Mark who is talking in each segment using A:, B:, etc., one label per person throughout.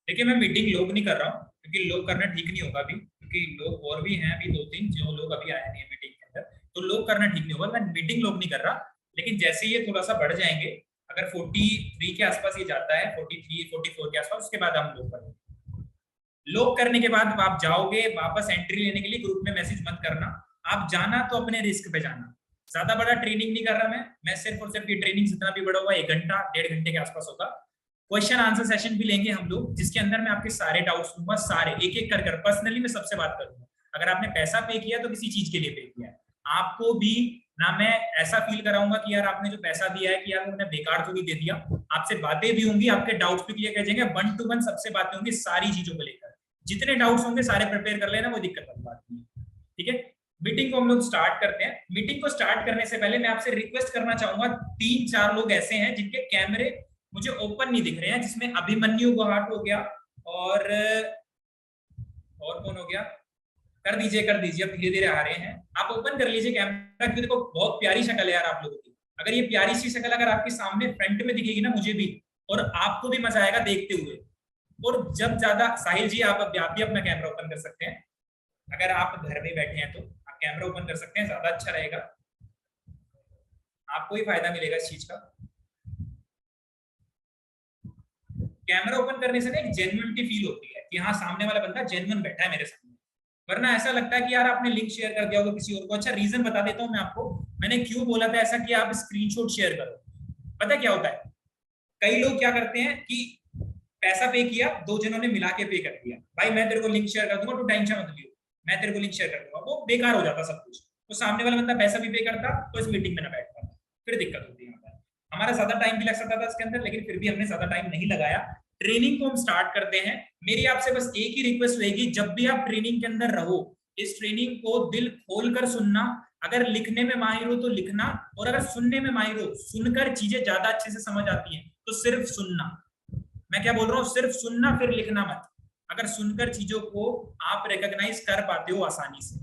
A: देखिए मैं meeting log नहीं कर रहा हूँ क्योंकि लॉग करना ठीक नहीं होगा अभी, क्योंकि लोग और भी हैं अभी दो तीन जो लोग अभी आए नहीं है मीटिंग के अंदर, तो लॉग करना ठीक नहीं होगा। मैं मीटिंग लॉग नहीं कर रहा, लेकिन जैसे ये थोड़ा सा बढ़ जाएंगे, अगर 43 के आसपास ये जाता है, 43 44 के आसपास, उसके बाद हम लॉग करेंगे। लॉक करने के बाद आप जाओगे वापस एंट्री लेने के लिए, ग्रुप में मैसेज मत करना। आप जाना तो अपने रिस्क पे जाना। ज्यादा बड़ा ट्रेनिंग नहीं कर रहा मैं सिर्फ और सिर्फ ये ट्रेनिंग जितना भी बड़ा हुआ 1 घंटा 1.5 घंटे के आसपास होगा। क्वेश्चन आंसर सेशन भी लेंगे हम लोग, जिसके अंदर मैं आपके सारे डाउट्स लूंगा, सारे एक एक कर पर्सनली मैं सबसे बात करूंगा। अगर आपने पैसा पे किया तो किसी चीज के लिए पे किया है, आपको भी ना मैं ऐसा फील कराऊंगा कि यार आपने जो पैसा दिया है कि यार उन्होंने बेकार तो नहीं दे दिया। आपसे बातें भी होंगी, आपके डाउट्स भी क्लियर कर जाएंगे, 1 to 1 सबसे बातें होंगी सारी चीजों को लेकर। जितने डाउट्स होंगे सारे प्रिपेयर कर लेना, वो दिक्कत वाली बात नहीं है। ठीक है, मीटिंग को हम लोग स्टार्ट करते हैं। मीटिंग को स्टार्ट करने से पहले मैं आपसे रिक्वेस्ट करना चाहूंगा, 3-4 लोग ऐसे हैं जिनके कैमरे मुझे ओपन नहीं दिख रहे हैं, जिसमें अभिमन्यु गुहाट हो गया और कौन हो गया, कर दीजिए कर दीजिए, अब धीरे धीरे आ रहे हैं। आप ओपन कर लीजिए कैमरा, क्योंकि देखो बहुत प्यारी शक्ल है यार आप लोगों की। अगर ये प्यारी सी शक्ल अगर आपके सामने फ्रंट में दिखेगी ना, मुझे भी और आपको भी मजा आएगा देखते हुए। और जब ज्यादा, साहिल जी आप भी अपना कैमरा ओपन कर सकते हैं, अगर आप घर में बैठे हैं तो आप कैमरा ओपन कर सकते हैं, ज्यादा अच्छा रहेगा, आपको ही फायदा मिलेगा इस चीज का। कैमरा ओपन करने से ना एक जेन्युइनिटी फील होती है कि हाँ सामने वाला बंदा जेन्युइन बैठा है मेरे सामने। वरना ऐसा लगता है कि यार आपने लिंक शेयर कर दिया होगा किसी और को। अच्छा रीजन बता देता हूँ मैं आपको, मैंने क्यों बोला था ऐसा कि आप स्क्रीनशॉट शेयर करो। पता क्या होता है, कई लोग क्या करते हैं कि पैसा पे किया, दो जनों ने मिला के पे कर दिया, भाई मैं तेरे को लिंक शेयर कर दूंगा, तू टेंशन मत लियो, मैं तेरे को लिंक शेयर कर दूंगा, वो बेकार हो जाता सब कुछ। तो सामने वाला बंदा पैसा भी पे करता तो इस मीटिंग में ना बैठ पाता, फिर दिक्कत होती है। हमारा ज्यादा टाइम भी लग सकता था इसके अंदर, लेकिन फिर भी हमने ज्यादा टाइम नहीं लगाया। ट्रेनिंग को हम स्टार्ट करते हैं। मेरी आपसे बस एक ही रिक्वेस्ट रहेगी, जब भी आप ट्रेनिंग के अंदर रहो, इस ट्रेनिंग को दिल खोलकर सुनना। अगर लिखने में माहिर हो तो लिखना, और अगर सुनने में माहिर हो, सुनकर चीजें ज्यादा अच्छे से समझ आती हैं, तो सिर्फ सुनना। मैं क्या बोल रहा हूँ, सिर्फ सुनना, फिर लिखना मत। अगर सुनकर चीजों को आप रिकॉग्नाइज कर पाते हो आसानी से।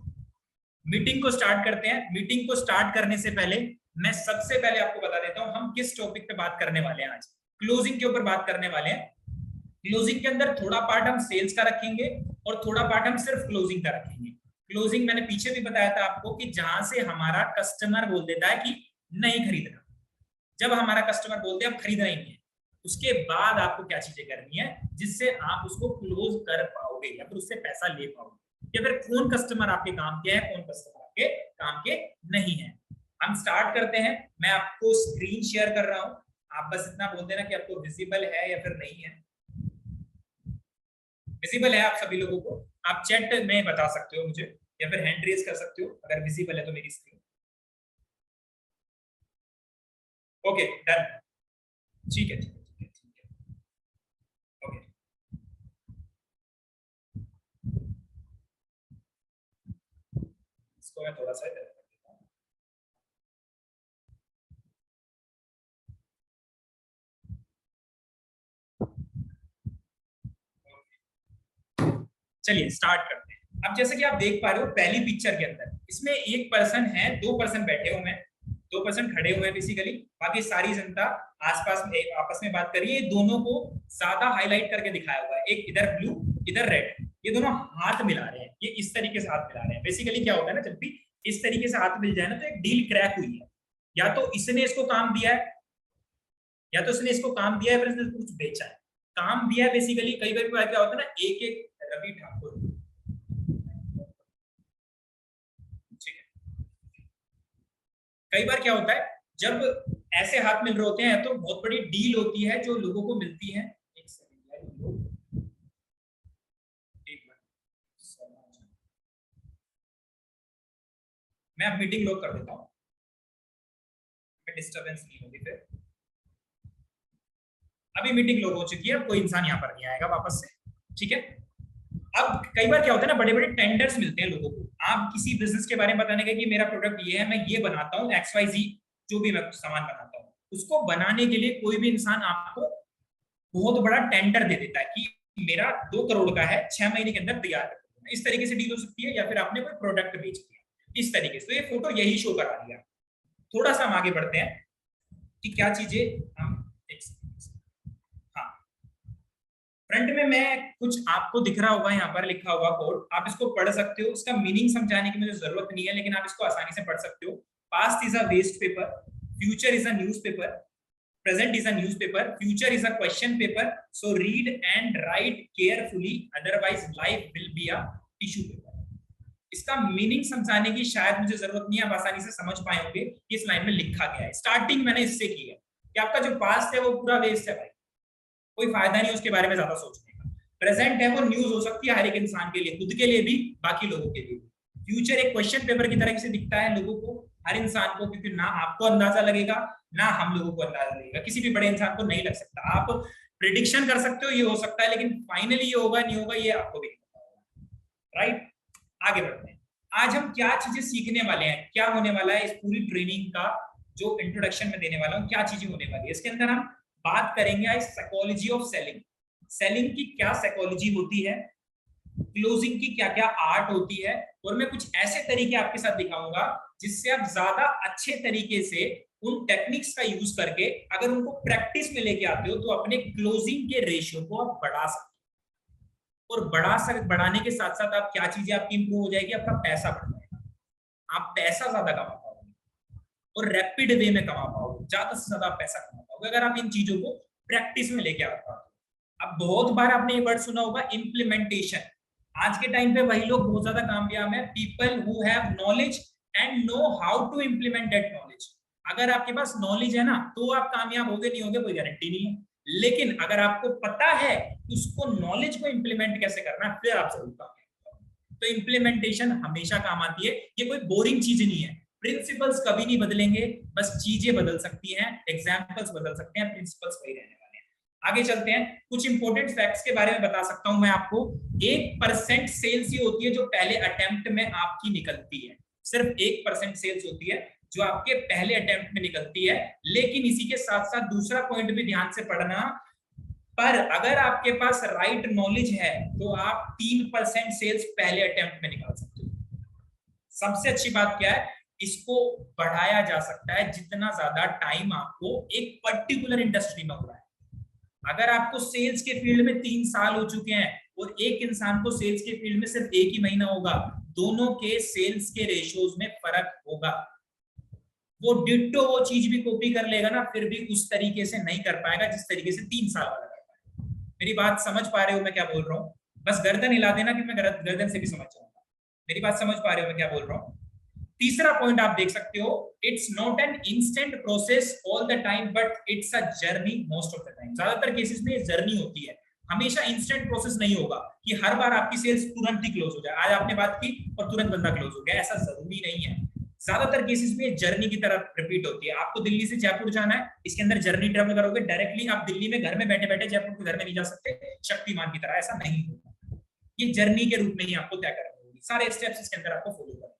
A: मीटिंग को स्टार्ट करते हैं। मीटिंग को स्टार्ट करने से पहले मैं सबसे पहले आपको बता देता हूं हम किस टॉपिक पे बात करने वाले हैं आज। क्लोजिंग के ऊपर बात करने वाले हैं। क्लोजिंग के अंदर थोड़ा पार्ट हम सेल्स का रखेंगे और थोड़ा पार्ट हम सिर्फ क्लोजिंग का रखेंगे। क्लोजिंग मैंने पीछे भी बताया था आपको कि जहां से हमारा कस्टमर बोल देता है कि नहीं खरीदना, जब हमारा कस्टमर बोलते हैं अब खरीदना ही नहीं है, उसके बाद आपको क्या चीजें करनी है जिससे आप उसको क्लोज कर पाओगे या फिर उससे पैसा ले पाओगे, या फिर कौन कस्टमर आपके काम के है, कौन कस्टमर आपके काम के नहीं है। हम स्टार्ट करते हैं। मैं आपको स्क्रीन शेयर कर रहा हूं, आप बस इतना बोल देना कि आपको विजिबल है या फिर नहीं है। विजिबल है आप सभी लोगों को, आप चैट में बता सकते हो मुझे, या फिर हैंड रेज कर सकते हो अगर विजिबल है तो मेरी स्क्रीन। ओके डन, ठीक है ठीक है ठीक है। ओके इसको मैं थोड़ा सा इधर कर देता हूं। चलिए स्टार्ट करते हैं। अब जैसे कि आप देख पा रहे हो पहली पिक्चर के अंदर, इसमें एक पर्सन है, 2 पर्सन बैठे हुए हैं, 2 पर्सन खड़े हुए हैं बेसिकली, बाकी सारी जनता आसपास में आपस में बात कर रही है। दोनों को ज्यादा हाईलाइट करके दिखाया हुआ है, एक इधर ब्लू इधर रेड, ये दोनों हाथ मिला रहे हैं, ये इस तरीके से हाथ मिला रहे हैं। बेसिकली क्या होता है ना, जब भी इस तरीके से हाथ मिल जाए ना तो एक डील क्रैक हुई है, या तो इसने इसको काम दिया है, या तो इसने इसको काम दिया है फिर इसने कुछ बेचा है। काम दिया है बेसिकली, कई बार क्या होता है ना, एक एक रवि ठाकुर, ठीक है, कई बार क्या होता है जब ऐसे हाथ मिल रहे होते हैं तो बहुत बड़ी डील होती है जो लोगों को मिलती है। एक सेकंड, मैं अब मीटिंग लॉक कर देता हूँ, डिस्टरबेंस नहीं होगी फिर। अभी मीटिंग लॉक हो चुकी है, कोई इंसान यहाँ पर नहीं आएगा वापस से, ठीक है। अब कई बार क्या होता है ना, बड़े बड़े टेंडर्स मिलते हैं लोगों को, आप किसी बिजनेस के बारे में बताने का कि मेरा प्रोडक्ट ये है, मैं ये बनाता हूँ XYZ, जो भी मैं सामान बनाता हूँ, उसको बनाने के लिए कोई भी इंसान आपको बहुत बड़ा टेंडर दे देता है कि मेरा 2 करोड़ का है, 6 महीने के अंदर तैयार कर देना। इस तरीके से डील हो सकती है, या फिर आपने कोई प्रोडक्ट बेच दिया इस तरीके से। तो ये फोटो यही शो करा दिया। थोड़ा सा हम आगे बढ़ते हैं कि क्या चीजें हम, हाँ फ्रंट में मैं कुछ आपको दिख रहा होगा, यहाँ पर लिखा हुआ कोड, आप इसको पढ़ सकते हो। उसका मीनिंग समझाने की मुझे जरूरत नहीं है, लेकिन आप इसको आसानी से पढ़ सकते हो। Past is a waste paper, future is a newspaper, present is a newspaper, future is a question paper, so read and write carefully, otherwise life will be a tissue paper. इसका meaning समझाने की शायद मुझे जरूरत नहीं है, आप आसानी से समझ पाए होंगे कि इस लाइन में लिखा गया है। स्टार्टिंग मैंने इससे की है कि आपका जो पास्ट है वो पूरा वेस्ट है भाई, कोई फायदा नहीं उसके बारे में ज्यादा सोचने का। प्रेजेंट है वो न्यूज हो सकती है हर एक इंसान के लिए, खुद के लिए भी, बाकी लोगों के लिए भी। फ्यूचर एक क्वेश्चन पेपर की तरह से दिखता है लोगों को, हर इंसान को, क्योंकि ना आपको अंदाजा लगेगा ना हम लोगों को अंदाजा लगेगा, किसी भी बड़े इंसान को नहीं लग सकता। आप प्रिडिक्शन कर सकते हो ये हो सकता है, लेकिन फाइनली ये होगा नहीं होगा ये आपको भी नहीं पता होगा, राइट। आगे बढ़ते हैं। आज हम क्या चीजें सीखने वाले हैं, क्या होने वाला है इस पूरी ट्रेनिंग का जो इंट्रोडक्शन में देने वाला हूं, क्या चीजें होने वाली है इसके अंदर। हम बात करेंगे आज साइकोलॉजी ऑफ सेलिंग। सेलिंग की क्या साइकोलॉजी होती है, क्लोजिंग की क्या क्या आर्ट होती है, और मैं कुछ ऐसे तरीके आपके साथ दिखाऊंगा जिससे आप ज्यादा अच्छे तरीके से उन टेक्निक्स का यूज करके अगर उनको प्रैक्टिस में लेके आते हो तो अपने क्लोजिंग के रेशियो को आप बढ़ा सकते हो। और बढ़ाने के साथ साथ आप क्या चीजें आपकी इंप्रूव हो जाएगी, आपका पैसा बढ़ जाएगा, आप पैसा ज्यादा कमा पाओगे और रैपिड वे में कमा पाओगे, ज्यादा से ज्यादा पैसा कमा पाओगे अगर आप इन चीजों को प्रैक्टिस में लेके आते हो। अब बहुत बार आपने ये वर्ड सुना होगा इम्प्लीमेंटेशन। आज के टाइम पे वही लोग बहुत ज्यादा कामयाब है, people who have knowledge and know how to implement that knowledge. अगर आपके पास नॉलेज है ना तो आप कामयाब होगे, नहीं होगे कोई गारंटी नहीं है, लेकिन अगर आपको पता है कि उसको नॉलेज को इम्प्लीमेंट कैसे करना है फिर आप जरूर कामयाब होगे। तो इम्प्लीमेंटेशन हमेशा काम आती है, ये कोई बोरिंग चीज नहीं है। प्रिंसिपल्स कभी नहीं बदलेंगे, बस चीजें बदल सकती हैं, एग्जाम्पल्स बदल सकते हैं, प्रिंसिपल्स वही रहने वाले हैं। आगे चलते हैं, कुछ इंपॉर्टेंट फैक्ट्स के बारे में बता सकता हूं मैं आपको। 1% सेल्स ही होती है जो पहले अटेम्प्ट में आपकी निकलती है, सिर्फ 1% सेल्स होती है जो आपके पहले अटेम्प्ट में निकलती है। लेकिन इसी के साथ साथ दूसरा पॉइंट भी ध्यान से पढ़ना, पर अगर आपके पास राइट नॉलेज है तो आप 3% सेल्स पहले अटेम्प्ट में निकाल सकते हो। सबसे अच्छी बात क्या है, इसको बढ़ाया जा सकता है जितना ज्यादा टाइम आपको एक पर्टिकुलर इंडस्ट्री में हो रहा है। अगर आपको सेल्स के फील्ड में 3 साल हो चुके हैं और एक इंसान को सेल्स के फील्ड में सिर्फ 1 ही महीना होगा, दोनों के सेल्स के रेशियोज में फर्क होगा। वो डिट्टो वो चीज भी कॉपी कर लेगा ना, फिर भी उस तरीके से नहीं कर पाएगा जिस तरीके से 3 साल वाला कर पाएगा। मेरी बात समझ पा रहे हो मैं क्या बोल रहा हूँ? बस गर्दन हिला देना कि मैं गर्दन से भी समझ जाऊंगा। मेरी बात समझ पा रहे हो मैं क्या बोल रहा हूँ? तीसरा पॉइंट आप देख सकते हो, it's not an instant process all the time but it's a journey most of the time. ज्यादातर केसेस में जर्नी होती है, हमेशा इंस्टेंट प्रोसेस नहीं होगा कि हर बार आपकी सेल्स तुरंत ही क्लोज हो जाए। आज आपने बात की और तुरंत बंदा क्लोज हो गया, ऐसा जरूरी नहीं है। ज्यादातर केसेस में जर्नी की तरह रिपीट होती है। आपको दिल्ली से जयपुर जाना है, इसके अंदर जर्नी ट्रेवल करोगे, डायरेक्टली आप दिल्ली में घर में बैठे बैठे जयपुर के घर में नहीं जा सकते शक्तिमान की तरह, ऐसा नहीं होगा। ये जर्नी के रूप में ही आपको तय करना होगी, सारे स्टेप्स इसके अंदर आपको फॉलो करना।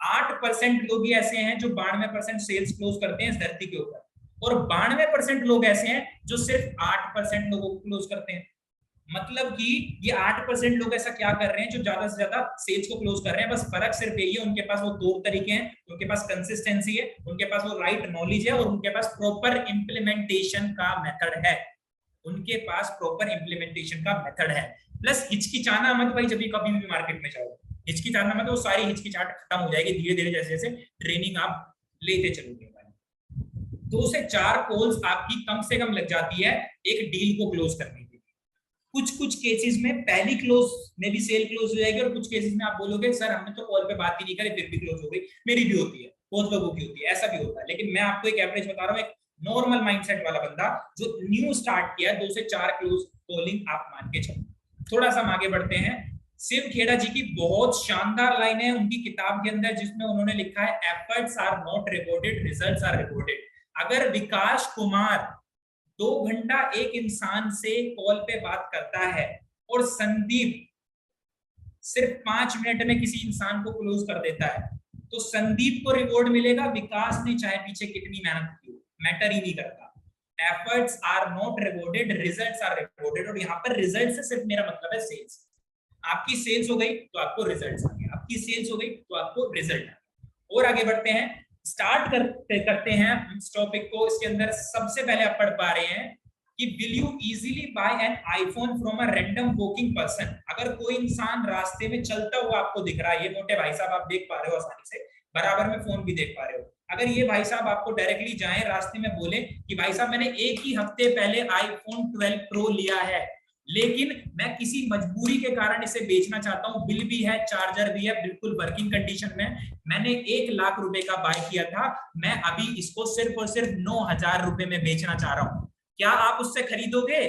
A: 8% लोग ही ऐसे हैं जो 92% सेल्स क्लोज करते हैं इस धरती के ऊपर, और 92% लोग ऐसे हैं जो सिर्फ 8% लोगों को क्लोज करते हैं। मतलब कि ये 8% लोग ऐसा क्या कर रहे हैं जो ज्यादा से ज्यादा सेल्स को क्लोज कर रहे हैं, बस फर्क सिर्फ यही है, उनके पास वो 2 तरीके हैं, उनके पास कंसिस्टेंसी है, उनके पास वो राइट नॉलेज है, और उनके पास प्रॉपर इंप्लीमेंटेशन का मेथड है। उनके पास प्रॉपर इंप्लीमेंटेशन का मेथड है। प्लस हिचकिचाना मत भाई, जब भी कभी भी मार्केट में जाओ हिचकिचाना मत, वो सारी हिचकिचाहट खत्म हो जाएगी धीरे धीरे जैसे जैसे ट्रेनिंग आप लेते चलोगे। 2 से 4 कॉल्स आपकी कम से कम लग जाती है एक डील को क्लोज करने के लिए। कुछ केसेस में पहली क्लोज में भी सेल क्लोज हो जाएगी, और कुछ केसेस में आप बोलोगे सर हमने तो कॉल पे बात ही नहीं करी फिर भी क्लोज हो गई। मेरी भी होती है, बहुत लोगों की होती है, ऐसा भी होता है। लेकिन मैं आपको एक एवरेज बता रहा हूँ, एक नॉर्मल माइंडसेट वाला बंदा जो न्यू स्टार्ट किया, 2 से 4 क्लोज कॉलिंग आप मान के चलो। थोड़ा सा हम आगे बढ़ते हैं। शिव खेड़ा जी की बहुत शानदार लाइन है उनकी किताब के अंदर, जिसमें उन्होंने लिखा है efforts are not recorded, results are recorded. अगर विकास कुमार 2 घंटा एक इंसान से कॉल पे बात करता है और संदीप सिर्फ 5 मिनट में किसी इंसान को क्लोज कर देता है, तो संदीप को रिवॉर्ड मिलेगा, विकास ने चाहे पीछे कितनी मेहनत की हो, मैटर ही नहीं करता। Efforts are not rewarded, results are rewarded. और यहाँ पर रिजल्ट से सिर्फ मेरा मतलब है सेल्स। आपकी सेल्स हो गई तो आपको रिजल्ट्स आ गए, आपकी सेल्स हो गई तो आपको रिजल्ट आ गया। और आगे बढ़ते हैं, स्टार्ट करते हैं इस टॉपिक को। इसके अंदर सबसे पहले आप पढ़ पा रहे हैं कि will you easily buy an iPhone from a random walking person. अगर कोई इंसान रास्ते में चलता हुआ आपको दिख रहा है, ये मोटे भाई साहब आप देख पा रहे हो आसानी से, बराबर में फोन भी देख पा रहे हो, अगर ये भाई साहब आपको डायरेक्टली जाए रास्ते में बोले कि भाई साहब मैंने एक ही हफ्ते पहले आईफोन 12 प्रो लिया है, लेकिन मैं किसी मजबूरी के कारण इसे बेचना चाहता हूं, बिल भी है, चार्जर भी है, बिल्कुल वर्किंग कंडीशन में, मैंने 1 लाख रुपए का बाय किया था, मैं अभी इसको सिर्फ और सिर्फ 9,000 रुपए में बेचना चाह रहा हूं, क्या आप उससे खरीदोगे?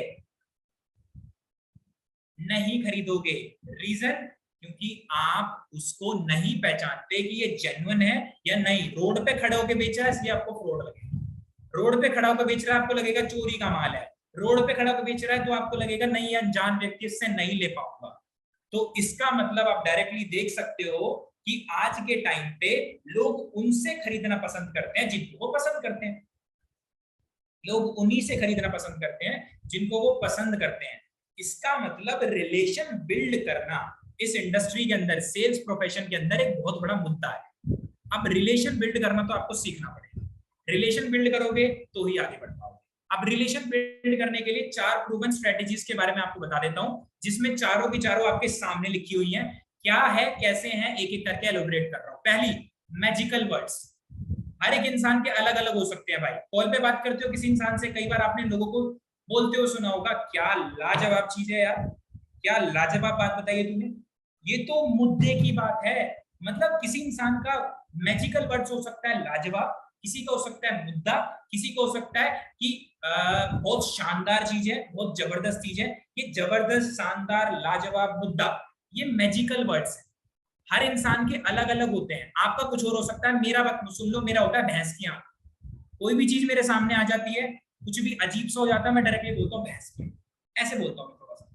A: नहीं खरीदोगे। रीजन? क्योंकि आप उसको नहीं पहचानते कि ये जेन्युइन है या नहीं। रोड पे खड़े होकर बेच रहा है इसलिए आपको फ्रॉड लगेगा, रोड पे खड़ा होकर बेच रहा है आपको लगेगा चोरी का माल है, रोड पे खड़ा होकर बेच रहा है तो आपको लगेगा नहीं, अनजान व्यक्ति इससे नहीं ले पाऊंगा। तो इसका मतलब आप डायरेक्टली देख सकते हो कि आज के टाइम पे लोग उनसे खरीदना पसंद करते हैं जिनको वो पसंद करते हैं, लोग उन्हीं से खरीदना पसंद करते हैं जिनको वो पसंद करते हैं। इसका मतलब रिलेशन बिल्ड करना इस इंडस्ट्री के अंदर, सेल्स प्रोफेशन के अंदर एक बहुत बड़ा मुद्दा है। अब रिलेशन बिल्ड करना तो आपको सीखना पड़ेगा, रिलेशन बिल्ड करोगे तो ही आगे बढ़ पाओगे। अब रिलेशन बिल्ड करने के लिए 4 प्रूवन स्ट्रेटेजीज के बारे में आपको बता देता हूं, जिसमें चारों की चारों आपके सामने लिखी हुई हैं। क्या है, कैसे हैं, एक एक करके एलोबरेट कर रहा हूं। पहली, मैजिकल वर्ड्स। हर एक इंसान के अलग अलग हो सकते हैं भाई। कॉल पे बात करते हो किसी इंसान से, कई बार आपने लोगों को बोलते हो सुना होगा, क्या लाजवाब चीज है यार, क्या लाजवाब बात बताइए तूने। ये तो मुद्दे की बात है, मतलब किसी इंसान का मैजिकल वर्ड्स हो सकता है लाजवाब, किसी का हो सकता है मुद्दा, किसी को हो सकता है कि बहुत शानदार चीज है, बहुत जबरदस्त चीज है। ये जबरदस्त, शानदार, लाजवाब, मुद्दा, ये मैजिकल वर्ड्स है। हर इंसान के अलग अलग होते हैं। आपका कुछ और हो सकता है, मेरा बात सुन लो, मेरा होता है भैंस की आंख। कोई भी चीज मेरे सामने आ जाती है, कुछ भी अजीब सा हो जाता है, मैं डायरेक्टली बोलता हूँ भैंस की, ऐसे बोलता हूँ थोड़ा सा।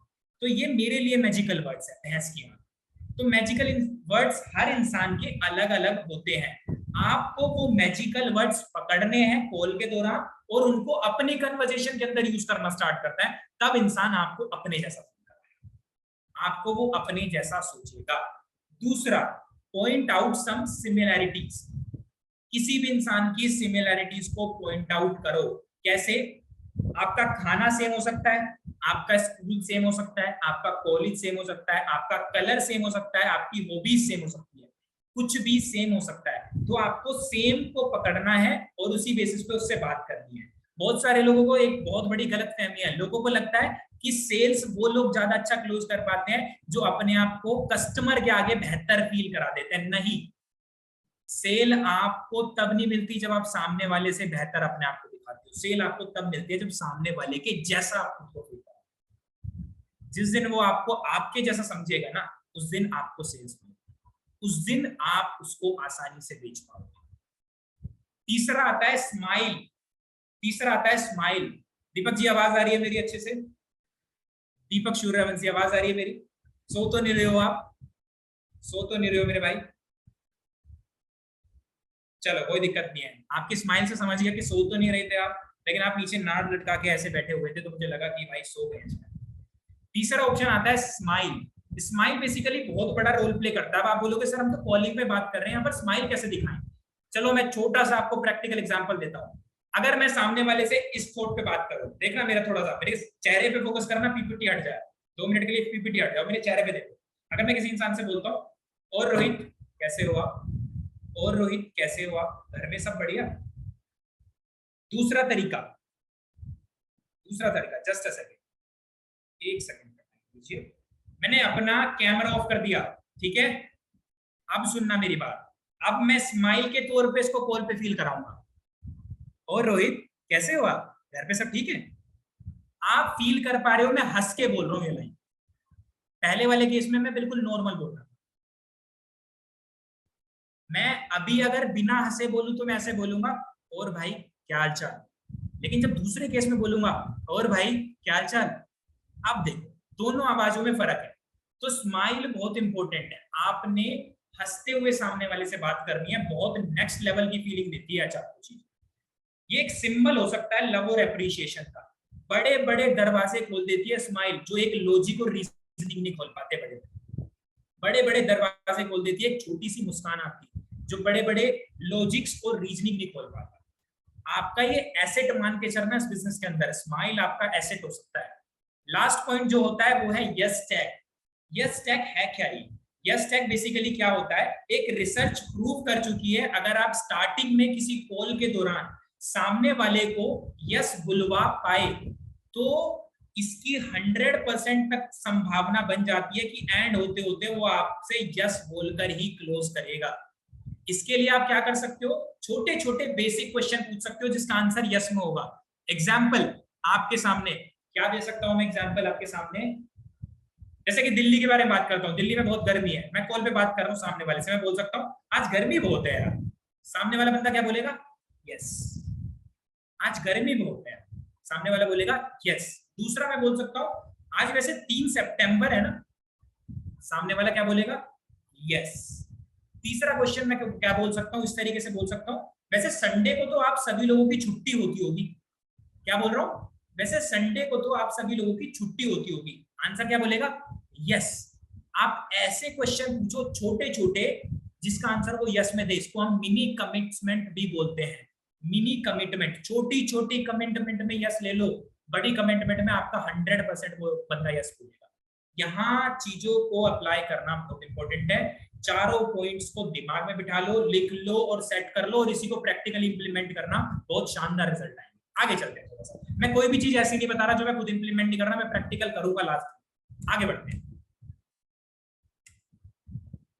A: तो ये मेरे लिए मैजिकल वर्ड्स है, भैंस की आंख। तो मैजिकल वर्ड्स हर इंसान के अलग अलग होते हैं। आपको वो मैजिकल वर्ड्स पकड़ने हैं कॉल के दौरान और उनको अपनी कन्वर्सेशन के अंदर यूज करना स्टार्ट करता है, तब इंसान आपको अपने जैसा सोचेगा, आपको वो अपने जैसा सोचेगा। दूसरा, पॉइंट आउट सम सिमिलैरिटीज। किसी भी इंसान की सिमिलैरिटीज को पॉइंट आउट करो। कैसे? आपका खाना सेम हो सकता है, आपका स्कूल सेम हो सकता है, आपका कॉलेज सेम हो सकता है, आपका कलर सेम हो सकता है, आपकी हॉबीज सेम हो सकती है, कुछ भी सेम हो सकता है। तो आपको सेम को पकड़ना है और उसी बेसिस पे उससे बात करनी है। बहुत सारे लोगों को एक बहुत बड़ी गलत फहमी है, लोगों को लगता है कि सेल्स वो लोग ज्यादा अच्छा क्लोज कर पाते हैं जो अपने आप को कस्टमर के आगे बेहतर फील करा देते हैं। नहीं, सेल आपको तब नहीं मिलती जब आप सामने वाले से बेहतर अपने आप को दिखाते हो। सेल आपको तब मिलती है जब सामने वाले के जैसा आप खुद को फील करो। जिस दिन वो आपको आपके जैसा समझेगा ना, उस दिन आपको सेल्स मिलेगा, उस दिन आप उसको आसानी से बेच पाओगे। तीसरा आता है स्माइल। तीसरा आता है स्माइल। दीपक जी आवाज आ रही है मेरी अच्छे से? दीपक सूर्यवंशी आवाज आ रही है मेरी? सो तो नहीं रहे हो आप? सो तो नहीं रहे हो मेरे भाई? चलो कोई दिक्कत नहीं है, आपकी स्माइल से समझ गया कि सो तो नहीं रहे थे आप, लेकिन आप नीचे नाड़ लटका के ऐसे बैठे हुए थे तो मुझे लगा कि भाई सो गए। तीसरा ऑप्शन आता है स्माइल। स्माइल बेसिकली बहुत बड़ा रोल प्ले करता है। अब आप बोलोगे सर हम तो कॉलिंग पे बात कर रहे हैं, यहाँ पर स्माइल कैसे दिखाएं? चलो मैं छोटा सा आपको प्रैक्टिकल एग्जांपल देता हूँ। अगर मैं सामने वाले से इस थॉट पे बात करूं, देखना मेरा थोड़ा सा, मेरे चेहरे पे फोकस करना, पीपीटी हट जाए 2 मिनट के लिए, पीपीटी हट जाओ, मेरे चेहरे पे देखो। अगर मैं किसी इंसान से बोलता हूँ और रोहित कैसे हो आप, और रोहित कैसे हो आप, घर में सब बढ़िया। दूसरा तरीका, जस्ट अ सेकंड, एक सेकंड लीजिए, मैंने अपना कैमरा ऑफ कर दिया, ठीक है? अब सुनना मेरी बात, अब मैं स्माइल के तौर पे इसको कॉल पे फील कराऊंगा। और रोहित कैसे हो आप, घर पे सब ठीक है? आप फील कर पा रहे हो मैं हंस के बोल रहा हूँ ये लाइन। पहले वाले केस में मैं बिल्कुल नॉर्मल बोल रहा हूँ। मैं अभी अगर बिना हंसे बोलूं तो मैं ऐसे बोलूंगा, और भाई क्या हाल चाल। लेकिन जब दूसरे केस में बोलूंगा और भाई क्या हाल चाल, अब देखो दोनों आवाजों में फर्क है। तो स्माइल बहुत इंपॉर्टेंट है। आपने हंसते हुए सामने वाले से बात करनी है, बहुत नेक्स्ट लेवल की फीलिंग देती है। अच्छा चीज, ये एक सिंबल हो सकता है लव और एप्रिशिएशन का। बड़े बड़े दरवाजे खोल देती है स्माइल, जो एक लॉजिक और रीजनिंग नहीं खोल पाते। बड़े बड़े बड़े दरवाजे खोल देती है एक छोटी सी मुस्कान आपकी, जो बड़े बड़े लॉजिक्स और रीजनिंग नहीं खोल पाता। आपका ये एसेट मान के चलना इस बिजनेस के अंदर, स्माइल आपका एसेट हो सकता है। लास्ट पॉइंट जो होता है वो है यस टैग। यस टैग है क्या? ये यस टैग बेसिकली क्या होता है, एक रिसर्च प्रूव कर चुकी है, अगर आप स्टार्टिंग में किसी कॉल के दौरान सामने वाले को यस बुलवा पाए तो इसकी 100% तक संभावना बन जाती है कि एंड होते होते वो आपसे यस बोलकर ही क्लोज करेगा। इसके लिए आप क्या कर सकते हो, छोटे छोटे बेसिक क्वेश्चन पूछ सकते हो जिसका आंसर यस में होगा। एग्जाम्पल आपके सामने क्या दे सकता हूं मैं, एग्जाम्पल आपके सामने, जैसे कि दिल्ली के बारे में बात करता हूँ, दिल्ली में बहुत गर्मी है, मैं कॉल पे बात कर रहा हूँ सामने वाले से, मैं बोल सकता हूँ आज गर्मी बहुत है यार। सामने वाला बंदा क्या बोलेगा? यस। आज गर्मी बहुत है, सामने वाला बोलेगा यस। दूसरा मैं बोल सकता हूँ आज वैसे 3 सितंबर है ना, सामने वाला क्या बोलेगा? यस। तीसरा क्वेश्चन मैं क्या बोल सकता हूँ, इस तरीके से बोल सकता हूँ, वैसे संडे को तो आप सभी लोगों की छुट्टी होती होगी। क्या बोल रहा हूँ? वैसे संडे को तो आप सभी लोगों की छुट्टी होती होगी। आंसर क्या बोलेगा? यस। आप ऐसे क्वेश्चन पूछो छोटे छोटे जिसका आंसर वो यस में दे, इसको हम मिनी कमिटमेंट भी बोलते हैं। मिनी कमिटमेंट, छोटी छोटी कमिटमेंट में यस ले लो, बड़ी कमिटमेंट में आपका 100% वो बंदा यस बोलेगा। यहाँ चीजों को अप्लाई करना बहुत इंपॉर्टेंट है। चारों पॉइंट्स को दिमाग में बिठा लो, लिख लो और सेट कर लो, और इसी को प्रैक्टिकली इंप्लीमेंट करना, बहुत शानदार रिजल्ट आएंगे। आगे चलते हैं थोड़ा सा, मैं कोई भी चीज ऐसी नहीं बता रहा जो मैं खुद इंप्लीमेंट नहीं कर रहा, मैं प्रैक्टिकल करूंगा लास्ट। आगे बढ़ते हैं।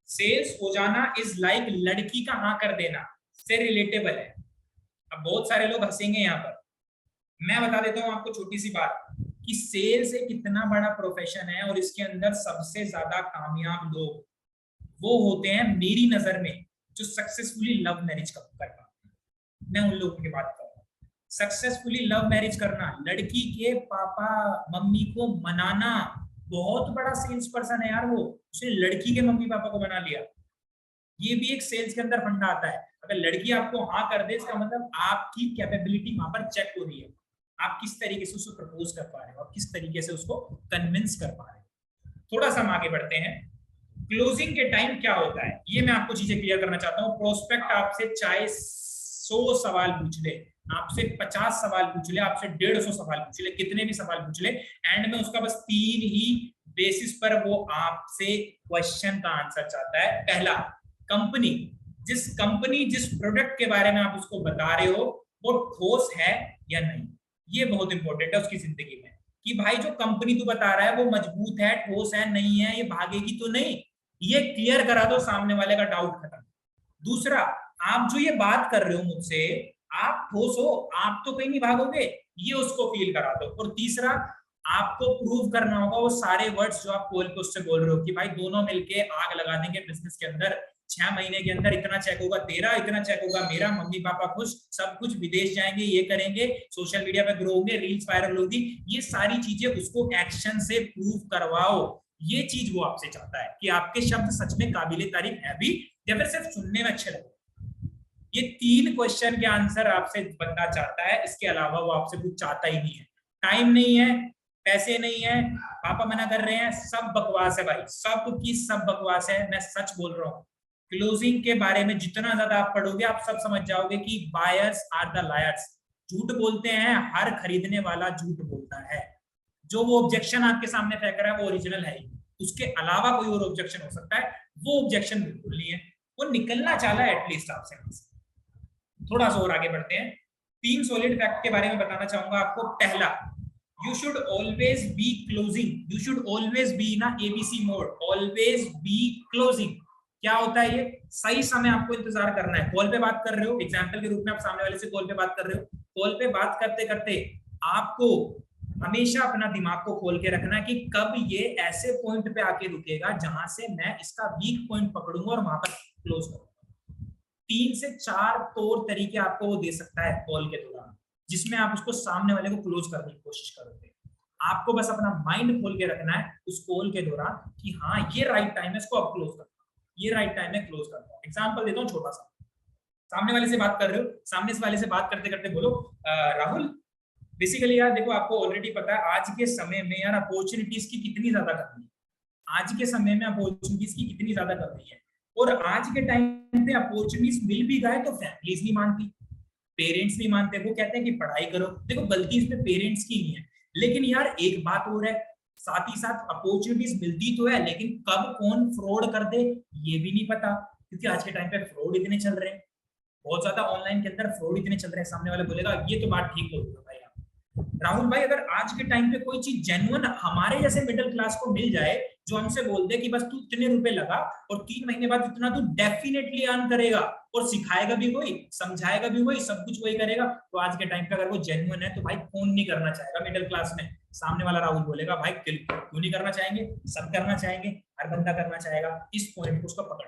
A: सेल्स हो जाना इज लाइक लड़की का हाँ कर देना से रिलेटेबल है। अब बहुत सारे लोग हंसेंगे यहाँ पर, मैं बता देता हूँ आपको छोटी सी बात कि सेल्स एक इतना बड़ा प्रोफेशन है और इसके अंदर सबसे ज्यादा कामयाब लोग वो होते हैं मेरी नजर में जो सक्सेसफुली लव मैरिज कर पाते हैं। मैं उन लोगों की बात कर रहा हूँ। सक्सेसफुली लव मैरिज करना, लड़की के पापा मम्मी को मनाना, बहुत बड़ा सेल्स पर्सन है यार वो, उसने लड़की के मम्मी पापा को मना लिया। ये भी एक सेल्स के अंदर फंडा आता है। अगर लड़की आपको हाँ कर दे इसका मतलब आपकी कैपेबिलिटी वहां पर चेक हो रही है, आप किस तरीके से उसको प्रपोज कर पा रहे हो, आप किस तरीके से उसको कन्विंस कर पा रहे हो। थोड़ा सा हम आगे बढ़ते हैं। क्लोजिंग के टाइम क्या होता है ये मैं आपको चीजें क्लियर करना चाहता हूँ। प्रोस्पेक्ट आपसे चाहे 100 सवाल पूछ ले, आपसे 50 सवाल पूछ ले, आपसे 150 सवाल पूछ ले, कितने भी सवाल पूछ ले, एंड में उसका बस 3 ही बेसिस पर वो आपसे क्वेश्चन का आंसर चाहता है। पहला, कंपनी, जिस प्रोडक्ट के बारे में आप उसको बता रहे हो वो ठोस है या नहीं। ये बहुत इंपॉर्टेंट है उसकी जिंदगी में कि भाई जो कंपनी तू बता रहा है वो मजबूत है, ठोस है, नहीं है, ये भागेगी तो नहीं, ये क्लियर करा दो, सामने वाले का डाउट खत्म। दूसरा, आप जो ये बात कर रहे हो मुझसे, आप ठोस हो, आप तो कहीं नहीं भागोगे, ये उसको फील करा दो। और तीसरा, आपको प्रूव करना होगा वो सारे वर्ड्स जो आप कॉल पे उससे बोल रहे हो कि भाई दोनों मिलके आग लगा देंगे बिजनेस के अंदर, 6 महीने के अंदर इतना चेक होगा तेरा, इतना चेक होगा मेरा, मम्मी पापा खुश, सब कुछ, विदेश जाएंगे, ये करेंगे, सोशल मीडिया पे ग्रो होंगे, रील्स वायरल होगी। ये सारी चीजें उसको एक्शन से प्रूव करवाओ। ये चीज वो आपसे चाहता है कि आपके शब्द सच में काबिले तारीफ है भी या फिर सिर्फ सुनने में अच्छे लगे। ये 3 क्वेश्चन के आंसर आपसे बंदा चाहता है, इसके अलावा वो आपसे कुछ चाहता ही नहीं है। टाइम नहीं है, पैसे नहीं है, पापा मना कर रहे हैं, सब बकवास है भाई, सब की सब बकवास है, मैं सच बोल रहा हूँ। क्लोजिंग के बारे में जितना ज्यादा आप पढ़ोगे आप सब समझ जाओगे कि बायर्स आर द लायर्स, झूठ बोलते हैं, हर खरीदने वाला झूठ बोलता है। जो वो ऑब्जेक्शन आपके सामने फेंक रहा है वो ओरिजिनल है ही, उसके अलावा कोई और ऑब्जेक्शन हो सकता है, वो ऑब्जेक्शन बिल्कुल नहीं है, वो निकलना चाहा है एटलीस्ट आपसे। थोड़ा सा और आगे बढ़ते हैं। 3 सॉलिड फैक्ट के बारे में बताना चाहूंगा आपको। पहला, you should always be closing, you should always be in a ABC mode, always be closing। क्या होता है ये? सही समय आपको इंतजार करना है। कॉल पे बात कर रहे हो, एग्जांपल के रूप में आप सामने वाले से कॉल पे बात कर रहे हो, कॉल पे बात करते करते आपको हमेशा अपना दिमाग को खोल के रखना है कि कब ये ऐसे पॉइंट पे आके रुकेगा जहां से मैं इसका वीक पॉइंट पकड़ूंगा और वहां पर क्लोज करूंगा। 3 से 4 तौर तरीके आपको वो दे सकता है कॉल के दौरान, जिसमें आप उसको सामने वाले को क्लोज करने की कोशिश करोगे। आपको बस अपना माइंड खोल के रखना है उस कॉल के दौरान कि हाँ ये राइट टाइम है, इसको अब क्लोज करना, ये राइट टाइम है, क्लोज करना। एग्जांपल देता हूँ छोटा सा। सामने वाले से बात कर रहे हो, सामने वाले से बात करते करते बोलो राहुल, बेसिकली यार देखो आपको ऑलरेडी पता है आज के समय में यार अपॉर्चुनिटीज की कितनी ज्यादा कमी है, आज के समय में अपॉर्चुनिटीज की कितनी ज्यादा कमी है, और आज के टाइम पे अपॉर्चुनिटीज मिल भी गए तो फैमिलीज नहीं मानती, पेरेंट्स भी मानते हैं, वो कहते हैं कि पढ़ाई करो। देखो गलती इसमें पेरेंट्स की नहीं है, लेकिन यार एक बात और है, साथ ही साथ अपॉर्चुनिटीज मिलती तो है, लेकिन कब कौन फ्रॉड कर दे ये भी नहीं पता, क्योंकि आज के टाइम पे फ्रॉड इतने चल रहे हैं, बहुत ज्यादा ऑनलाइन के अंदर फ्रॉड इतने चल रहे हैं। सामने वाले बोलेगा ये तो बात ठीक बोल रहे हो भाई आप राहुल भाई, अगर आज के टाइम पे कोई चीज जेन्युइन हमारे जैसे मिडिल क्लास को मिल जाए, जो हमसे बोल दे कि बस तू इतने रुपए लगा और 3 महीने बाद इतना तू डेफिनेटली अर्न करेगा, और सिखाएगा भी वही, समझाएगा भी वही, सब कुछ वही करेगा, तो आज के टाइम पे अगर वो जेन्युइन है तो भाई कौन नहीं करना चाहेगा मिडिल क्लास में। सामने वाला राहुल बोलेगा भाई क्यों नहीं करना चाहेंगे, सब करना चाहेंगे, हर बंदा करना चाहेगा। इस पॉइंट को उसका पकड़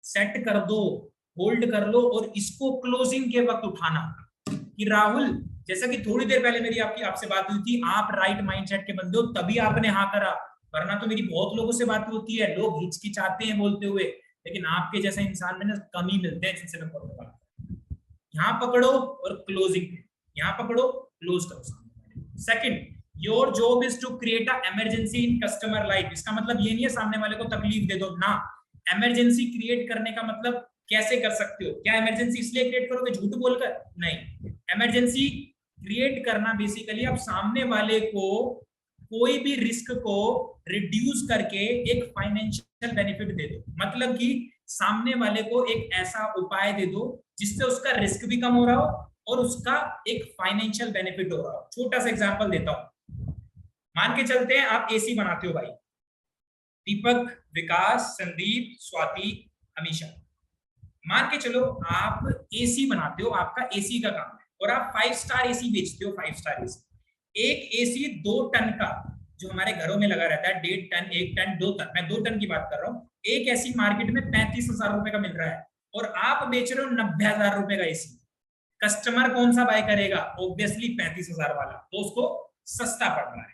A: सेट कर दो, होल्ड कर लो, और इसको क्लोजिंग के वक्त उठाना कि राहुल जैसा कि थोड़ी देर पहले मेरी आपसे बात हुई थी, आप राइट माइंडसेट के बंदे हो तभी आपने हाँ करा, वरना तो मेरी बहुत लोगों से बात होती है, लोग हिचकिचाते हैं बोलते हुए, लेकिन आपके जैसे इंसान में ना कम ही मिलते हैं जिनसे मैं बात। यहाँ पकड़ो और क्लोजिंग, यहाँ पकड़ो क्लोज करो सामने। Second, your job is to create a emergency in customer life. इसका मतलब ये नहीं है सामने वाले को तकलीफ दे दो ना, इमरजेंसी क्रिएट करने का मतलब कैसे कर सकते हो, क्या इमरजेंसी इसलिए क्रिएट करोगे झूठ बोलकर, नहीं। इमरजेंसी क्रिएट करना बेसिकली आप सामने वाले को कोई भी रिस्क को रिड्यूस करके एक फाइनेंशियल बेनिफिट दे दो, मतलब कि सामने वाले को एक ऐसा उपाय दे दो जिससे उसका रिस्क भी कम हो रहा हो और उसका एक फाइनेंशियल बेनिफिट हो रहा हो। छोटा सा एग्जांपल देता हूं, मान के चलते हैं आप एसी बनाते हो भाई, दीपक, विकास, संदीप, स्वाति, अमीशा, मान के चलो आप एसी बनाते हो, आपका एसी का काम है, और आप 5 स्टार एसी बेचते हो, 5 स्टार एसी। एक एसी 2 टन का जो हमारे घरों में लगा रहता है, 1.5 टन, 1 टन, 2 टन, मैं 2 टन की बात कर रहा हूँ, एक एसी मार्केट में 35,000 रुपए का मिल रहा है, और आप बेच रहे हो 90,000 रुपए का एसी। कस्टमर कौन सा बाय करेगा, ऑब्वियसली 35,000 वाला, तो उसको सस्ता पड़ रहा है।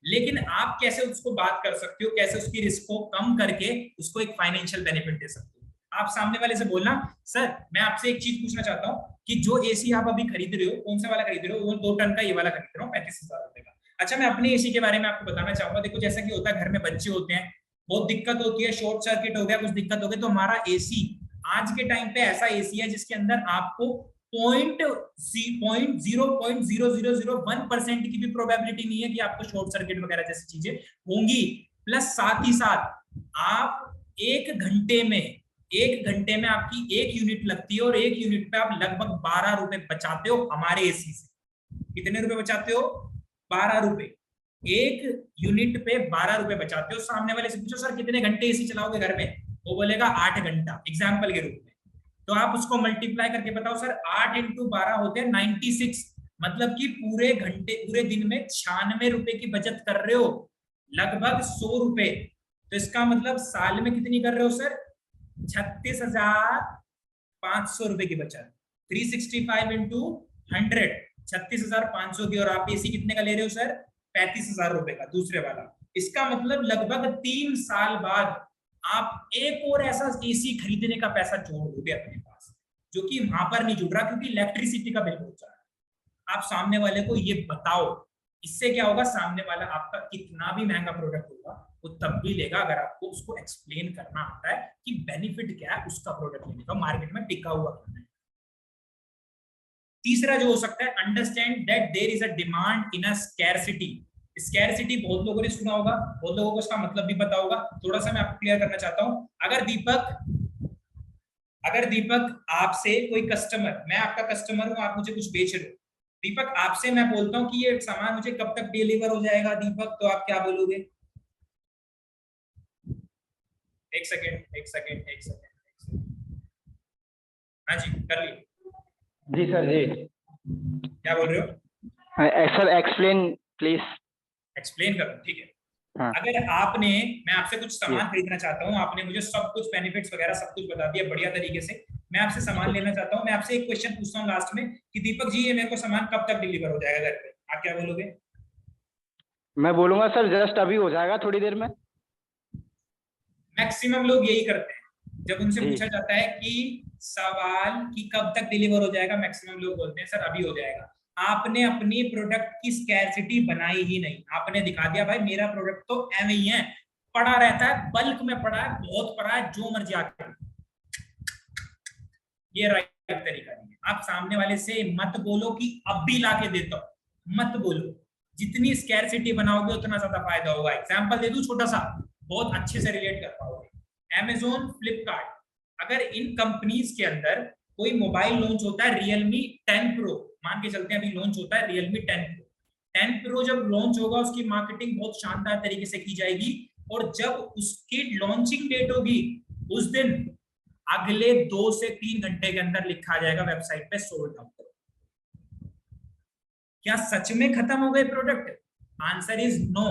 A: लेकिन आप कैसे उसको बात कर सकते हो, कैसे उसकी रिस्क को कम करके उसको एक फाइनेंशियल बेनिफिट दे सकते हो। आप सामने वाले से बोलना, सर मैं आपसे एक चीज पूछना चाहता हूँ कि जो एसी आप अभी खरीद रहे हो, कौन सा वाला खरीद रहे हो, वो 2 टन का ये वाला खरीद रहा हूँ 35,000 रुपए का। अच्छा, मैं अपने एसी के बारे में आपको बताना चाहूंगा। देखो जैसा कि होता है, घर में बच्चे होते हैं, बहुत दिक्कत होती है, शॉर्ट सर्किट हो गया, कुछ दिक्कत हो गई, तो हमारा एसी आज के टाइम पे ऐसा एसी है जिसके अंदर आपको 0.00001% की भी प्रोबेबिलिटी नहीं है कि आपको शॉर्ट सर्किट वगैरह जैसी चीजें होंगी। प्लस साथ ही साथ आप 1 घंटे में आपकी 1 यूनिट लगती है, और 1 यूनिट पे आप लगभग 12 रुपए बचाते हो हमारे एसी से। कितने रुपए बचाते हो, 12 रुपए, 1 यूनिट पे 12 रुपए बचाते हो। सामने वाले से पूछो सर कितने घंटे एसी चलाओगे घर में, वो बोलेगा 8 घंटा, एग्जाम्पल के रूप में, तो आप उसको मल्टीप्लाई करके बताओ सर, 8 × 12 होते हैं 96, मतलब कि पूरे दिन में 96 रुपए की बचत कर रहे हो, लगभग 100 रुपए। तो इसका मतलब साल में कितनी कर रहे हो सर, 36,500 रुपए की बचत। 365 × 100, 36,500 की, और आप एसी कितने का ले रहे हो सर, 35,000 रुपए का, दूसरे वाला। इसका मतलब लगभग 3 साल बाद आप एक और ऐसा एसी खरीदने का पैसा जोड़ दोगे अपने पास, जो कि वहां पर नहीं जुड़ रहा, क्योंकि इलेक्ट्रिसिटी का बिल हो रहा है। आप सामने वाले को ये बताओ, इससे क्या होगा, सामने वाला आपका कितना भी महंगा प्रोडक्ट होगा वो तब भी लेगा, अगर आपको उसको एक्सप्लेन करना आता है कि बेनिफिट क्या है उसका प्रोडक्ट लेने का, मार्केट में टिका हुआ करना है। तीसरा जो हो सकता है, understand that there is a demand in a scarcity. Scarcity बहुत लोगों ने सुना होगा, बहुत लोगों को इसका मतलब भी पता होगा। थोड़ा सा मैं आपको क्लियर करना चाहता हूं। अगर दीपक आपसे कोई कस्टमर, मैं आपका कस्टमर हूं, आप मुझे कुछ बेच रहे हो, दीपक आपसे मैं बोलता हूं कि ये सामान मुझे कब तक डिलीवर हो जाएगा दीपक, तो आप क्या बोलोगे? एक सेकेंड। हाँ जी, कर लिए।
B: जी सर जी।
A: क्या बोल रहे हो?
B: Sir explain please.
A: एक्सप्लेन करो, ठीक है।
B: हाँ।
A: अगर मैं आपसे कुछ सामान खरीदना चाहता हूँ, आपने मुझे सब कुछ बेनिफिट्स वगैरह सब कुछ बता दिया बढ़िया तरीके से, मैं आपसे सामान लेना चाहता हूँ, मैं आपसे एक क्वेश्चन पूछता हूँ लास्ट में कि दीपक जी ये मेरे को सामान कब तक डिलीवर हो जाएगा घर पे, आप क्या बोलोगे?
B: मैं बोलूंगा सर जस्ट अभी हो जाएगा, थोड़ी देर में।
A: मैक्सिमम लोग यही करते हैं, जब उनसे पूछा जाता है कि सवाल कि कब तक डिलीवर हो जाएगा, मैक्सिमम लोग बोलते हैं सर अभी हो जाएगा। आपने अपनी प्रोडक्ट की स्कैरसिटी बनाई ही नहीं, आपने दिखा दिया भाई मेरा प्रोडक्ट तो एवं ही है, पड़ा रहता है, बल्क में पड़ा है, बहुत पड़ा है, जो मर्जी आके ये राइट तरीका नहीं है। आप सामने वाले से मत बोलो कि अब भी ला के देता हूं, मत बोलो। जितनी स्कैरसिटी बनाओगे उतना ज्यादा फायदा होगा। एग्जांपल दे दूं छोटा सा, बहुत अच्छे से रिलेट कर पाओगे। Amazon, फ्लिपकार्ट, अगर इन कंपनीज के अंदर कोई मोबाइल लॉन्च होता है, Realme 10 Pro मान के चलते हैं, अभी लॉन्च होता है Realme 10 Pro। 10 Pro जब लॉन्च होगा उसकी मार्केटिंग बहुत शानदार तरीके से की जाएगी, और जब उसकी लॉन्चिंग डेट होगी उस दिन अगले 2 से 3 घंटे के अंदर लिखा जाएगा वेबसाइट पे सोल्ड आउट। क्या सच में खत्म हो गए product? Answer is no,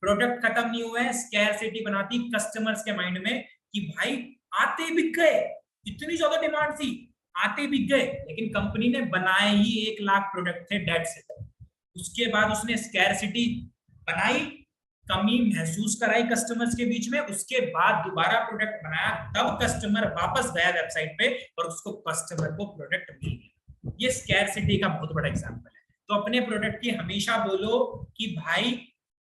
A: product खत्म नहीं हुआ है। स्कैरसिटी बनाती कस्टमर्स के माइंड में कि भाई आते बिक गए, इतनी ज्यादा डिमांड थी, आते बिक गए, लेकिन कंपनी ने बनाए ही 1 लाख प्रोडक्ट थे, डेट से। उसके बाद उसने स्कैरसिटी बनाई, कमी महसूस कराई कस्टमर्स के बीच में, उसके बाद दोबारा प्रोडक्ट बनाया, तब कस्टमर वापस गया वेबसाइट पे और उसको कस्टमर को प्रोडक्ट मिल गया। ये स्कैरसिटी का बहुत बड़ा एग्जांपल है। तो अपने प्रोडक्ट की हमेशा बोलो कि भाई,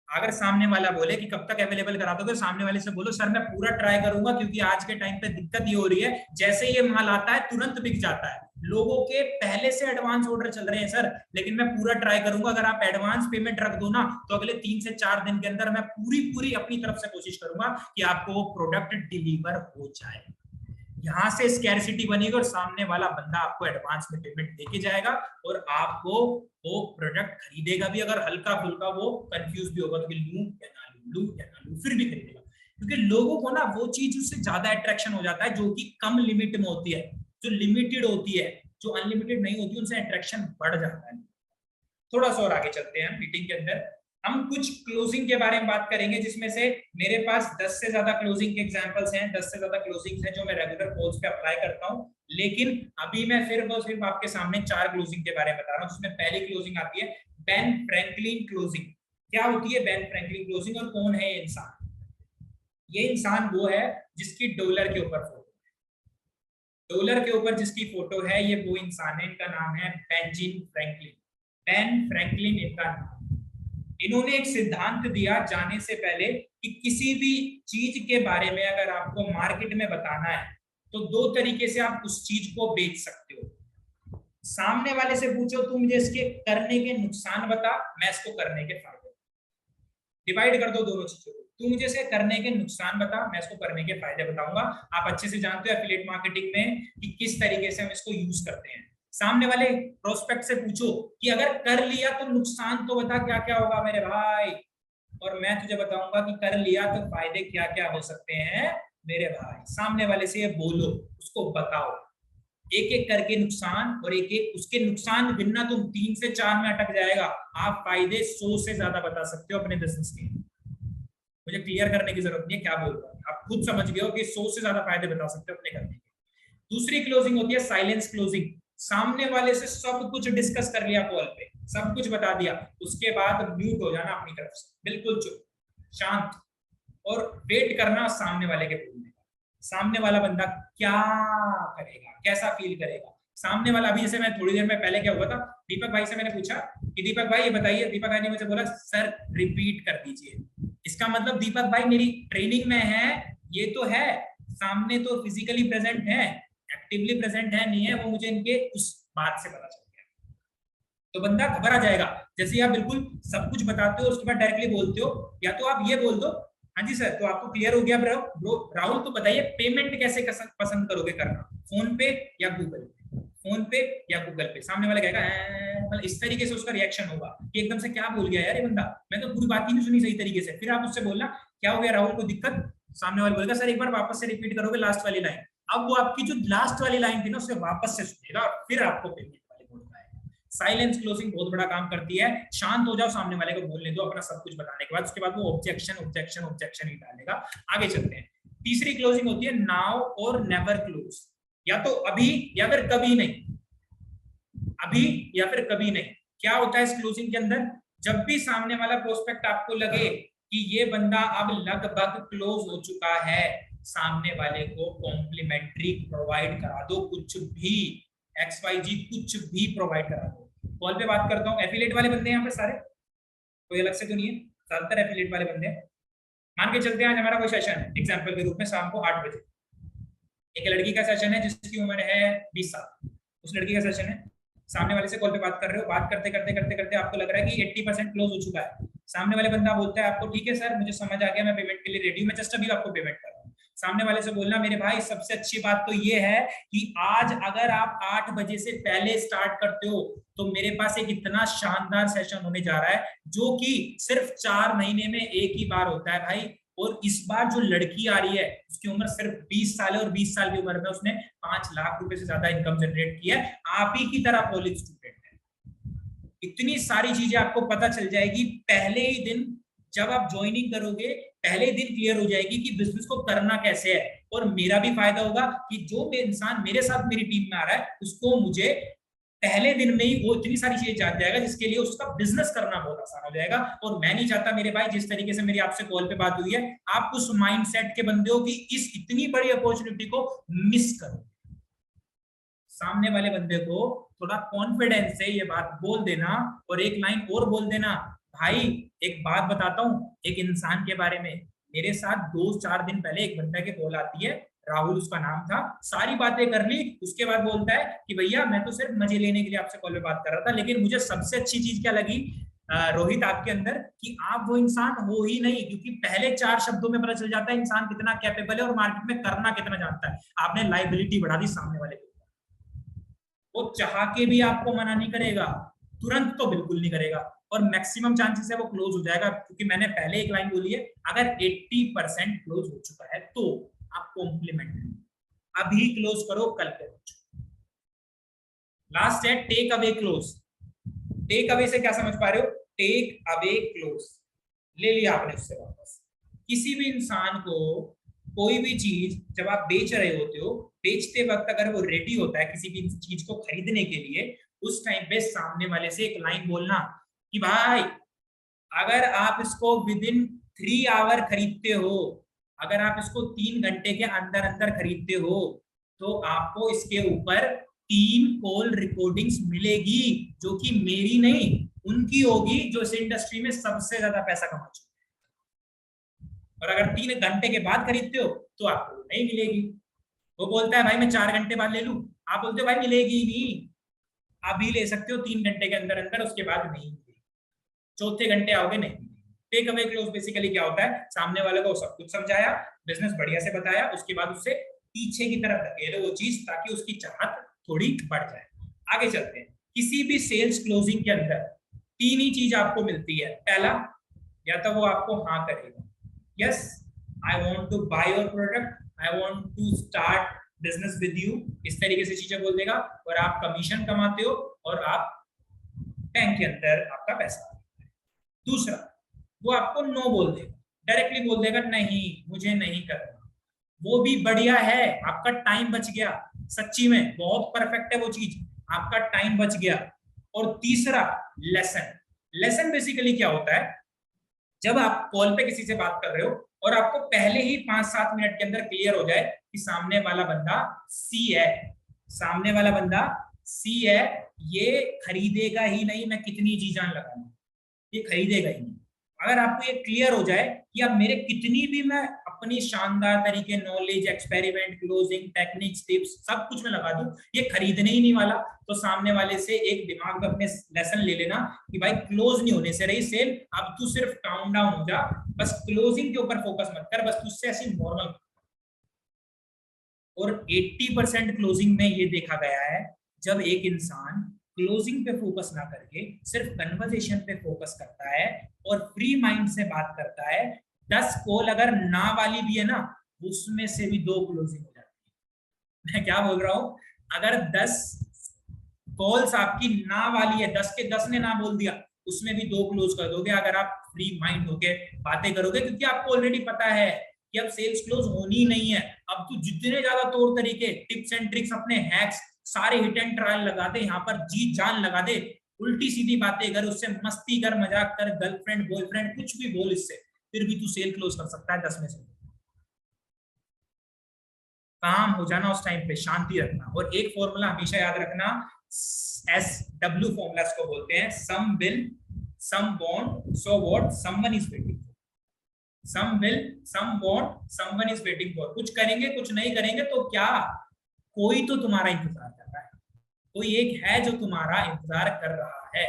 A: अगर सामने वाला बोले कि कब तक अवेलेबल करा दोगे, सामने वाले से बोलो सर मैं पूरा ट्राई करूंगा, क्योंकि आज के टाइम पे दिक्कत ये हो रही है, जैसे ये माल आता है तुरंत बिक जाता है, लोगों के पहले से एडवांस ऑर्डर चल रहे हैं सर, लेकिन मैं पूरा ट्राई करूंगा। अगर आप एडवांस पेमेंट रख दो ना, तो अगले 3 से 4 दिन के अंदर मैं पूरी अपनी तरफ से कोशिश करूंगा कि आपको वो प्रोडक्ट डिलीवर हो जाए। यहां से स्कैरसिटी बनेगी और सामने वाला बंदा आपको एडवांस में पेमेंट देके जाएगा और आपको वो प्रोडक्ट खरीदेगा भी। अगर हल्का फुल्का वो कंफ्यूज भी होगा कि लूं या ना लूं, लूं या ना लूं, फिर भी खरीदेगा, क्योंकि लोगों को ना वो चीज उससे ज्यादा अट्रैक्शन हो जाता है जो कि कम लिमिट में होती है, जो लिमिटेड होती है, जो अनलिमिटेड नहीं होती, उनसे अट्रैक्शन बढ़ जाता है। थोड़ा सा और आगे चलते हैं मीटिंग के अंदर, हम कुछ क्लोजिंग के बारे में बात करेंगे, जिसमें से मेरे पास 10 से ज्यादा क्लोजिंग के एग्जांपल्स हैं, 10 से ज्यादा क्लोजिंग्स हैं जो मैं रेगुलर कॉल्स पे अप्लाई करता हूं। लेकिन अभी मैं सिर्फ आपके सामने 4 क्लोजिंग के बारे में बता रहा हूं, जिसमें पहली क्लोजिंग आती है बेन फ्रैंकलिन क्लोजिंग। क्या होती है बेन फ्रैंकलिन क्लोजिंग और कौन है ये इंसान? ये इंसान वो है जिसकी डॉलर के ऊपर फोटो है, डॉलर के ऊपर जिसकी फोटो है, ये वो इंसान है, इनका नाम है बेंजामिन फ्रैंकलिन। बेन फ्रैंकलिन इनका नाम। इन्होंने एक सिद्धांत दिया जाने से पहले कि किसी भी चीज के बारे में अगर आपको मार्केट में बताना है तो 2 तरीके से आप उस चीज को बेच सकते हो। सामने वाले से पूछो तू मुझे इसके करने के नुकसान बता, मैं इसको करने के फायदे। डिवाइड कर दो दोनों चीजों को, तू मुझे इसके करने के नुकसान बता, मैं इसको करने के फायदे बताऊंगा। आप अच्छे से जानते हो एफिलिएट मार्केटिंग में कि किस तरीके से हम इसको यूज करते हैं। सामने वाले प्रोस्पेक्ट से पूछो कि अगर कर लिया तो नुकसान तो बता क्या क्या होगा मेरे भाई, और मैं तुझे बताऊंगा कि कर लिया तो फायदे क्या क्या हो सकते हैं मेरे भाई। सामने वाले से ये बोलो, उसको बताओ एक एक करके नुकसान, और एक एक उसके नुकसान गिनना तुम 3 से 4 में अटक जाएगा। आप फायदे 100 से ज्यादा बता सकते हो अपने बिजनेस के। मुझे क्लियर करने की जरूरत नहीं है क्या बोल रहा हूं, आप खुद समझ गए हो कि 100 से ज्यादा फायदे बता सकते हो अपने करने के। दूसरी क्लोजिंग होती है साइलेंस क्लोजिंग। सामने वाले से सब कुछ डिस्कस कर लिया कॉल पे, सब कुछ बता दिया, उसके बाद म्यूट हो जाना अपनी तरफ से, बिल्कुल चुप शांत, और वेट करना सामने वाले के बोलने का। सामने वाला बंदा क्या करेगा, कैसा फील करेगा। सामने वाला, अभी जैसे मैं थोड़ी देर में पहले क्या हुआ था, दीपक भाई से मैंने पूछा कि दीपक भाई ये बताइए, दीपक भाई ने मुझे बोला सर रिपीट कर दीजिए। इसका मतलब दीपक भाई मेरी ट्रेनिंग में है, ये तो है, सामने तो फिजिकली प्रेजेंट है, एक्टिवली प्रेजेंट है नहीं है, वो मुझे इनके उस बात से पता चल गया। तो बंदा घबरा जाएगा। जैसे आप बिल्कुल सब कुछ बताते हो उसके बाद डायरेक्टली बोलते हो, या तो आप ये बोल दो हाँ जी सर, तो आपको क्लियर हो गया ब्रो राहुल, तो बताइए पेमेंट कैसे पसंद करोगे करना, फोन पे या गूगल पे, फोन पे या गूगल पे। सामने वाला कहेगा मतलब इस तरीके से उसका रिएक्शन होगा कि एकदम से क्या बोल गया यार ये बंदा, मैं तो पूरी बात ही नहीं सुनी सही तरीके से। फिर आप उससे बोलना क्या हो गया राहुल को दिक्कत, सामने वाले बोलेगा सर एक बार वापस से रिपीट करोगे लास्ट वाली लाइन। अब वो आपकी जो लास्ट वाली लाइन थी ना उसे वापस से सुनेगा और फिर आपको पेमेंट वाले बोल पाएगा। साइलेंस क्लोजिंग बहुत बड़ा काम करती है। शांत हो जाओ, सामने वाले को बोलने दो अपना सब कुछ बताने के बाद, उसके बाद वो ऑब्जेक्शन ही डालेगा। आगे चलते हैं। तीसरी क्लोजिंग होती है नाउ और नेवर क्लोज, या तो अभी या फिर कभी नहीं, अभी या फिर कभी नहीं। क्या होता है इस क्लोजिंग के अंदर, जब भी सामने वाला प्रोस्पेक्ट आपको लगे कि ये बंदा अब लगभग क्लोज हो चुका है, सामने वाले को कॉम्प्लीमेंट्री प्रोवाइड करा दो, कुछ भी XYZ कुछ भी प्रोवाइड करा दो। कॉल पे बात करता हूँ, एफिलिएट वाले बंदे हैं यहाँ पे सारे, कोई अलग से तो नहीं है, ज्यादातर एफिलिएट वाले बंदे हैं। मान के चलते हैं आज हमारा कोई सेशन है एग्जाम्पल के रूप में शाम को 8 बजे, एक लड़की का सेशन है जिसकी उम्र है 20 साल, उस लड़की का सेशन है, सामने वाले से कॉल पे बात कर रहे हो, बात करते करते करते करते आपको लग रहा है कि 80% क्लोज हो चुका है। सामने वाले बंदा बोलता है आपको, ठीक है सर मुझे समझ आ गया, मैं पेमेंट के लिए रेडी हूं, मैं जस्ट अभी आपको पेमेंट कर रहा हूं। सामने वाले से बोलना, मेरे भाई सबसे अच्छी बात तो ये है कि आज अगर आप 8 बजे से पहले स्टार्ट करते हो तो मेरे पास एक इतना शानदार सेशन होने जा रहा है जो कि सिर्फ 4 महीने में एक ही बार होता है भाई। और इस बार जो लड़की आ रही है उसकी उम्र सिर्फ 20 साल है और 20 साल की उम्र में उसने 5 लाख रुपए से ज्यादा इनकम जनरेट की है, आप ही की तरह कॉलेज स्टूडेंट है। इतनी सारी चीजें आपको पता चल जाएगी पहले ही दिन, जब आप ज्वाइनिंग करोगे पहले ही दिन क्लियर हो जाएगी कि बिजनेस को करना कैसे है। और मेरा भी फायदा होगा कि जो इंसान मेरे साथ मेरी टीम में आ रहा है उसको मुझे पहले दिन में ही वो इतनी सारी चीजें जान जाएगा जिसके लिए उसका बिजनेस करना बहुत आसान हो जाएगा। और मैं नहीं चाहता मेरे भाई, जिस तरीके से मेरी आपसे कॉल पे बात हुई है, आप उस माइंडसेट के बंदे हो कि इस इतनी बड़ी अपॉर्चुनिटी को मिस करो। सामने वाले बंदे को थोड़ा कॉन्फिडेंस से ये बात बोल देना और एक लाइन और बोल देना, भाई एक बात बताता हूँ एक इंसान के बारे में, मेरे साथ 2-4 दिन पहले एक बंदा की कॉल आती है, राहुल उसका नाम था, सारी बातें कर ली, उसके बाद बोलता है कि भैया मैं तो सिर्फ मजे लेने के लिए आपसे कॉल पे बात कर रहा था, लेकिन मुझे सबसे अच्छी चीज क्या लगी रोहित आपके अंदर, कि आप वो इंसान हो ही नहीं, क्योंकि पहले 4 शब्दों में पता चल जाता है इंसान कितना कैपेबल है और मार्केट में करना कितना जानता है। आपने लाइबिलिटी बढ़ा दी सामने वाले को, वो चाह के भी आपको मना नहीं करेगा, तुरंत तो बिल्कुल नहीं करेगा, और मैक्सिमम चांसेस है वो क्लोज हो जाएगा, क्योंकि मैंने पहले एक लाइन बोली है, अगर 80% क्लोज हो चुका है तो आप कॉम्प्लीमेंट अभी क्लोज करो, कल करो। लास्ट है take away close. Take away से क्या समझ पा रहे हो? टेक अवे क्लोज, ले लिया आपने उससे वापस। किसी भी इंसान को कोई भी चीज जब आप बेच रहे होते हो, बेचते वक्त अगर वो रेडी होता है किसी भी चीज को खरीदने के लिए, उस टाइम पे सामने वाले से एक लाइन बोलना कि भाई अगर आप इसको विद इन 3 आवर खरीदते हो, अगर आप इसको 3 घंटे के अंदर अंदर खरीदते हो तो आपको इसके ऊपर 3 कॉल रिकॉर्डिंग्स मिलेगी, जो कि मेरी नहीं उनकी होगी जो इस इंडस्ट्री में सबसे ज्यादा पैसा कमा चुके हैं। और अगर 3 घंटे के बाद खरीदते हो तो आपको नहीं मिलेगी। वो बोलता है भाई मैं 4 घंटे बाद ले लूं, आप बोलते हो भाई मिलेगी नहीं, अभी ले सकते हो 3 घंटे के अंदर अंदर, उसके बाद नहीं मिलेगी, चौथे घंटे आओगे नहीं। टेक अवे क्लोज बेसिकली क्या होता है, सामने वाले को सब कुछ समझाया, बिजनेस बढ़िया से बताया, उसके बाद उससे पीछे की तरफ धकेलो वो चीज ताकि उसकी चाहत थोड़ी बढ़ जाए। आगे चलते हैं। किसी भी सेल्स क्लोजिंग के अंदर 3 ही चीज आपको मिलती है। पहला, या तो वो आपको हाँ करेगा, yes I want to buy your product, I want to start business with you, इस तरीके से चीजें बोल देगा, और आप कमीशन कमाते हो और आप बैंक के अंदर आपका पैसा। दूसरा, वो आपको नो बोल देगा, डायरेक्टली बोल देगा नहीं मुझे नहीं करना, वो भी बढ़िया है, आपका टाइम बच गया, सच्ची में बहुत परफेक्ट है वो चीज, आपका टाइम बच गया। और तीसरा, लेसन। लेसन बेसिकली क्या होता है, जब आप कॉल पे किसी से बात कर रहे हो और आपको पहले ही 5-7 मिनट के अंदर क्लियर हो जाए कि सामने वाला बंदा सी है, सामने वाला बंदा सी है, ये खरीदेगा ही नहीं, मैं कितनी जी जान लगाऊं, ये खरीदेगा ही नहीं। अगर आपको ये क्लियर हो जाए कि अब मेरे कितनी भी मैं अपनी शानदार तरीके knowledge, experiment, closing techniques, tips सब कुछ में लगा दूं, ये खरीदने ही नहीं वाला, तो सामने वाले से एक दिमाग में अपने लेसन ले लेना कि भाई क्लोज नहीं होने से रही सेल, अब तू सिर्फ काउंट डाउन हो जा, बस क्लोजिंग के ऊपर फोकस मत कर, बस तुझसे ऐसी नॉर्मल। और 80% क्लोजिंग में ये देखा गया है, जब एक इंसान क्लोजिंग पे फोकस ना करके सिर्फ कन्वर्सेशन पे फोकस करता है और फ्री माइंड से बात करता है, 10 कॉल अगर ना वाली भी है ना, उसमें से भी 2 क्लोजिंग हो जाती है। मैं क्या बोल रहा हूं, अगर 10 कॉल्स आपकी ना वाली है, 10 के 10 ने ना बोल दिया, उसमें भी 2 क्लोज कर दोगे अगर आप फ्री माइंड होके बातें करोगे, क्योंकि आपको ऑलरेडी पता है कि अब सेल्स क्लोज होनी नहीं है। अब तो जितने ज्यादा तौर तरीके, टिप्स एंड ट्रिक्स, अपने हैक्स, सारे हिट एंड ट्रायल लगा दे, यहाँ पर जी जान लगा दे, उल्टी सीधी बातें कर, उससे मस्ती कर, मजाक कर, गर्लफ्रेंड बॉयफ्रेंड कुछ भी बोल, इससे फिर भी तू सेल क्लोज कर सकता है 10 में से। काम हो जाना उस टाइम पे, शांति रखना। और एक फॉर्मूला हमेशा याद रखना, SW फॉर्मूला को बोलते हैं, some will, some won't, so what, someone is waiting. Some will, some won't, someone is waiting for. कुछ करेंगे कुछ नहीं करेंगे तो क्या, कोई तो तुम्हारा इंतजार कर रहा है, कोई एक है जो तुम्हारा इंतजार कर रहा है,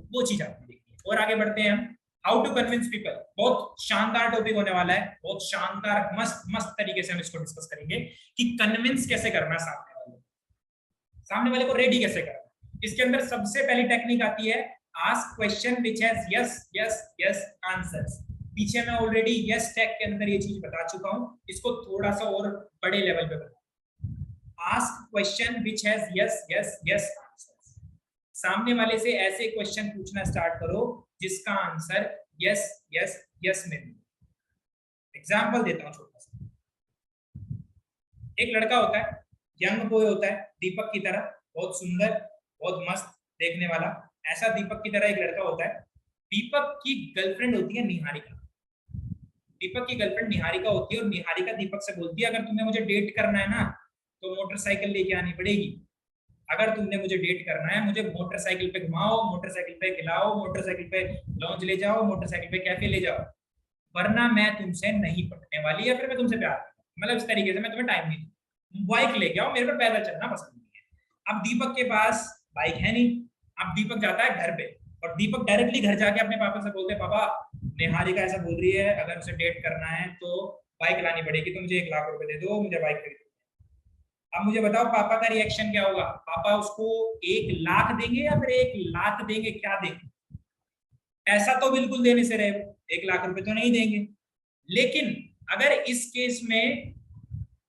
A: वो चीज आपने देखी है। और आगे बढ़ते हैं हम, हाउ टू कन्विंस पीपल। बहुत शानदार टॉपिक होने वाला है, बहुत शानदार मस्त मस्त तरीके से हम इसको डिस्कस करेंगे कि कन्विंस कैसे करना सामने वाले को रेडी कैसे करना। इसके अंदर सबसे पहली टेक्निक आती है ask question which has yes yes yes answers. पीछे मैं ऑलरेडी यस टैग के अंदर ये चीज बता चुका हूं, इसको थोड़ा सा और बड़े लेवल पे बता। Ask question which has yes yes yes answers. सामने वाले से ऐसे क्वेश्चन पूछना स्टार्ट करो जिसका आंसर यस यस यस में भी। एग्जांपल देता हूं छोटा सा। एक लड़का होता है, यंग बॉय होता है, दीपक की तरह, बहुत सुंदर, बहुत मस्त देखने वाला। ऐसा दीपक की तरह एक लड़का होता है। दीपक की गर्लफ्रेंड होती है निहारिका। दीपक की गर्लफ्रेंड निहारिका होती है और निहारिका दीपक से बोलती है अगर तुम्हें मुझे डेट करना है ना तो मोटरसाइकिल लेके आनी पड़ेगी। अगर तुमने मुझे डेट करना है, मुझे मोटरसाइकिल पे घुमाओ, मोटरसाइकिल पे खिलाओ, मोटरसाइकिल पे लॉन्च ले जाओ, मोटरसाइकिल पे कैफे ले जाओ, वरना मैं तुमसे नहीं पटने वाली या फिर मैं तुमसे प्यार करता हूं। मतलब इस तरीके से मैं तुम्हें टाइम नहीं दूं, बाइक लेके आओ, मेरे को पैदल चलना पसंद नहीं है। अब दीपक के पास बाइक है नहीं। अब दीपक जाता है घर पे और दीपक डायरेक्टली घर जाके अपने पापा से बोलते हैं पापा निहारिका ऐसा बोल रही है, अगर उसे डेट करना है तो बाइक लानी पड़ेगी, तो मुझे 1 लाख रुपए दे दो, मुझे बाइक खरीदनी है। अब मुझे बताओ पापा का रिएक्शन क्या होगा? पापा उसको 1 लाख देंगे या फिर 1 लाख देंगे? क्या देंगे? ऐसा तो बिल्कुल देने से रहे, 1 लाख रुपए तो नहीं देंगे। लेकिन अगर इस केस में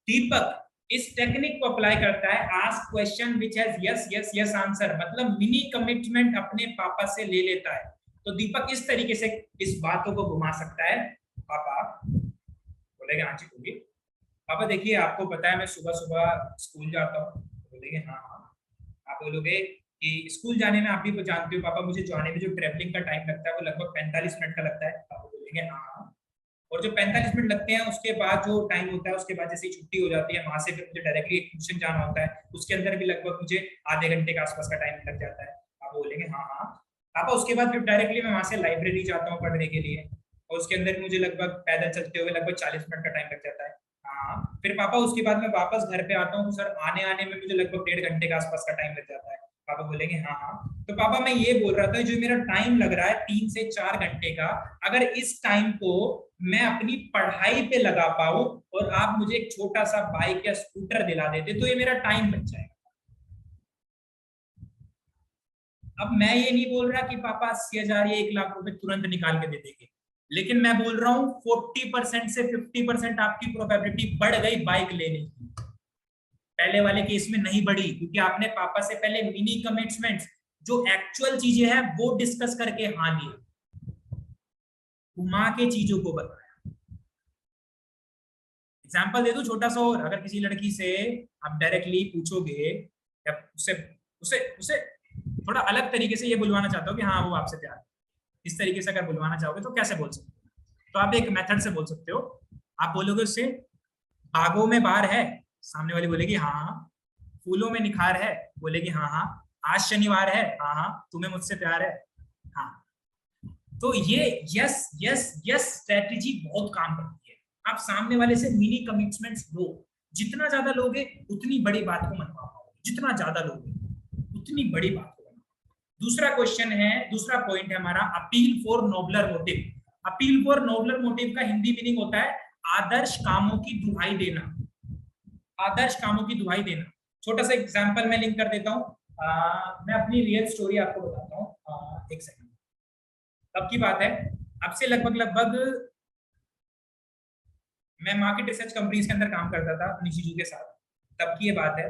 A: दीपक इस टेक्निक को अप्लाई करता है ask question which has yes yes yes answer, मतलब मिनी कमिटमेंट अपने पापा से ले लेता है, तो दीपक इस तरीके से इस बातों को घुमा सकता है। पापा बोलेंगे हाँ जी बोलिए। पापा देखिए आपको पता है मैं सुबह सुबह स्कूल जाता हूँ। बोलेंगे हाँ हाँ। आप बोलोगे कि स्कूल जाने में आप भी जानते हो पापा मुझे जाने में जो ट्रेवलिंग का टाइम लगता है वो लगभग 45 मिनट का लगता है। पापा बोलेंगे हाँ हाँ। और जो 45 मिनट लगते हैं उसके बाद जो टाइम होता है उसके बाद जैसे ही छुट्टी हो जाती है वहां से फिर मुझे डायरेक्टली ट्यूशन जाना होता है, उसके अंदर भी लगभग मुझे आधे घंटे के आसपास का टाइम लग जाता है। आप बोलेंगे हाँ हाँ। पापा उसके बाद फिर डायरेक्टली मैं वहां से लाइब्रेरी जाता हूँ पढ़ने के लिए और उसके अंदर मुझे लगभग पैदल चलते हुए लगभग 40 मिनट का टाइम लग जाता है। हाँ। फिर पापा उसके बाद मैं वापस घर पे आता हूँ तो सर आने आने में मुझे लगभग 1.5 घंटे के आसपास का टाइम लग जाता है। पापा बोलेंगे हाँ हाँ। तो पापा मैं ये बोल रहा था जो मेरा टाइम लग रहा है 3 से 4 घंटे का, अगर इस टाइम को मैं अपनी पढ़ाई पे लगा पाऊं और आप मुझे एक छोटा सा बाइक या स्कूटर दिला देते तो ये मेरा टाइम बच जाएगा। अब मैं ये नहीं बोल रहा कि पापा 80,000 या 1 लाख रुपए तुरंत निकाल के दे देंगे, लेकिन मैं बोल रहा हूं 40% से 50% आपकी प्रोबेबिलिटी बढ़ गई बाइक लेने की। पहले वाले केस में नहीं बढ़ी क्योंकि आपने पापा से पहले मिनी कमिटमेंट्स जो एक्चुअल चीजें हैं वो डिस्कस करके हाँ लिया, घुमा के चीजों को बताया। एग्जाम्पल दे दो छोटा सा और, अगर किसी लड़की से आप डायरेक्टली पूछोगे या उसे उसे उसे थोड़ा अलग तरीके से ये बुलवाना चाहते हो कि हाँ वो आपसे प्यार है, इस तरीके से अगर बुलवाना चाहोगे तो कैसे बोल सकते हो? तो आप एक मेथड से बोल सकते हो। आप बोलोगे उससे बागों में बार है, सामने वाली बोलेगी हाँ हाँ। फूलों में निखार है, बोलेगी हाँ हाँ। आज शनिवार है, हाँ हाँ। तुम्हें मुझसे प्यार है, हाँ। तो ये यस यस यस स्ट्रेटेजी बहुत काम करती है। आप सामने वाले से मिनी कमिटमेंट्स लो, जितना ज्यादा लोगे उतनी बड़ी बात को मनवा पाओगे, जितना ज्यादा लोगे उतनी बड़ी बात को। दूसरा क्वेश्चन है, दूसरा पॉइंट है हमारा appeal for नोबलर motive. Appeal for नोबलर motive का हिंदी मीनिंग होता है आदर्श कामों की दुहाई देना। आदर्श कामों की दुहाई देना। छोटा सा एग्जांपल मैं लिंक कर देता हूँ। मैं अपनी रियल स्टोरी आपको बताता हूँ। एक सेकंड। तब की बात है, अब से लगभग मैं मार्केट रिसर्च कंपनीज के अंदर काम करता था अपनी जीजू के साथ। तब की ये बात है,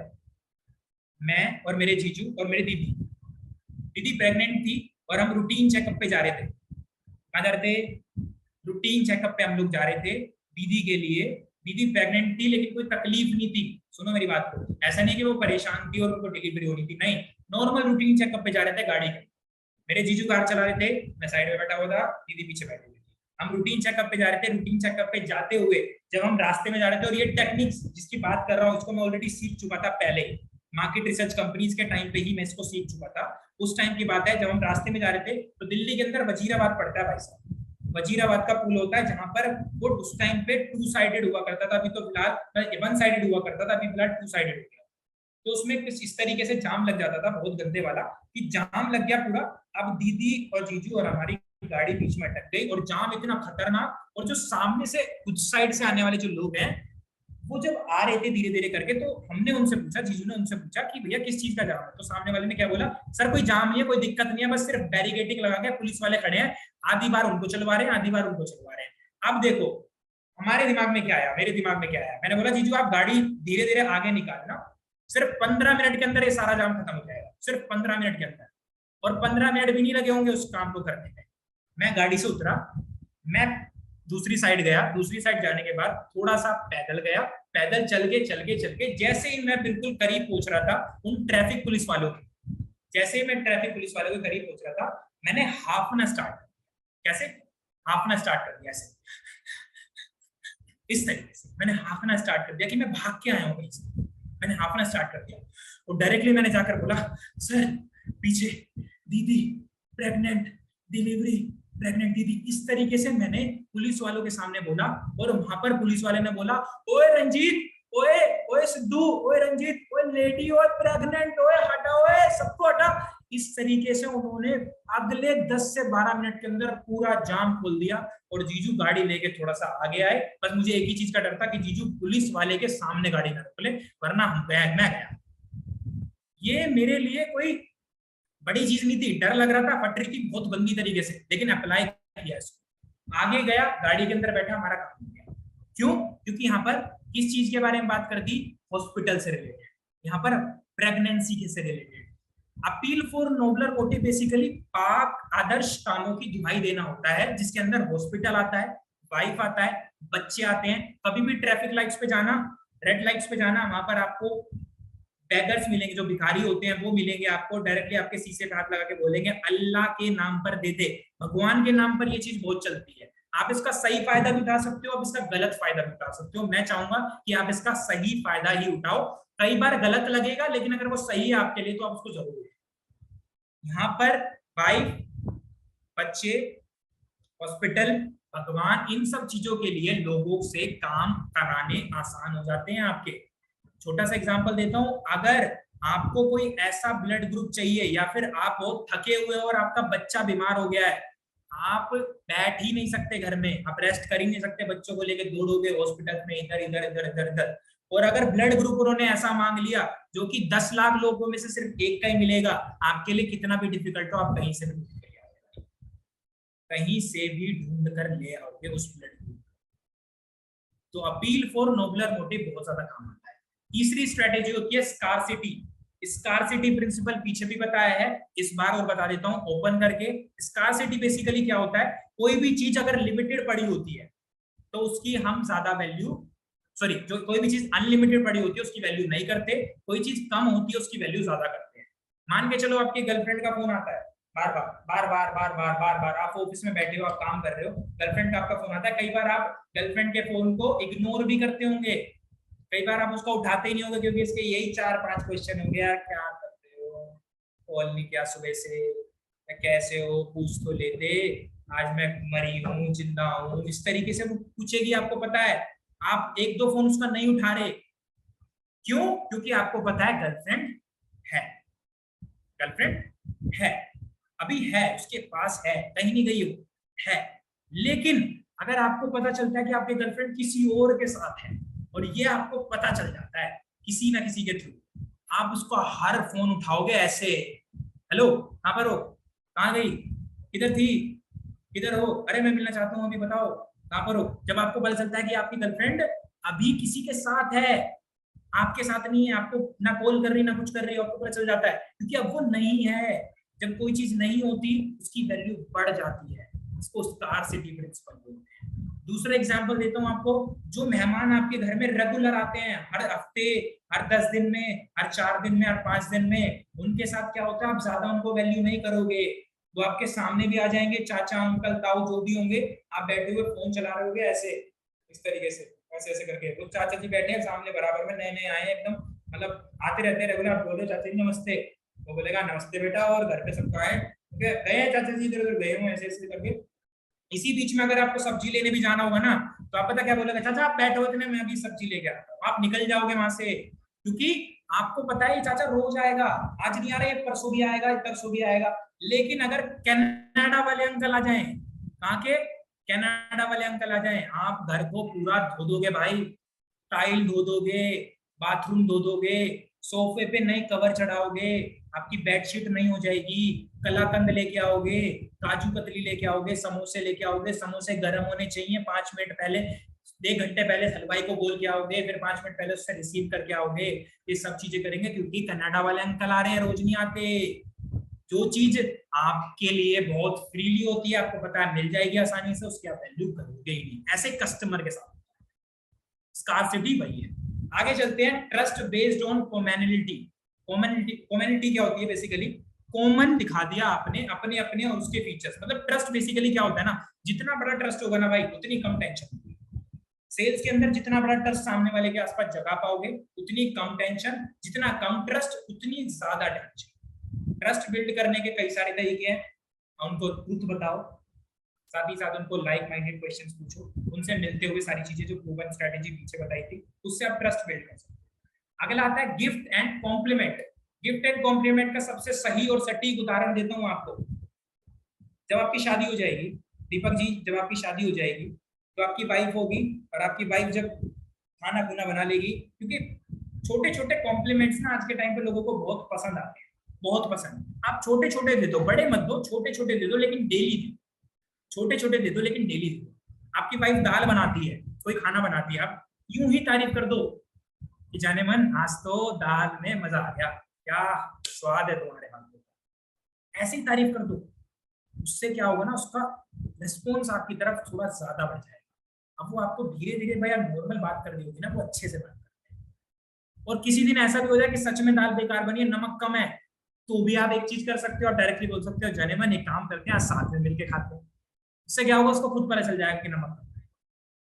A: मैं और मेरे जीजू और मेरी दीदी, दीदी प्रेग्नेंट थी और हम रूटीन चेकअप पे जा रहे थे। कहाँ जा रहे थे? रूटीन चेकअप पे हम लोग जा रहे थे दीदी के लिए। दीदी प्रेग्नेंट थी लेकिन कोई तकलीफ नहीं थी। सुनो मेरी बात को, ऐसा नहीं कि वो परेशान थी और उनको डिलीवरी होनी थी, नहीं। नॉर्मल रूटीन चेकअप पे जा रहे थे गाड़ी में। मेरे जीजू कार चला रहे थे, मैं साइड में बैठा हुआ था, दीदी पीछे बैठी हुई थी। हम रूटीन चेकअप पे जा रहे थे। रूटीन चेकअप पे जाते हुए जब हम रास्ते में जा रहे थे, और ये टेक्निक्स जिसकी बात कर रहा हूँ इसको मैं ऑलरेडी सीख चुका था पहले, मार्केट रिसर्च कंपनीज के टाइम पे ही मैं इसको सीख चुका था। उस टाइम की बात है जब हम रास्ते में जा रहे थे तो दिल्ली के अंदर वजीराबाद पड़ता है भाई साहब। वजीराबाद का पुल होता है जहां पर वो उस टाइम पे टू साइडेड हुआ करता था, अभी तो फिलहाल वन साइडेड हुआ करता था, अभी फिलहाल टू साइडेड हो गया। तो उसमें कुछ इस तरीके से जाम लग जाता था, बहुत गंदे वाला, कि जाम लग गया पूरा। अब दीदी और जीजू और हमारी गाड़ी बीच में अटक गई, और जाम इतना खतरनाक, और जो सामने से उस साइड से आने वाले जो लोग हैं वो जब आ रहे थे धीरे धीरे करके, तो हमने उनसे पूछा, जीजू ने उनसे पूछा कि भैया किस चीज का जाम है, तो सामने वाले ने क्या बोला, सर कोई जाम नहीं है, कोई दिक्कत नहीं है, बस सिर्फ बैरिकेडिंग लगा के पुलिस वाले खड़े हैं, आधी बार उनको चलवा रहे हैं, आधी बार उनको चलवा रहे हैं। अब देखो हमारे दिमाग में क्या आया, मेरे दिमाग में क्या आया, मैंने बोला जीजू आप गाड़ी धीरे धीरे आगे निकालना, सिर्फ 15 मिनट के अंदर ये सारा जाम खत्म हो जाएगा, सिर्फ 15 मिनट के अंदर, और 15 मिनट भी नहीं लगे होंगे उस काम को करने में। मैं गाड़ी से उतरा, मैं दूसरी साइड गया, दूसरी साइड जाने के बाद थोड़ा सा पैदल गया, पैदल चल के जैसे ही मैं बिल्कुल करीब पहुंच रहा था उन ट्रैफिक पुलिस वालों के, जैसे ही मैं ट्रैफिक पुलिस वालों के करीब पहुंच रहा था, मैंने हाफना स्टार्ट कर दिया। कैसे हाफना स्टार्ट कर दिया? ऐसे इस तरीके से मैंने हाफना स्टार्ट कर दिया कि मैं भाग के आया हूं कहीं से। मैंने हाफना स्टार्ट कर दिया और डायरेक्टली मैंने जाकर बोला, सर पीछे दीदी प्रेग्नेंट, डिलीवरी प्रेग्नेंट दीदी, इस तरीके से मैंने पुलिस वालों के सामने बोला। और वहां पर पुलिस वाले ने बोला, ओए रंजीत, ओए ओए सिद्धू, ओए रंजीत, ओए लेडी, ओए प्रेग्नेंट, ओए हटा, ओए सबको हटा। इस तरीके से उन्होंने अगले 10 से 12 मिनट के अंदर पूरा जाम खोल दिया, और जीजू गाड़ी लेके थोड़ा सा आगे आए। बस मुझे एक ही चीज का डर था कि जीजू पुलिस वाले के सामने गाड़ी ना रोक ले, वरना मैं गया। ये मेरे लिए कोई बड़ी चीज नहीं थी, डर लग रहा था, फट रही थी बहुत गंदी तरीके से, लेकिन अप्लाई किया इसको। आगे गया, गाड़ी के अंदर बैठा, हमारा काम हो गया। क्यों? क्योंकि यहाँ पर किस चीज के बारे में बात कर दी? हॉस्पिटल से रिलेटेड, यहाँ पर प्रेगनेंसी से related. Appeal for नोबलर motive basically पाक आदर्श कामों की दुहाई देना होता है, जिसके अंदर हॉस्पिटल आता है, वाइफ आता है, बच्चे आते हैं। कभी भी ट्रैफिक लाइट्स पे जाना, रेड लाइट्स पे जाना, वहां पर आपको बेगर्स मिलेंगे, जो भिखारी होते हैं वो मिलेंगे आपको, डायरेक्टली आपके शीशे पे हाथ लगा के बोलेंगे अल्लाह के नाम पर दे दे, भगवान के नाम पर। ये चीज बहुत चलती है। आप इसका सही फायदा भी उठा सकते हो, आप इसका गलत फायदा भी उठा सकते हो। मैं चाहूंगा कि आप इसका सही फायदा ही उठाओ। कई बार गलत लगेगा, लेकिन अगर वो सही है आपके लिए तो आप उसको जरूर। यहाँ पर वाइफ, बच्चे, हॉस्पिटल, भगवान, इन सब चीजों के लिए लोगों से काम कराने आसान हो जाते हैं आपके। छोटा सा एग्जांपल देता हूं, अगर आपको कोई ऐसा ब्लड ग्रुप चाहिए, या फिर आप बहुत थके हुए हो और आपका बच्चा बीमार हो गया है, आप बैठ ही नहीं सकते घर में, आप रेस्ट कर ही नहीं सकते, बच्चों को लेकर दौड़ोगे हॉस्पिटल में इधर इधर इधर इधर इधर, और अगर ब्लड ग्रुप उन्होंने ऐसा मांग लिया जो कि 10 लाख लोगों में से सिर्फ एक का ही मिलेगा, आपके लिए कितना भी डिफिकल्ट हो, आप कहीं से भी ढूंढ कर ले आओगे उस ब्लड ग्रुप। तो अपील फॉर नोबलर मोटिव बहुत ज्यादा काम आता है। तीसरी स्ट्रेटेजी होती है स्कार्सिटी। स्कार्सिटी प्रिंसिपल पीछे भी बताया है, इस बार और बता देता हूं ओपन करके। स्कार्सिटी बेसिकली क्या होता है? कोई भी चीज अगर लिमिटेड पड़ी होती है तो उसकी हम ज्यादा वैल्यू, सॉरी, जो कोई भी चीज अनलिमिटेड पड़ी होती है उसकी वैल्यू नहीं करते, कोई चीज कम होती है उसकी वैल्यू ज्यादा करते हैं। मान के चलो आपकी गर्लफ्रेंड का फोन आता है, बार बार बार बार बार बार बार बार, आप ऑफिस में बैठे हो, आप काम कर रहे हो, गर्लफ्रेंड का आपका फोन आता है, कई बार आप गर्लफ्रेंड के फोन को इग्नोर भी करते होंगे, कई बार आप उसको उठाते ही नहीं होंगे, क्योंकि इसके यही 4-5 क्वेश्चन होंगे, यार क्या करते हो, कॉल नहीं किया सुबह से, कैसे हो, पूछ तो लेते, आज मैं मरी हूँ जिंदा हूँ, इस तरीके से वो पूछेगी। आपको पता है आप 1-2 फोन उसका नहीं उठा रहे, क्यों? क्योंकि आपको पता है गर्लफ्रेंड है, गर्लफ्रेंड है, अभी है, उसके पास है, कहीं नहीं गई वो है। लेकिन अगर आपको पता चलता है कि आपके गर्लफ्रेंड किसी और के साथ है, और ये आपको पता चल जाता है किसी ना किसी के थ्रू, आप उसको हर फोन उठाओगे ऐसे, हेलो कहाँ पर हो, कहाँ गई, किधर थी, किधर हो, अरे मैं मिलना चाहता हूँ अभी, बताओ कहाँ पर हो। जब आपको पता चलता है कि आपकी गर्लफ्रेंड अभी किसी के साथ है, आपके साथ नहीं है, आपको ना कॉल कर रही ना कुछ कर रही, आपको पता चल जाता है, क्योंकि अब वो नहीं है। जब कोई चीज नहीं होती उसकी वैल्यू बढ़ जाती है, इसको स्कार्सिटी प्रिंसिपल बोलते हैं। दूसरा एग्जांपल देता हूं आपको, जो मेहमान आपके घर में रेगुलर आते हैं, हर हफ्ते, हर 10 दिन में, हर 4 दिन में, हर 5 दिन में, उनके साथ क्या होता है, आप ज्यादा उनको वैल्यू नहीं करोगे, वो आपके सामने भी आ जाएंगे, चाचा अंकल ताऊ जो भी होंगे, आप बैठे हुए फोन चला रहे होगे ऐसे, इस तरीके से ऐसे ऐसे करके, तो चाचा जी बैठे हैं सामने बराबर में, नए नए आए हैं एकदम, मतलब आते रहते हैं रेगुलर, आप बोलो चाचा जी नमस्ते, वो बोलेगा नमस्ते बेटा, और घर पे सबको आए गए चाचा जी इधर उधर गए हूँ ऐसे ऐसे करके, इसी बीच में अगर आपको सब्जी लेने भी जाना होगा ना, तो आप पता क्या बोलेगा, चाचा आप बैठो इतने, मैं अभी सब्जी लेके आता हूँ। आप निकल जाओगे वहां से, क्योंकि आपको पता है चाचा रोज आएगा, आज नहीं आ रहा है परसों भी आएगा, परसों भी आएगा। लेकिन अगर कनाडा वाले अंकल आ जाएं, कहाँ के कनाडा वाले अंकल आ जाएं, आप घर को पूरा धो दोगे भाई, टाइल धो दोगे, बाथरूम धो दोगे, सोफे पे नए कवर चढ़ाओगे, आपकी बेडशीट नहीं हो जाएगी, कलाकंद लेके आओगे, काजू कतली लेके आओगे, समोसे लेके आओगे, समोसे गर्म होने चाहिए 5 मिनट पहले, 1 घंटे पहले हलवाई को बोल के आओगे, फिर 5 मिनट पहले उससे रिसीव करके आओगे। ये सब चीजें करेंगे क्योंकि कनाडा वाले अंकल आ रहे हैं, रोज नहीं आते। जो चीज आपके लिए बहुत फ्रीली होती है, आपको पता है मिल जाएगी आसानी से, उसकी आप वैल्यू करोगे ही नहीं। ऐसे कस्टमर के साथ स्कार्सिटी वही है। आगे चलते हैं, trust based on commonality. Commonality क्या होती है? बेसिकली कॉमन दिखा दिया आपने अपने अपने और उसके फीचर्स। मतलब ट्रस्ट बेसिकली क्या होता है ना, जितना बड़ा ट्रस्ट होगा ना भाई, उतनी कम टेंशन होगी। सेल्स के अंदर जितना बड़ा ट्रस्ट सामने वाले के आसपास जगह पाओगे, उतनी कम टेंशन, जितना कम ट्रस्ट उतनी ज्यादा टेंशन। ट्रस्ट बिल्ड करने के कई सारे तरीके हैं, उनको ट्रूथ बताओ, साथ ही साथ उनको लाइक माइंडेड क्वेश्चंस पूछो, उनसे मिलते हुए सारी चीजें जो प्रूवन स्ट्रेटेजी पीछे बताई थी, उससे आप ट्रस्ट बिल्ड कर सकते हो। अगला आता है gift and compliment. Gift and compliment का सबसे सही और सटीक उदाहरण देता हूं आपको। जब आपकी शादी हो जाएगी दीपक जी, जब आपकी शादी हो जाएगी तो आपकी वाइफ होगी, और आपकी वाइफ जब खाना खुना बना लेगी, क्योंकि छोटे छोटे कॉम्प्लीमेंट्स ना आज के टाइम पे लोगों को बहुत पसंद आते हैं, बहुत पसंद। आप छोटे छोटे दे दो, बड़े मत दो, छोटे छोटे दे दो, लेकिन डेली दो। छोटे छोटे दे दो लेकिन डेली दे दो। आपकी वाइफ दाल बनाती है, कोई खाना बनाती है, आप यूं ही तारीफ कर दो कि जाने मन आज तो दाल में मजा आ गया, क्या स्वाद है तुम्हारे हाथ में, ऐसी तारीफ कर दो। उससे क्या होगा ना, उसका रिस्पॉन्स आपकी तरफ थोड़ा ज्यादा बढ़ जाएगा। अब वो आपको धीरे धीरे भैया नॉर्मल बात कर रही होगी ना, वो अच्छे से बात करते हैं। और किसी दिन ऐसा भी हो जाए कि सच में दाल बेकार बनी है, नमक कम है, तो भी आप एक चीज कर सकते हो और डायरेक्टली बोल सकते हो, जाने मन एक काम करते हैं आज साथ में मिलकर खाते हैं। इससे क्या होगा, उसको खुद पता चल जाएगा कि नमक कम है,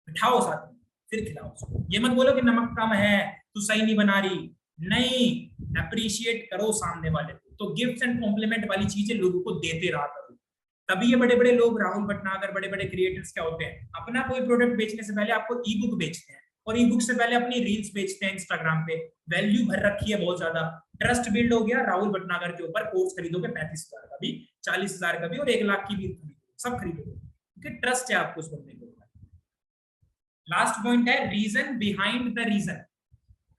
A: बिठाओ साथ में फिर खिलाओ उसको। ये मत बोलो कि नमक कम है तू सही नहीं बना रही, नहीं, अप्रिशिएट करो सामने वाले को। तो गिफ्ट्स एंड कॉम्प्लीमेंट वाली चीजें लोगों को देते रहा करो। तभी ये बड़े बड़े लोग, राहुल भटनागर, बड़े बड़े क्रिएटर्स क्या होते हैं, अपना कोई प्रोडक्ट बेचने से पहले आपको ई बुक बेचते हैं, और ई बुक से पहले अपनी रील्स बेचते हैं इंस्टाग्राम पे। वैल्यू भर रखी है बहुत ज्यादा, ट्रस्ट बिल्ड हो गया। राहुल भटनागर के ऊपर कोर्स खरीदोगे 35,000 का भी, 40,000 का भी, और 1 लाख की भी सब खरीदोगे, क्योंकि ट्रस्ट है आपको उस बंदे के ऊपर। लास्ट पॉइंट है reason behind the reason.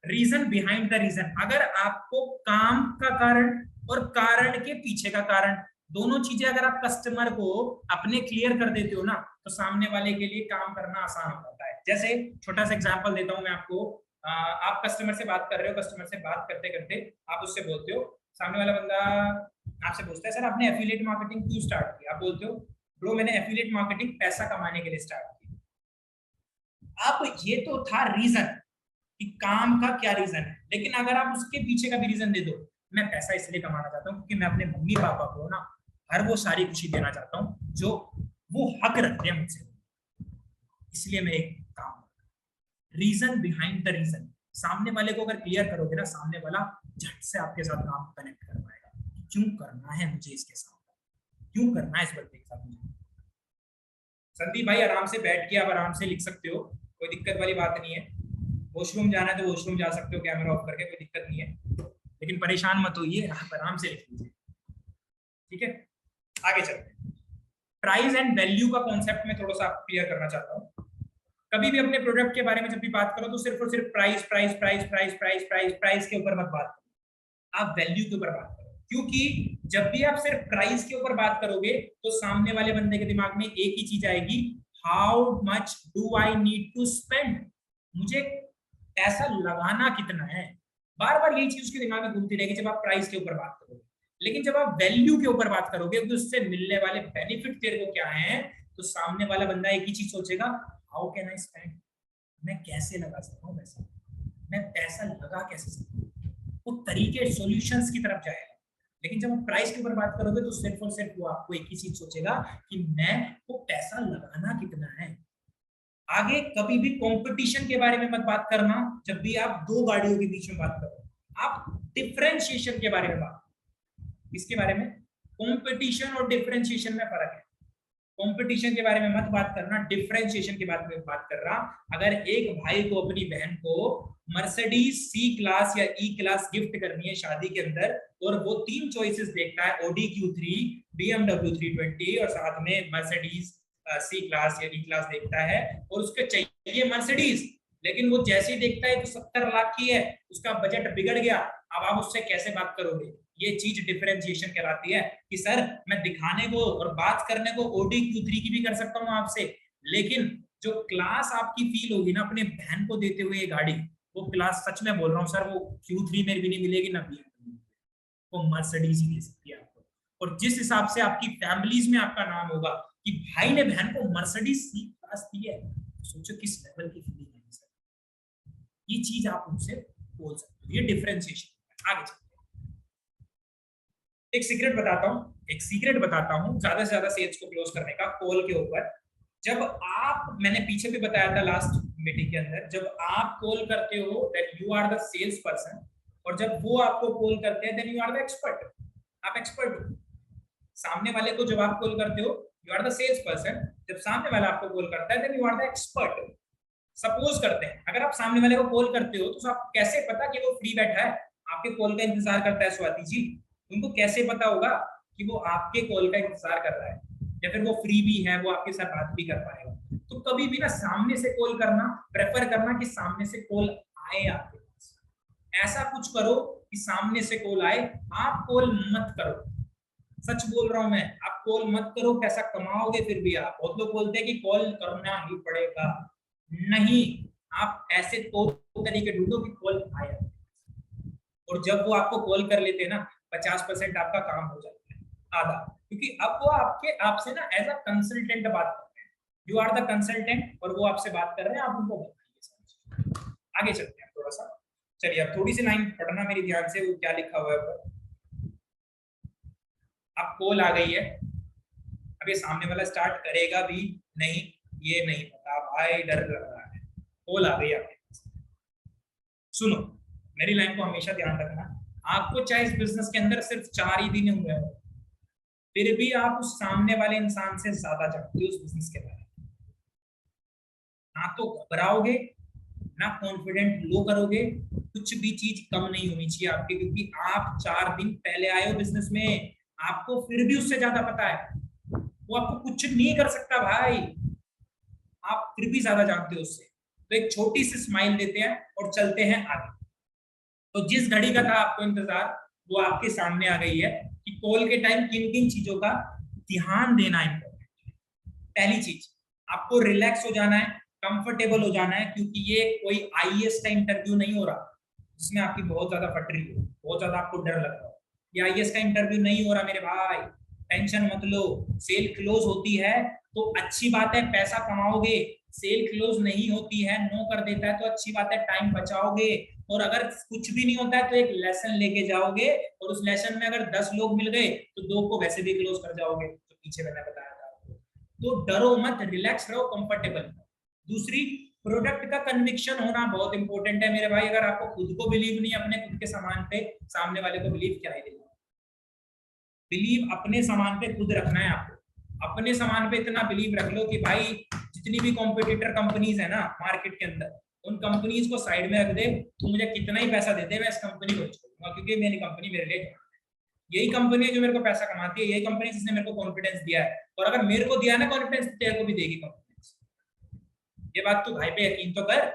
A: Reason behind the reason, अगर आपको काम का कारण और कारण के पीछे का कारण, दोनों चीजें अगर आप कस्टमर को अपने क्लियर कर देते हो ना, तो सामने वाले के लिए काम करना आसान हो जाता है। जैसे छोटा सा एग्जांपल देता हूं मैं आपको। आप कस्टमर से बात कर रहे हो, कस्टमर से बात करते करते आप उससे बोलते हो, सामने वाला बंदा आपसे पूछता है, सर आपने एफिलिएट मार्केटिंग क्यों स्टार्ट किया? आप बोलते हो, ब्रो मैंने एफिलिएट मार्केटिंग पैसा कमाने के लिए स्टार्ट किया। अब ये तो था रीजन कि काम का क्या रीजन है, लेकिन अगर आप उसके पीछे का भी रीजन दे दो, मैं पैसा इसलिए कमाना चाहता हूँ क्योंकि मैं अपने मम्मी पापा को ना हर वो सारी खुशी देना चाहता हूँ जो वो हक रखते हैं मुझसे, इसलिए मैं एक काम। रीजन बिहाइंड द रीजन, सामने वाले को अगर क्लियर करोगे ना, सामने वाला झट से आपके साथ काम कनेक्ट कर पाएगा। क्यों करना है मुझे इसके साथ, क्यों करना है इस बंदे के साथ मुझे। संदीप भाई आराम से बैठ के आप आराम से लिख सकते हो, कोई दिक्कत वाली बात नहीं है। वॉशरूम जाना है तो वॉशरूम जा सकते हो कैमरा ऑफ करके, कोई दिक्कत नहीं है, लेकिन परेशान मत होइए, आप आराम से लिख लीजिए, ठीक है। आगे चलते हैं, प्राइस एंड वैल्यू का कॉन्सेप्ट में थोड़ा सा क्लियर करना चाहता हूँ। कभी भी अपने प्रोडक्ट के बारे में जब भी बात करो तो सिर्फ और सिर्फ price price price price price price price के ऊपर मत बात करो, आप वैल्यू के ऊपर बात करो। क्योंकि जब भी आप सिर्फ प्राइस के ऊपर बात करोगे तो सामने वाले बंदे के दिमाग में एक ही चीज आएगी, how much do I need to spend, मुझे पैसा लगाना कितना है। बार बार यही चीज उसके दिमाग में घूमती रहेगी जब आप प्राइस के ऊपर बात करोगे। लेकिन जब आप वैल्यू के ऊपर बात करोगे तो उससे मिलने वाले बेनिफिट तेरे को क्या है, तो सामने वाला बंदा एक ही चीज सोचेगा, हाउ कैन आई स्पेंड, मैं कैसे लगा सकता हूँ पैसा, मैं पैसा लगा कैसे सकता हूँ, वो तरीके सॉल्यूशंस की तरफ जाएगा। लेकिन जब आप प्राइस के ऊपर बात करोगे तो सिर्फ और सिर्फ वो आपको एक ही चीज सोचेगा कि मैं वो पैसा लगाना कितना है। आगे कभी भी कंपटीशन के बारे में मत बात करना, जब भी आप दो गाड़ियों के बीच में बात करो, आप डिफरेंशिएशन के बारे में बात, इसके बारे में, कंपटीशन और डिफरेंशिएशन में फर्क है। कंपटीशन के बारे में मत बात करना, डिफरेंशिएशन के बारे में बात कर रहा। अगर एक भाई को अपनी बहन को मर्सिडीज सी क्लास या ई क्लास गिफ्ट करनी है शादी के अंदर, और वो 3 चॉइसेस देखता है, Audi Q3, BMW 320 और साथ में मर्सिडीज सी क्लास या ई क्लास देखता है, और उसके चाहिए मर्सिडीज, लेकिन वो जैसे ही देखता है तो 70 लाख की है, उसका बजट बिगड़ गया, अब आप उससे कैसे बात करोगे? ये चीज डिफरेंशिएशन कहलाती है कि सर मैं दिखाने को और बात करने को Audi Q3 की भी कर सकता हूँ आपसे, लेकिन जो क्लास आपकी फील होगी ना अपने बहन को देते हुए ये गाड़ी, वो क्लास सच में बोल रहा हूँ सर, वो Q3 में भी नहीं मिलेगी ना BMW, वो मर्सिडीज ही दे सकती है आपको। और जिस हिसाब से आपकी फैमिलीज में आपका नाम होगा कि भाई ने बहन को मर्सिडीज सी क्लास दी है, सोचो किस लेवल की फीलिंग है सर। ये चीज आप उनसे बोल सकते हो, ये डिफरेंशिएशन। आगे चलते हैं, एक सीक्रेट बताता हूँ ज्यादा से ज्यादा सेल्स को क्लोज करने का कॉल के ऊपर। जब आप, मैंने पीछे भी बताया था लास्ट मीटिंग के अंदर, जब आप कॉल करते हो that you are the sales person, और जब वो आपको कॉल करते हैं then you are the expert. आप एक्सपर्ट हो। सामने वाले को जब आप कॉल करते हो you are the sales person, जब सामने वाला आपको कॉल करता है then you are the expert. Suppose करते हैं अगर आप सामने वाले को कॉल करते हो तो आप कैसे पता कि वो फ्री बैठा है, आपके कॉल का इंतजार करता है स्वाति जी, उनको कैसे पता होगा कि वो आपके कॉल का इंतजार कर रहा है या फिर वो फ्री भी है, वो आपके साथ बात भी कर पाएगा? तो कभी भी ना सामने से कॉल करना प्रेफर करना कि सामने से कॉल आए आपके पास। ऐसा कुछ करो कि सामने से कॉल आए, आप कॉल मत करो। सच बोल रहा हूं मैं, आप कॉल मत करो, पैसा कमाओगे फिर भी आप। बहुत लोग बोलते हैं कि कॉल करना ही पड़ेगा, नहीं, आप ऐसे तो तरीके ढूंढो कि कॉल आए, और जब वो आपको कॉल कर लेते हैं ना 50% आपका काम हो जाता है, आधा, क्योंकि अब वो आपसे ना एज अ कंसल्टेंट बात करते हैं, यू आर द कंसल्टेंट, और वो आपसे बात कर रहे हैं, आप उनको बताइए। आगे चलते हैं थोड़ा सा, चलिए अब थोड़ी सी लाइन पढ़ना मेरी ध्यान से, वो क्या लिखा हुआ है ऊपर। अब कॉल आ गई है, अब ये सामने वाला स्टार्ट करेगा भी नहीं, ये नहीं पता भाई, डर लग रहा है। कॉल आ गई आपके पास, सुनो मेरी लाइन को हमेशा ध्यान रखना। आपको चाहे इस बिजनेस के अंदर सिर्फ 4 ही दिन हुए हो, फिर भी आप उस सामने वाले इंसान से ज्यादा जानते हो उस बिजनेस के बारे में। ना तो घबराओगे, ना कॉन्फिडेंट लो करोगे, कुछ भी चीज कम नहीं होनी चाहिए आपके, क्योंकि आप 4 दिन पहले आए हो बिजनेस में, आपको फिर भी उससे ज्यादा पता है। वो आपको कुछ नहीं कर सकता भाई, आप फिर भी ज्यादा जानते हो उससे। तो एक छोटी सी स्माइल देते हैं और चलते हैं आगे। तो जिस घड़ी का था आपको इंतजार, वो आपके सामने आ गई है कि कॉल के टाइम किन किन चीजों का ध्यान देना इंपॉर्टेंट है। पहली चीज, आपको रिलैक्स हो जाना है, कंफर्टेबल हो जाना है, क्योंकि ये कोई आईएएस का इंटरव्यू नहीं हो रहा जिसमें आपकी बहुत ज्यादा फट रही हो, बहुत ज्यादा आपको डर लग रहा हो। ये आईएएस का इंटरव्यू नहीं हो रहा मेरे भाई, टेंशन मत लो। सेल क्लोज होती है तो अच्छी बात है, पैसा कमाओगे। सेल क्लोज नहीं होती है, नो कर देता है, तो अच्छी बात है, टाइम बचाओगे। और अगर कुछ भी नहीं होता है तो एक लेसन लेके जाओगे, और उस लेसन में अगर 10 लोग मिल गए तो 2 को वैसे भी क्लोज कर जाओगे, तो पीछे मैंने बताया था आपको। तो डरो मत, रिलैक्स रहो, कंफर्टेबल। दूसरी, प्रोडक्ट का कन्विक्शन होना बहुत इंपॉर्टेंट है मेरे भाई। अगर आपको खुद को बिलीव नहीं अपने खुद के सामान पे, सामने वाले को बिलीव क्या ही देगा? बिलीव अपने सामान पे खुद रखना है आपको। अपने सामान पे इतना बिलीव रख लो कि भाई जितनी भी कॉम्पिटिटर कंपनीज है ना मार्केट के अंदर, उन कंपनीज को साइड में रख दे, तो मुझे कितना ही पैसा दे दे, मैं इस कंपनी को छोड़ूंगा, क्योंकि मेरी कंपनी मेरे लिए, यही कंपनी है जो मेरे को पैसा कमाती है, यही कंपनी जिसने मेरे को कॉन्फिडेंस दिया है, और अगर मेरे को दिया ना कॉन्फिडेंस, तेरे को भी देगी कॉन्फिडेंस। ये बात तू भाई पे यकीन तो कर,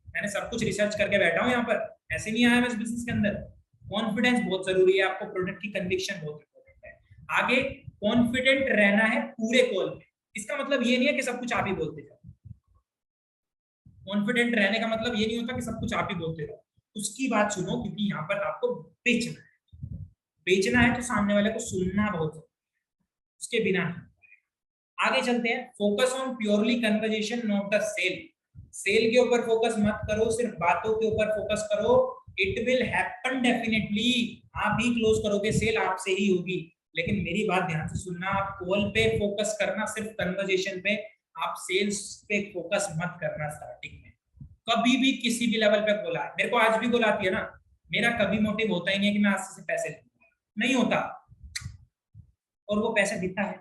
A: मैंने सब कुछ रिसर्च करके बैठा हूँ यहाँ पर, ऐसे नहीं आया मैं इस बिजनेस के अंदर। कॉन्फिडेंस बहुत जरूरी है, आपको प्रोडक्ट की कन्विक्शन बहुत इंपॉर्टेंट है। आगे, कॉन्फिडेंट रहना है पूरे कॉल में। इसका मतलब ये नहीं है कि सब कुछ आप ही बोलते जाओ। कॉन्फिडेंट रहने का मतलब ये नहीं होता कि सब कुछ आप ही बोलते रहो, उसकी बात सुनो, क्योंकि यहाँ पर आपको बेचना है। बेचना है तो सामने वाले को सुनना बहुत जरूरी है, उसके बिना नहीं। आगे चलते हैं, focus on purely conversation not the sale. Sale के ऊपर फोकस मत करो, सिर्फ बातों के ऊपर फोकस करो। इट विल हैपन डेफिनेटली, आप ही क्लोज करोगे, सेल आपसे ही होगी। लेकिन मेरी बात ध्यान से सुनना, आप कॉल पे फोकस करना, सिर्फ कन्वर्जेशन पे, आप सेल्स पे फोकस मत करना स्टार्टिंग में। कभी भी किसी भी लेवल पे कॉल आए, मेरे को आज भी कॉल आती है ना, मेरा कभी मोटिव होता ही नहीं है कि मैं आज से पैसे लूंगा, नहीं होता। और वो पैसा देता है,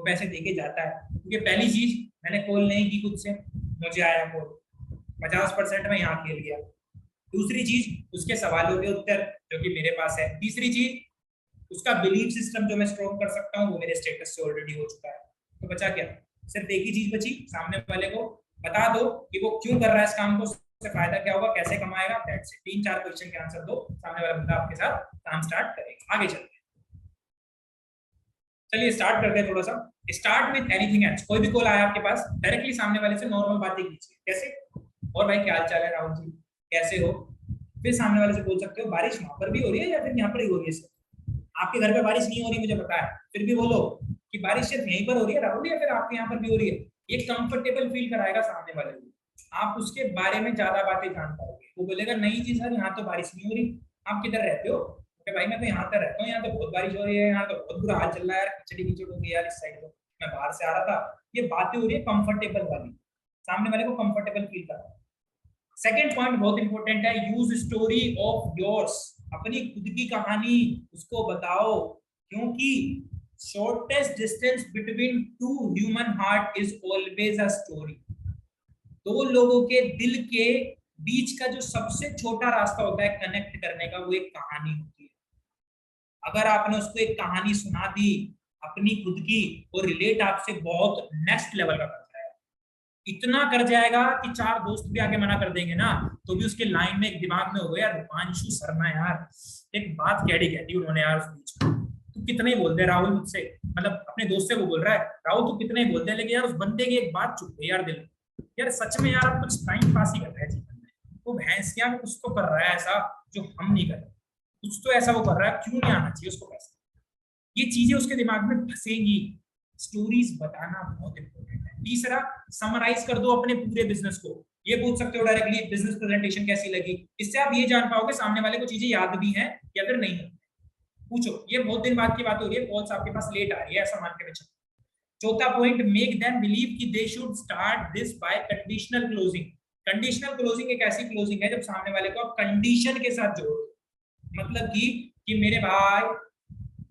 A: वो पैसे देके जाता है, क्योंकि पहली चीज मैंने कॉल नहीं की खुद से, मुझे आया कॉल, 50% में यहाँ खेल गया। दूसरी चीज उसके सवालों के उत्तर जो कि मेरे पास है। तीसरी चीज उसका बिलीफ सिस्टम जो मैं स्ट्रॉन्ग कर सकता हूँ वो मेरे स्टेटस से ऑलरेडी हो चुका है। तो बचा क्या? सिर्फ एक ही चीज बची, सामने वाले को बता दो कि वो क्यों कर रहा है इस काम को, उससे फायदा क्या होगा, कैसे कमाएगा। That's it. 3-4 क्वेश्चन के आंसर दो, सामने वाला बंदा आपके साथ काम स्टार्ट करेगा। आगे चलते हैं, चलिए स्टार्ट करते हैं थोड़ा सा। Start with anything else. कोई भी कॉल आया आपके पास, डायरेक्टली सामने वाले से नॉर्मल बातें कीजिए। कैसे? और भाई क्या हाल चाल है राहुल जी, कैसे हो? फिर सामने वाले से बोल सकते हो बारिश वहां पर भी हो रही है या फिर यहाँ पर ही हो रही है? आपके घर पे बारिश नहीं हो रही मुझे पता है, फिर भी बोलो कि बारिश सिर्फ यहीं पर हो रही है राहुल या फिर आपके यहाँ पर भी हो रही है। ये कंफर्टेबल फील कराएगा सामने वाले को, आप उसके बारे में ज्यादा बातें जान पाओगे। वो बोलेगा नहीं जी सर यहाँ तो बारिश नहीं हो रही, आप किधर रहते हो? तो भाई मैं तो यहाँ पर रहता हूँ, यहाँ तो बहुत बारिश हो रही है, यहाँ तो बहुत बुरा हाल चल रहा है यार, खिचड़ी खिचड़ी हो गई यार इस साइड, तो मैं बाहर से आ रहा था। ये बातें हो रही है कंफर्टेबल वाली, सामने वाले को कंफर्टेबल फील करा। सेकेंड पॉइंट बहुत इंपॉर्टेंट है, यूज स्टोरी ऑफ योर्स। अपनी खुद की कहानी उसको बताओ, क्योंकि shortest distance between two human heart is always a story. दो लोगों के दिल के बीच का जो सबसे छोटा रास्ता होता है कनेक्ट करने का, वो एक कहानी होती है। अगर आपने उसको एक कहानी सुना दी अपनी खुद की, वो रिलेट आपसे बहुत नेक्स्ट लेवल का करता है। इतना कर जाएगा कि 4 दोस्त भी आके मना कर देंगे ना, तो भी उसके लाइन में एक दिमाग में होगा यार रूपांशु शर्मा यार एक बात कैडी कहती उन्होंने यार उस बीच में। तू कितने ही बोलते राहुल मुझसे, मतलब अपने दोस्त से वो बोल रहा है, राहुल तू कितने ही बोलते हैं, लेकिन यार उस बंदे की एक बात चुप गई यार दिल में, यार सच में यार आप कुछ टाइम पास ही कर रहे हैं जीवन में, वो भैंस क्या कुछ तो कर रहा है ऐसा जो हम नहीं कर रहे, कुछ तो ऐसा वो कर रहा है, क्यों नहीं आना चाहिए उसको पैसा। ये चीजें उसके दिमाग में फंसेंगी। स्टोरीज बताना बहुत इंपॉर्टेंट है। तीसरा, समराइज कर दो अपने पूरे बिजनेस को। ये पूछ सकते हो डायरेक्टली बिजनेस प्रेजेंटेशन कैसी लगी, इससे आप ये जान पाओगे सामने वाले को चीजें याद भी हैं या फिर नहीं है। पूछो, ये बहुत दिन बाद की बात हो रही है, कॉल्स आपके पास लेट आ रही है ऐसा मान के चलो। चौथा पॉइंट, मेक देम बिलीव कि they should start this by conditional closing. Conditional closing एक ऐसी क्लोजिंग है जब सामने वाले को आप कंडीशन के साथ जोड़ो, मतलब कि मेरे भाई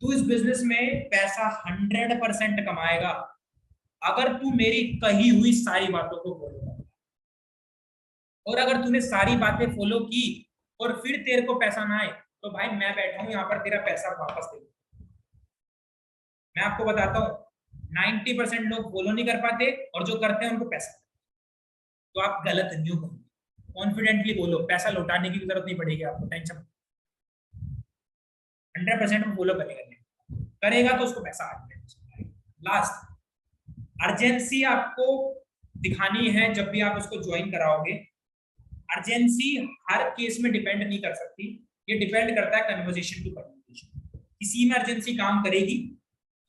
A: तू इस बिजनेस में पैसा 100% कमाएगा अगर तू मेरी कही हुई सारी बातों को फॉलो कर, और अगर तूने सारी बातें फॉलो की और फिर तेरे को पैसा ना आए तो भाई मैं बैठा हूं यहाँ पर तेरा पैसा वापस दे। मैं आपको बताता हूँ 90% लोग फॉलो नहीं कर पाते और जो करते हैं उनको पैसा, तो आप गलत नहीं हो। कॉन्फिडेंटली बोलो, पैसा लौटाने की जरूरत नहीं पड़ेगी आपको, टेंशन 100% में फॉलो करेगा तो उसको पैसा आ जाएगा। लास्ट, अर्जेंसी आपको दिखानी है जब भी आप उसको ज्वाइन कराओगे। अर्जेंसी हर केस में डिपेंड नहीं कर सकती, ये डिपेंड करता है कन्वर्सेशन टू कम्युनिकेशन। किसी में अर्जेंसी काम करेगी,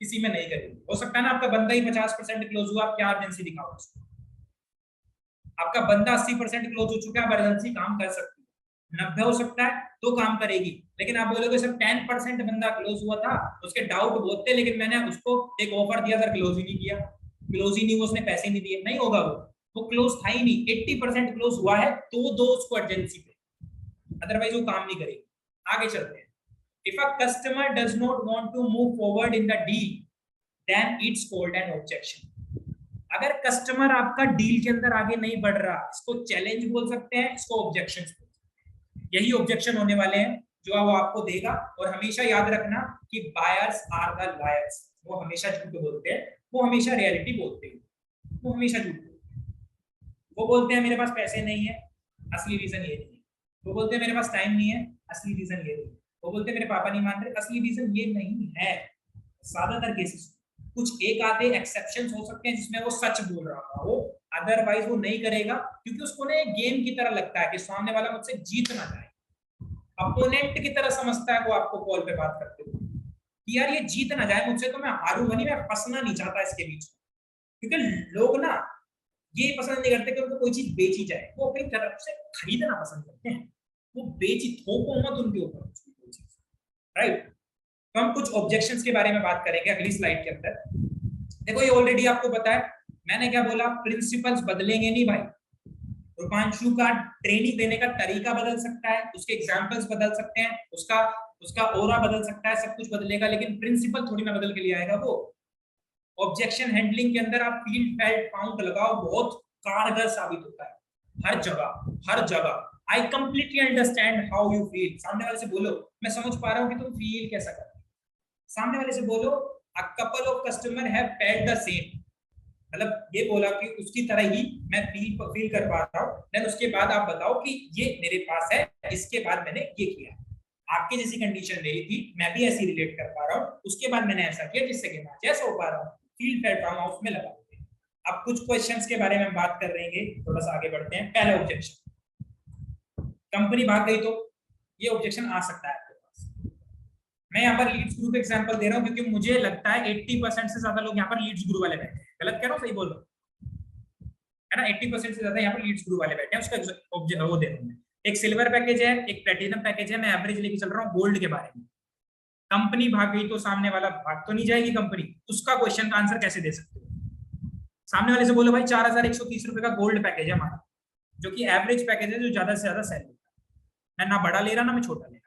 A: किसी में नहीं करेगी। हो सकता है ना आपका बंदा ही 50% क्लोज हुआ, आप क्या अर्जेंसी दिखाओ उसको? आपका बंदा 80% क्लोज हो चुका है, आप अर्जेंसी काम कर सकती है। 90 हो सकता है तो काम करेगी, लेकिन आप बोलोगे सर 10% बंदा क्लोज हुआ था, उसके डाउट बहुत थे, लेकिन मैंने उसको एक ऑफर दिया सर, क्लोज ही नहीं किया, क्लोज ही नहीं हुआ, उसने पैसे नहीं दिए, नहीं होगा वो क्लोज था ही नहीं। 80% क्लोज हुआ है तो दो उसको अर्जेंसी पे, अदरवाइज वो काम नहीं करेगी। आगे चलते हैं। If a customer does not want to move forward in the deal, then it's called an objection. अगर कस्टमर आपका डील के अंदर आगे नहीं बढ़ रहा, इसको चैलेंज बोल सकते हैं, इसको ऑब्जेक्शन बोल सकते हैं। यही ऑब्जेक्शन होने वाले हैं जो वो आपको देगा। और हमेशा याद रखना कि बायर्स आर द लायर्स, वो हमेशा झूठ बोलते हैं, वो हमेशा रियलिटी बोलते हैं, वो हमेशा झूठ बोलते हैं। वो बोलते हैं मेरे पास पैसे नहीं है, असली रीजन ये नहीं है। वो बोलते हैं मेरे पास टाइम नहीं है, असली रीजन ये नहीं है। वो बोलते हैं मेरे पापा नहीं मान रहे, असली रीजन ये नहीं है। ज्यादातर केसेस, कुछ एक आधे एक्सेप्शंस हो सकते हैं जिसमें वो सच बोल रहा था, वो अदरवाइज वो नहीं करेगा, क्योंकि उसको ना एक गेम की तरह लगता है कि सामने वाला मुझसे जीत ना जाए। अपोनेंट की तरह समझता है वो आपको कॉल पे बात करते हुए कि यार ये जीत ना जाए मुझसे, तो मैं हारूंगा नहीं, मैं फंसना नहीं चाहता इसके बीच। क्योंकि लोग ना ये पसंद नहीं करते कि उनको कोई चीज बेची जाए, वो अपनी तरफ से खरीदना पसंद करते हैं। वो बेची, थोपो मत उनके ऊपर कोई चीज, राइट। तो हम कुछ ऑब्जेक्शंस के बारे में बात करेंगे अगली स्लाइड के अंदर। देखो ये ऑलरेडी आपको पता है, मैंने क्या बोला, प्रिंसिपल्स बदलेंगे नहीं भाई। रूपांशु का ट्रेनिंग देने का तरीका बदल सकता है, उसके एग्जांपल्स बदल सकते हैं, उसका ऑरा बदल सकता है, सब कुछ बदलेगा, लेकिन प्रिंसिपल थोड़ी ना बदल के लिए आएगा वो। ऑब्जेक्शन हैंडलिंग के अंदर आप फील फेल्ट फाउंड लगाओ, बहुत कारगर साबित होता है हर जगह हर जगह। I completely understand how you feel. सामने वाले से बोलो मैं समझ पा रहा हूँ कि तुम फील कैसा कर रहे हो। सामने वाले से बोलो a couple of customer have felt the same, मतलब ये बोला कि उसकी तरह ही मैं फील कर पा रहा हूँ। देन उसके बाद आप बताओ कि ये मेरे पास है, इसके बाद मैंने ये किया, आपकी जैसी कंडीशन मेरी थी, मैं भी ऐसी रिलेट कर पा रहा हूँ, उसके बाद मैंने ऐसा किया जिससे कि मैं जैसा हो पा रहा हूँ। फील फेल्ट फार्म हाउस में लगा देते हैं। अब कुछ क्वेश्चंस के बारे में बात कर रहेंगे, थोड़ा सा आगे बढ़ते हैं। पहला ऑब्जेक्शन, कंपनी भाग गई तो ये ऑब्जेक्शन आ सकता है आपके पास। मैं यहाँ पर लीड्स ग्रुप एग्जांपल दे रहा हूँ क्योंकि मुझे लगता है 80% से ज्यादा लोग यहाँ पर लीड्स ग्रुप वाले बैठे हैं। गलत कह रहा हूँ, सही बोल रहा हूँ है ना? 80% से ज्यादा यहाँ पर लीड्स ग्रुप वाले बैठे हैं। उसका वो दे रहा हूँ। एक सिल्वर पैकेज है, एक प्लेटिनम पैकेज है, मैं एवरेज लेके चल रहा हूँ गोल्ड के बारे में। कंपनी भाग गई तो सामने वाला भाग तो नहीं जाएगी कंपनी, उसका क्वेश्चन का आंसर कैसे दे सकते हो? सामने वाले से बोलो भाई 4130 रुपए का गोल्ड पैकेज है हमारा, जो कि एवरेज पैकेज है, जो ज्यादा से ज्यादा सेल होता है। मैं ना बड़ा ले रहा ना मैं छोटा ले रहा।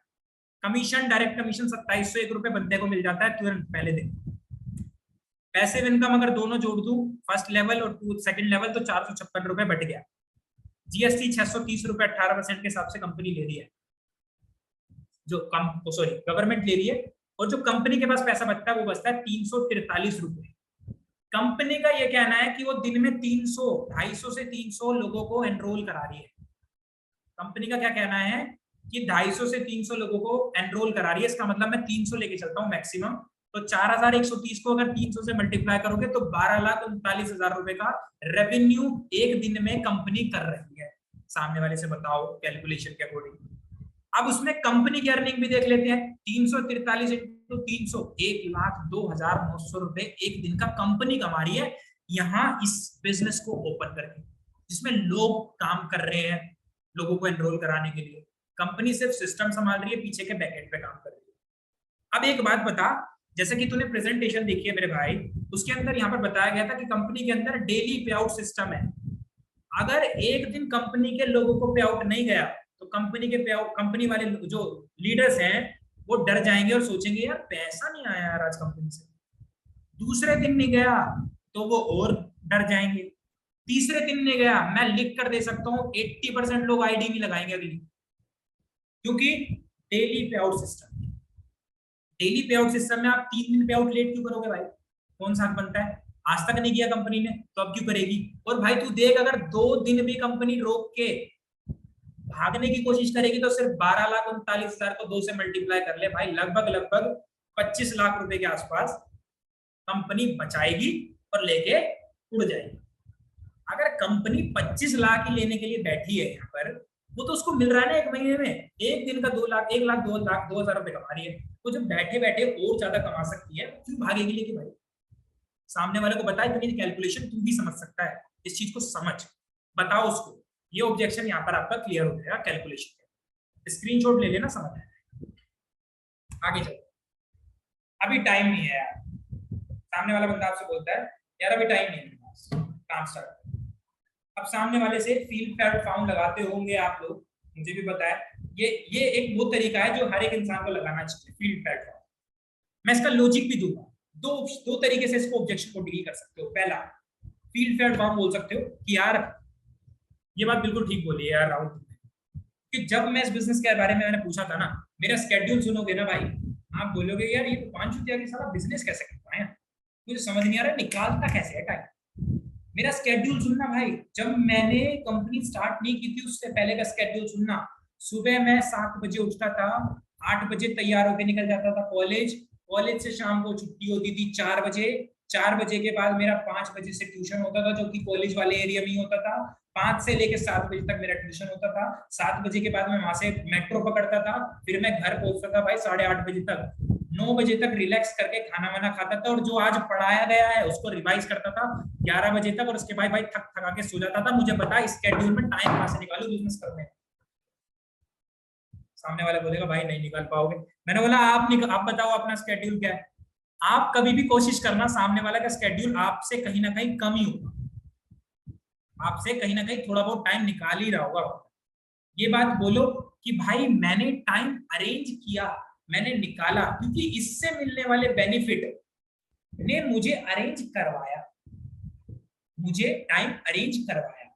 A: कमीशन, डायरेक्ट कमीशन 2701 रुपए बंदे को मिल जाता है तुरंत पहले दिन। पैसिव इनकम अगर दोनों जोड़ दूं, फर्स्ट लेवल और सेकंड लेवल, तो 456 रुपए बट गया। जीएसटी 630 रुपए 18% के हिसाब से कंपनी ले रही है, जो गवर्नमेंट ले रही है। और जो कंपनी के पास पैसा बचता है वो बचता है 343 रुपए। कंपनी का ये कहना है कि वो दिन में 250 से 300 लोगों को एनरोल करा रही है। कंपनी का क्या कहना है कि 250 से 300 लोगों को एनरोल करा रही है। इसका मतलब मैं 300 लेके चलता हूँ मैक्सिमम, तो 4130 को अगर 300 से मल्टीप्लाई करोगे तो 12,39,000 रुपए का रेवेन्यू एक दिन में कंपनी कर रही है। सामने वाले से बताओ कैलकुलेशन के अकॉर्डिंग। अब उसमें कंपनी की अर्निंग भी देख लेते हैं। 343 इंटू 300, 1,02,900 रुपए एक दिन का कंपनी कमा रही है यहाँ इस बिजनेस को ओपन करके, जिसमें लोग काम कर रहे हैं लोगों को एनरोल कराने के लिए। कंपनी सिर्फ सिस्टम संभाल रही है, पीछे के बैकएंड पे काम कर रही है। अब एक बात बता, जैसे कि तूने प्रेजेंटेशन देखी है मेरे भाई, उसके अंदर यहाँ पर बताया गया था कि कंपनी के अंदर डेली पे आउट सिस्टम है। अगर एक दिन कंपनी के लोगों को पे आउट नहीं गया तो कंपनी के पे आउट, कंपनी वाले जो लीडर्स हैं वो डर जाएंगे और सोचेंगे यार पैसा नहीं आया यार आज कंपनी से। दूसरे दिन नहीं गया तो वो और डर जाएंगे। तीसरे दिन नहीं गया, मैं लिख कर दे सकता हूँ 80% लोग आईडी नहीं लगाएंगे अगली, क्योंकि डेली पे आउट सिस्टम। डेली पे आउट सिस्टम में आप 3 दिन पे आउट लेट क्यों करोगे भाई? कौन सा बनता है? आज तक नहीं किया कंपनी ने तो अब क्यों करेगी? और भाई तू देख, अगर 2 दिन भी कंपनी रोक के भागने की कोशिश करेगी तो सिर्फ 12,39,000 को 2 से मल्टीप्लाई कर ले भाई, लगभग 25 लाख रुपए के आसपास कंपनी बचाएगी और लेके उड़ जाएगी। अगर कंपनी 25 लाख ही लेने के लिए बैठी है यहाँ पर, वो तो उसको मिल रहा है ना एक महीने में, एक दिन का 2 लाख, 1 लाख 2 लाख 2,000 रुपए कमा रही है। तो जब बैठे बैठे और ज्यादा कमा सकती है क्यों भागेगी लेके भाई? सामने वाले को बताए इतनी कैलकुलेशन तू भी समझ सकता है, इस चीज को समझ, बताओ उसको। ये ऑब्जेक्शन यहाँ पर आपका क्लियर हो जाएगा कैलकुलेशन। स्क्रीनशॉट ले लेना, समझ आया। आगे चलो, अभी टाइम नहीं है यार। सामने वाला बंदा आपसे बोलता है यार अभी टाइम नहीं है, काम स्टार्ट। अब सामने वाले से फील फेल्ट फाउंड लगाते होंगे आप लोग, मुझे भी पता है। ये एक वो तरीका है जो हर एक इंसान को लगाना चाहिए, फील फेल्ट फाउंड। मैं इसका लॉजिक भी दूंगा। दो तरीके से इसको ऑब्जेक्शन को डील कर सकते हो। पहला, फील फेल्ट फाउंड बोल सकते हो कि यार ये बात बिल्कुल ठीक बोली है यार राहुल, कि जब मैं इस बिजनेस के बारे में मैंने पूछा था ना, मेरा स्केड्यूल सुनोगे ना भाई, आप बोलोगे यार ये तो 5 रुपया सारा बिजनेस कैसे कर पाए, मुझे समझ नहीं आ रहा निकालता कैसे है टाइम। मेरा स्केड्यूल सुनना भाई, जब मैंने कंपनी स्टार्ट नहीं की थी उससे पहले का स्केड्यूल सुनना। सुबह मैं 7 बजे उठता था, 8 बजे तैयार होकर निकल जाता था कॉलेज, कॉलेज से शाम को छुट्टी होती थी 4 बजे। 4 बजे के बाद मेरा 5 बजे से ट्यूशन होता था, जो कि कॉलेज वाले एरिया में ही होता था। 5 से लेकर 7 बजे तक मेरा ट्यूशन होता था। 7 बजे के बाद मैं वहां से मेट्रो पकड़ता था, फिर मैं घर पहुंचता था भाई 8:30 बजे तक। 9 बजे तक रिलैक्स करके खाना वाना खाता था, और जो आज पढ़ाया गया है उसको रिवाइज करता था 11 बजे तक, और उसके बाद भाई थक थका के सो जाता था। मुझे बता इस स्केड्यूल में टाइम कहां से निकालूं बिजनेस करने में? सामने वाला बोलेगा भाई नहीं निकाल पाओगे। मैंने बोला आप बताओ अपना स्केड्यूल क्या है। आप कभी भी कोशिश करना, सामने वाला का स्केड्यूल आपसे कहीं ना कहीं कम ही होगा, आपसे कहीं ना कहीं थोड़ा बहुत टाइम निकाल ही रहा होगा। ये बात बोलो कि भाई मैंने टाइम अरेंज किया, मैंने निकाला, क्योंकि इससे मिलने वाले बेनिफिट ने मुझे अरेंज करवाया, मुझे टाइम अरेंज करवाया।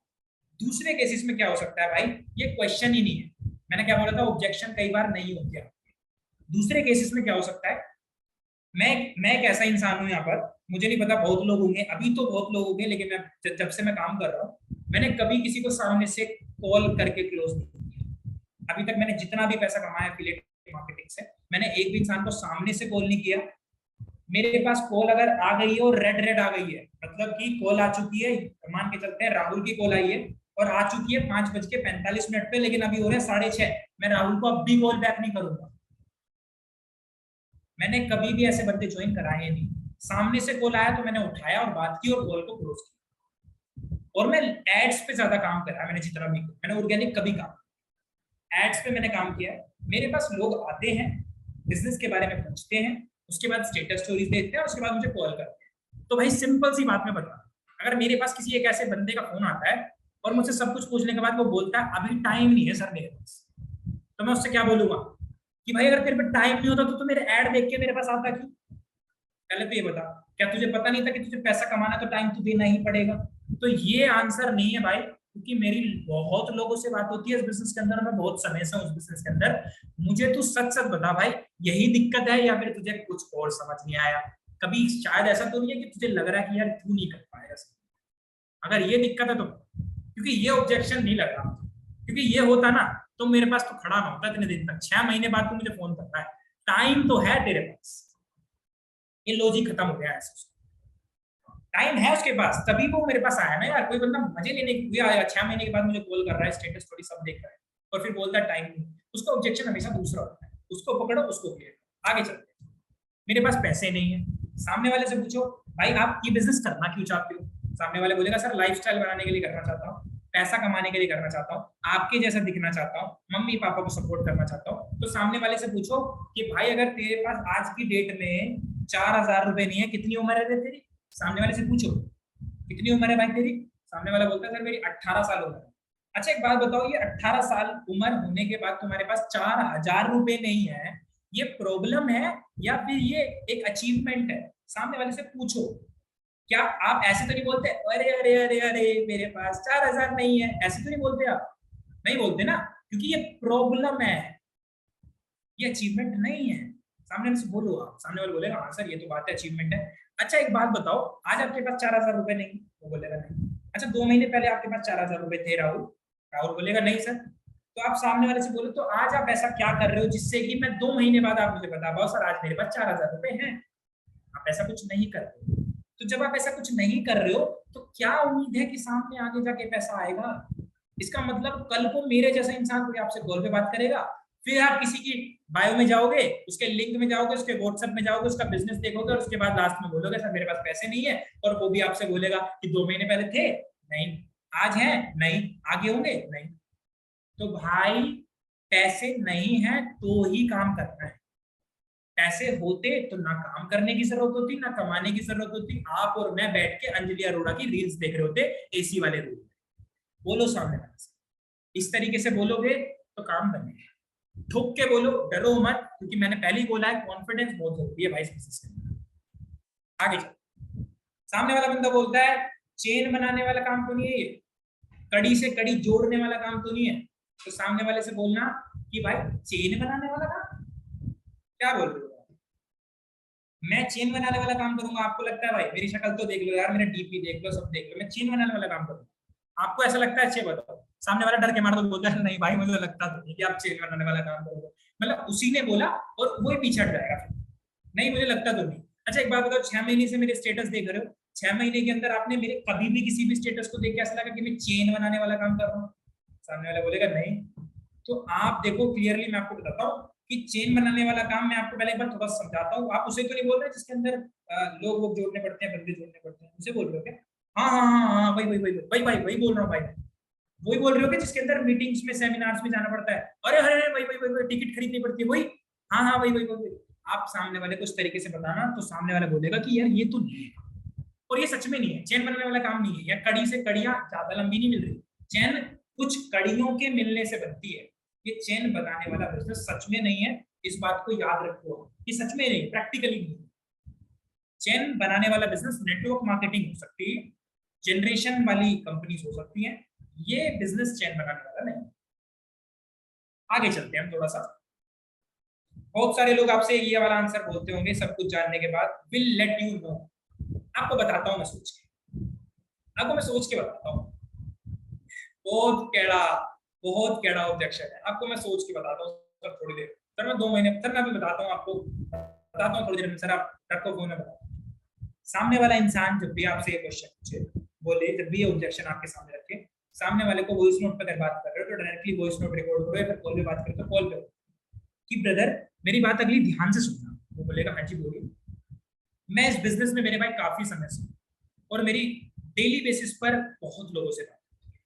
A: दूसरे केसेस में क्या हो सकता है भाई, ये क्वेश्चन ही नहीं है। मैंने क्या बोला था, ऑब्जेक्शन कई बार नहीं होते। दूसरे केसेस में क्या हो सकता है, मैं एक ऐसा इंसान हूं यहाँ पर, मुझे नहीं पता बहुत लोग होंगे, अभी तो बहुत लोग होंगे, लेकिन मैं जब से मैं काम कर रहा हूँ, मैंने कभी किसी को सामने से कॉल करके क्लोज नहीं किया। अभी तक मैंने जितना भी पैसा कमाया एफिलिएट मार्केटिंग से, मैंने एक भी इंसान को सामने से कॉल नहीं किया। मेरे पास कॉल अगर आ गई है और रेड रेड आ गई है, मतलब कि कॉल आ चुकी है, मान के चलते हैं राहुल की कॉल आई है और आ चुकी है 5:45 पे, लेकिन अभी हो रहे हैं 6:30, मैं राहुल को अब भी कॉल बैक नहीं करूंगा। मैंने कभी भी ऐसे बंदे ज्वाइन कराए नहीं। सामने से कॉल आया तो मैंने उठाया और बात की और कॉल को क्लोज किया। और मैं एड्स पे ज्यादा काम करा, मैंने जितना भी, मैंने ऑर्गेनिक कभी काम, एड्स पे मैंने काम किया है। मेरे पास लोग आते हैं, बिजनेस के बारे में पूछते हैं, उसके बाद स्टेटस स्टोरीज देखते हैं, उसके बाद मुझे कॉल करते हैं। तो भाई सिंपल सी बात में बता, अगर मेरे पास किसी एक ऐसे बंदे का फोन आता है और मुझसे सब कुछ पूछने के बाद वो बोलता है अभी टाइम नहीं है सर मेरे पास, तो मैं उससे क्या बोलूंगा कि भाई अगर तेरे पे टाइम नहीं होता तो मेरे ऐड देख के मेरे पास आता क्यों? पहले तो ये बता, क्या तुझे पता नहीं था कि तुझे पैसा कमाना तो टाइम तो देना ही पड़ेगा? तो ये आंसर नहीं है भाई, क्योंकि मेरी बहुत लोगों से बात होती है इस बिजनेस के अंदर, मैं बहुत समय से उस बिजनेस के अंदर। मुझे तू सच सच बता भाई, यही दिक्कत है या फिर तुझे कुछ और समझ नहीं आया? कभी शायद ऐसा तो नहीं है कि तुझे लग रहा है कि यार तू नहीं कर पाएगा? अगर ये दिक्कत है तो, क्योंकि ये ऑब्जेक्शन नहीं लग रहा, क्योंकि ये होता ना तो मेरे पास तो खड़ा ना होता इतने दिन तक। 6 महीने बाद तो मुझे फोन करता है, टाइम तो है तेरे पास, ये लॉजिक खत्म हो गया है। टाइम है उसके पास तभी वो मेरे पास आया ना यार। कोई बंदा मजे लेने के आया 6 महीने के बाद मुझे कॉल कर रहा है, स्टेटस स्टोरी सब देख रहा है और फिर बोलता है टाइम नहीं, उसका ऑब्जेक्शन हमेशा दूसरा होता है, उसको पकड़ो, उसको क्लियर आगे चलते हैं। मेरे पास पैसे नहीं है, सामने वाले से पूछो भाई आप ये बिजनेस करना क्यों चाहते हो? सामने वाले बोलेगा सर लाइफस्टाइल बनाने के लिए करना चाहता हूँ, पैसा कमाने के लिए करना चाहता हूँ, आपके जैसा दिखना चाहता हूँ, मम्मी पापा को सपोर्ट करना चाहता हूँ। तो सामने वाले से पूछो कि भाई अगर तेरे पास आज की डेट में 4,000 रुपए नहीं है, कितनी उम्र है तेरी? सामने वाले से पूछो कितनी उम्र है भाई तेरी? सामने वाला बोलता है सर मेरी 18 साल उम्र है। अच्छा एक बात बताओ, ये 18 साल उम्र होने के बाद तुम्हारे पास 4,000 रुपए नहीं है, ये प्रॉब्लम है या फिर ये एक अचीवमेंट है? सामने वाले से पूछो। क्या आप ऐसे तो नहीं बोलते अरे अरे अरे अरे मेरे पास 4,000 नहीं है, ऐसे तो नहीं बोलते आप? नहीं बोलते ना, क्योंकि ये प्रॉब्लम है, ये अचीवमेंट नहीं है। सामने से बोलो, आप सामने वाले बोलेगा हाँ सर ये तो बात है, अचीवमेंट है। अच्छा एक बात बताओ, आज आपके पास 4,000 रुपए नहीं? वो बोलेगा नहीं। अच्छा 2 महीने पहले आपके पास 4,000 रुपए थे राहुल? राहुल बोलेगा नहीं सर। तो आप सामने वाले से बोलो तो आज आप ऐसा क्या कर रहे हो जिससे कि मैं 2 महीने बाद आप मुझे बता पाओ सर आज मेरे पास 4,000 रुपए हैं? आप ऐसा कुछ नहीं कर रहे हो। तो जब आप ऐसा कुछ नहीं कर रहे हो तो क्या उम्मीद है कि सामने आगे जाके पैसा आएगा? इसका मतलब कल को मेरे जैसा इंसान कोई आपसे कॉल पे बात करेगा, फिर आप किसी की बायो में जाओगे, उसके लिंक में जाओगे, उसके व्हाट्सएप में जाओगे, उसका बिजनेस देखोगे और उसके बाद लास्ट में बोलोगे सर मेरे पास पैसे नहीं है, और वो भी आपसे बोलेगा कि 2 महीने पहले थे नहीं, आज है नहीं, आगे होंगे नहीं। तो भाई पैसे नहीं है तो ही काम करना है। पैसे होते तो ना काम करने की जरूरत होती ना कमाने की जरूरत होती, आप और मैं बैठ के अंजलि अरोड़ा की रील्स देख रहे होते एसी वाले रूम में। बोलो सामने वाले से, इस तरीके से बोलोगे तो काम बनेगा। ठोक के बोलो, डरो मत, क्योंकि मैंने पहले ही बोला है कॉन्फिडेंस बहुत जरूरी है भाई इस बिजनेस के अंदर। आगे चलो, सामने वाला बंदा बोलता है चेन बनाने वाला काम तो नहीं है ये, कड़ी से कड़ी जोड़ने वाला काम तो नहीं है। तो सामने वाले से बोलना कि भाई चेन बनाने वाला काम, क्या बोल रहे हो? मैं चेन बनाने वाला काम करूंगा? आपको लगता है भाई, मेरी शक्ल तो देख लो यार, मेरा डीपी देख लो, सब देख लो, मैं चेन बनाने वाला काम करूंगा? आपको ऐसा लगता है? अच्छे बताओ। सामने वाला डर के मार तो बोलता है नहीं भाई मुझे लगता तो नहीं कि आप चेन बनाने वाला काम करोगे। मतलब उसी ने बोला और वो ही पीछे हट जाएगा फिर, नहीं मुझे लगता तो नहीं। अच्छा एक बात बताओ, 6 महीने से मेरे स्टेटस देख रहे हो, 6 महीने के अंदर आपने मेरे कभी भी किसी भी स्टेटस को देख के ऐसा लगा कि मैं चेन बनाने वाला काम कर रहा हूँ? सामने वाला बोलेगा नहीं। तो आप देखो क्लियरली, मैं आपको बताता हूँ कि चेन बनाने वाला काम, मैं आपको पहले एक बार थोड़ा समझाता हूँ। आप उसे तो नहीं बोल रहे जिसके अंदर लोग वो जोड़ने पड़ते हैं, बंदे जोड़ने पड़ते हैं, उसे बोल रहे हो क्या? हाँ हाँ हाँ हाँ, वही वही वही वही भाई, वही बोल रहा हूँ भाई। वही बोल रहे हो कि जिसके अंदर मीटिंग्स में सेमिनार्स में जाना पड़ता है? अरे अरे वही वही वही टिकट खरीदनी पड़ती है वही? हाँ हाँ वही वही वही। आप सामने वाले को इस तरीके से बताना तो सामने वाला बोलेगा कि यार ये तो नहीं है, और ये सच में नहीं है, चेन बनाने वाला काम नहीं है, या कड़ी से कड़ियां ज्यादा लंबी नहीं मिल रही। चेन कुछ कड़ियों के मिलने से बनती है, ये चेन बनाने वाला बिजनेस सच में नहीं है। इस बात को याद रखो, ये सच में नहीं, प्रैक्टिकली नहीं। चेन बनाने वाला बिजनेस नेटवर्क मार्केटिंग हो सकती है, जनरेशन वाली कंपनीज हो सकती हैं, ये बिजनेस चेन बनाने वाला नहीं। आगे चलते हैं हम थोड़ा सा। बहुत सारे लोग आपसे ये वाला आंसर बोलते होंगे सब कुछ जानने के बाद, विल लेट यू नो। आपको बताता हूं मैं सोच के, आपको मैं सोच के बताता हूँ। बहुत कैड़ा ऑब्जेक्शन है, आपको मैं सोच के बताता हूँ सर थोड़ी देर। सर मैं 2 महीने, सर मैं अभी बताता हूँ आपको, बताता हूँ थोड़ी देर में। सर आप रखो फोन में, बताओ। सामने वाला इंसान जब भी आपसे ये क्वेश्चन पूछे, बोले, जब भी ये ऑब्जेक्शन आपके सामने रखे, सामने वाले को वॉइस नोट पर बात कर रहे हो तो डायरेक्टली वॉइस नोट रिकॉर्ड करो, या फिर कॉल पे बात करो तो कॉल पे कि ब्रदर मेरी बात अगली ध्यान से सुनना। वो बोलेगा हाँ जी बोलिए। मैं इस बिजनेस में मेरे भाई काफी समय से, और मेरी डेली बेसिस पर बहुत लोगों से बात होती है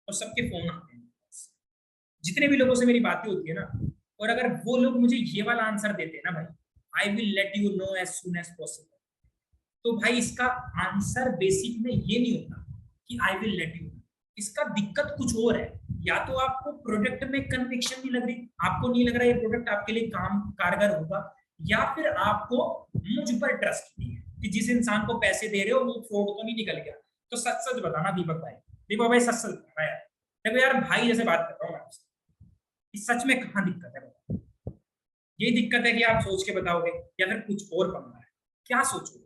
A: और सबके फोन आते हैं। जितने भी लोगों से मेरी बातें होती है ना, और अगर वो लोग मुझे ये वाला आंसर देते हैं ना भाई, I will let you know as soon as possible, तो भाई इसका आंसर बेसिक में ये नहीं होता कि आई विल लेट यू। इसका दिक्कत कुछ और है। या तो आपको प्रोडक्ट में कन्विक्शन नहीं लग रही, आपको नहीं लग रहा ये प्रोडक्ट आपके लिए काम कारगर होगा, या फिर आपको मुझ पर ट्रस्ट नहीं है कि जिस इंसान को पैसे दे रहे हो वो फ्रॉड तो नहीं निकल गया। तो सच सच बताना दीपक भाई, दीपक भाई सच सच बताना यार। देखो यार भाई जैसे बात कर रहा हूँ मैं आपसे, सच में कहाँ दिक्कत है? यही दिक्कत है कि आप सोच के बताओगे या फिर कुछ और पंगा है? क्या सोचोगे?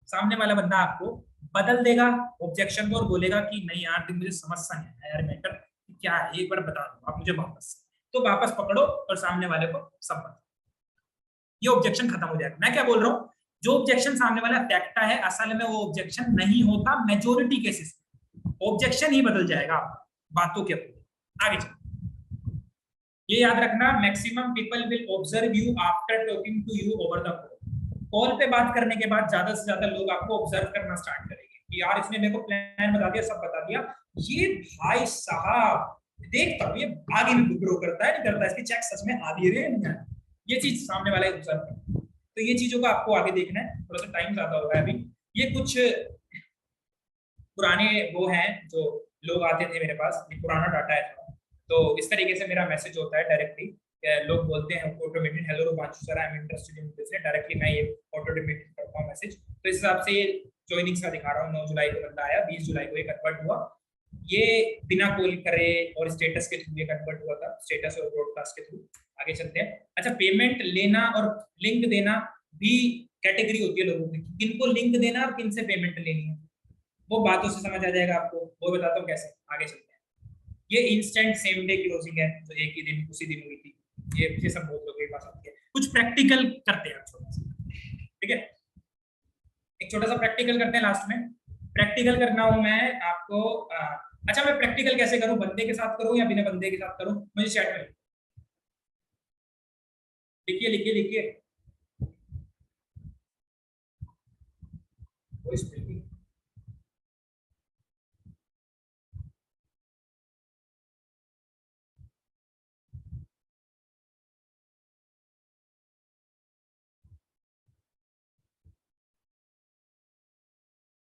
A: सामने वाला बंदा आपको बदल देगा ऑब्जेक्शन को और बोलेगा कि नहीं यार तुम मुझे समझ सा नहीं आया यार मैटर क्या है, एक बार बता दो आप मुझे वापस। तो वापस पकड़ो और सामने वाले को सब बताओ, ये ऑब्जेक्शन खत्म हो जाएगा। मैं क्या बोल रहा हूँ, जो ऑब्जेक्शन सामने वाला फेंकता है असल में वो ऑब्जेक्शन नहीं होता। मेजोरिटी केसेस ऑब्जेक्शन ही बदल जाएगा बातों के ऊपर। आगे चलो, ये याद रखना, maximum people will observe you after talking to you over the call. Call पे बात करने के बाद ज्यादा से ज्यादा लोग आपको ऑब्जर्व करना स्टार्ट करेंगे कि यार इसने मेरे को प्लान बता दिया, सब बता दिया, ये भाई साहब देखता हूँ ये आगे भी ग्रो करता है नहीं करता, इसकी चेक सच में आ भी रहे हैं। ये चीज सामने वाला ऑब्जर्व करता है। तो ये चीजों को आपको आगे देखना है, थोड़ा सा टाइम ज्यादा होगा अभी। ये कुछ पुराने वो हैं जो लोग आते थे मेरे पास, ये पुराना डाटा है। तो इस तरीके से मेरा मैसेज होता है डायरेक्टली, लोग बोलते हैं automated, hello Rupanshu sir I am interested in this, directly मैं ये ऑटोमेटेड करता हूँ मैसेज। तो इस हिसाब से ये जॉइनिंग्स का दिखा रहा हूँ, 9 जुलाई को बंदा आया, 20 जुलाई को ये कन्वर्ट हुआ। ये बिना कॉल करे और स्टेटस के थ्रू ये कन्वर्ट हुआ था, स्टेटस और ब्रॉडकास्ट के थ्रू। आगे चलते हैं। अच्छा, पेमेंट लेना और लिंक देना भी कैटेगरी होती है लोगों की, किनको लिंक देना और किन से पेमेंट लेनी है, वो बातों से समझ आ जाएगा आपको, वो बताता हूँ कैसे। आगे चलते हैं। ये इंस्टेंट सेम डे क्लोजिंग है, जो एक ही दिन उसी दिन हुई थी, ये सब बहुत लोगों के पास आती है। कुछ प्रैक्टिकल करते हैं छोटा सा, ठीक है, एक छोटा सा प्रैक्टिकल करते हैं लास्ट में। प्रैक्टिकल करना हूं मैं आपको। अच्छा, मैं प्रैक्टिकल कैसे करूं, बंदे के साथ करूं या बिना बंदे के साथ करूं? मुझे चैट में लिखिए लिखिए लिखिए।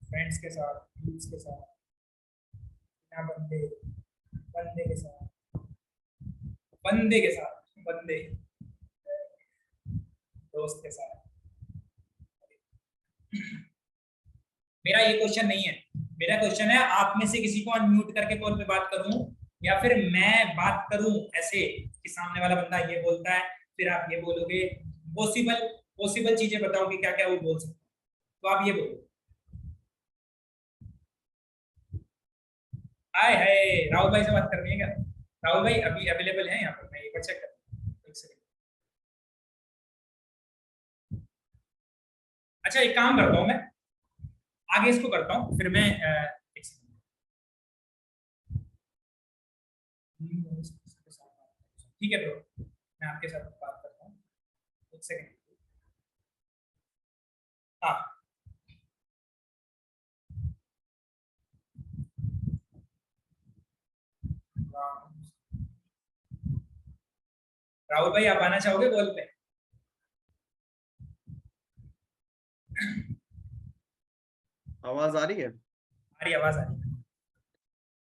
A: फ्रेंड्स के साथ, फ्रेंड्स के साथ, बिना बंदे, बंदे के साथ, बंदे के साथ, बंदे, दोस्त के साथ। मेरा ये क्वेश्चन नहीं है, मेरा क्वेश्चन है आप में से किसी को अनम्यूट करके कॉल पे बात करूं या फिर मैं बात करूं ऐसे कि सामने वाला बंदा ये बोलता है फिर आप ये बोलोगे। पॉसिबल पॉसिबल चीजें बताओ कि क्या क्या वो बोल सकते, तो आप ये बोलो। हाय हाय, राहुल भाई से बात करनी है क्या? राहुल भाई अभी अवेलेबल है यहाँ पर, मैं एक बार चेक करता हूँ। अच्छा, एक काम करता हूँ मैं, आगे इसको करता हूँ फिर मैं ठीक है ब्रो, मैं आपके साथ बात करता हूँ, एक सेकंड। हाँ, राहुल भाई आप आना चाहोगे कॉल पे?
C: आवाज आ रही है?
A: आ रही आवाज आ रही है।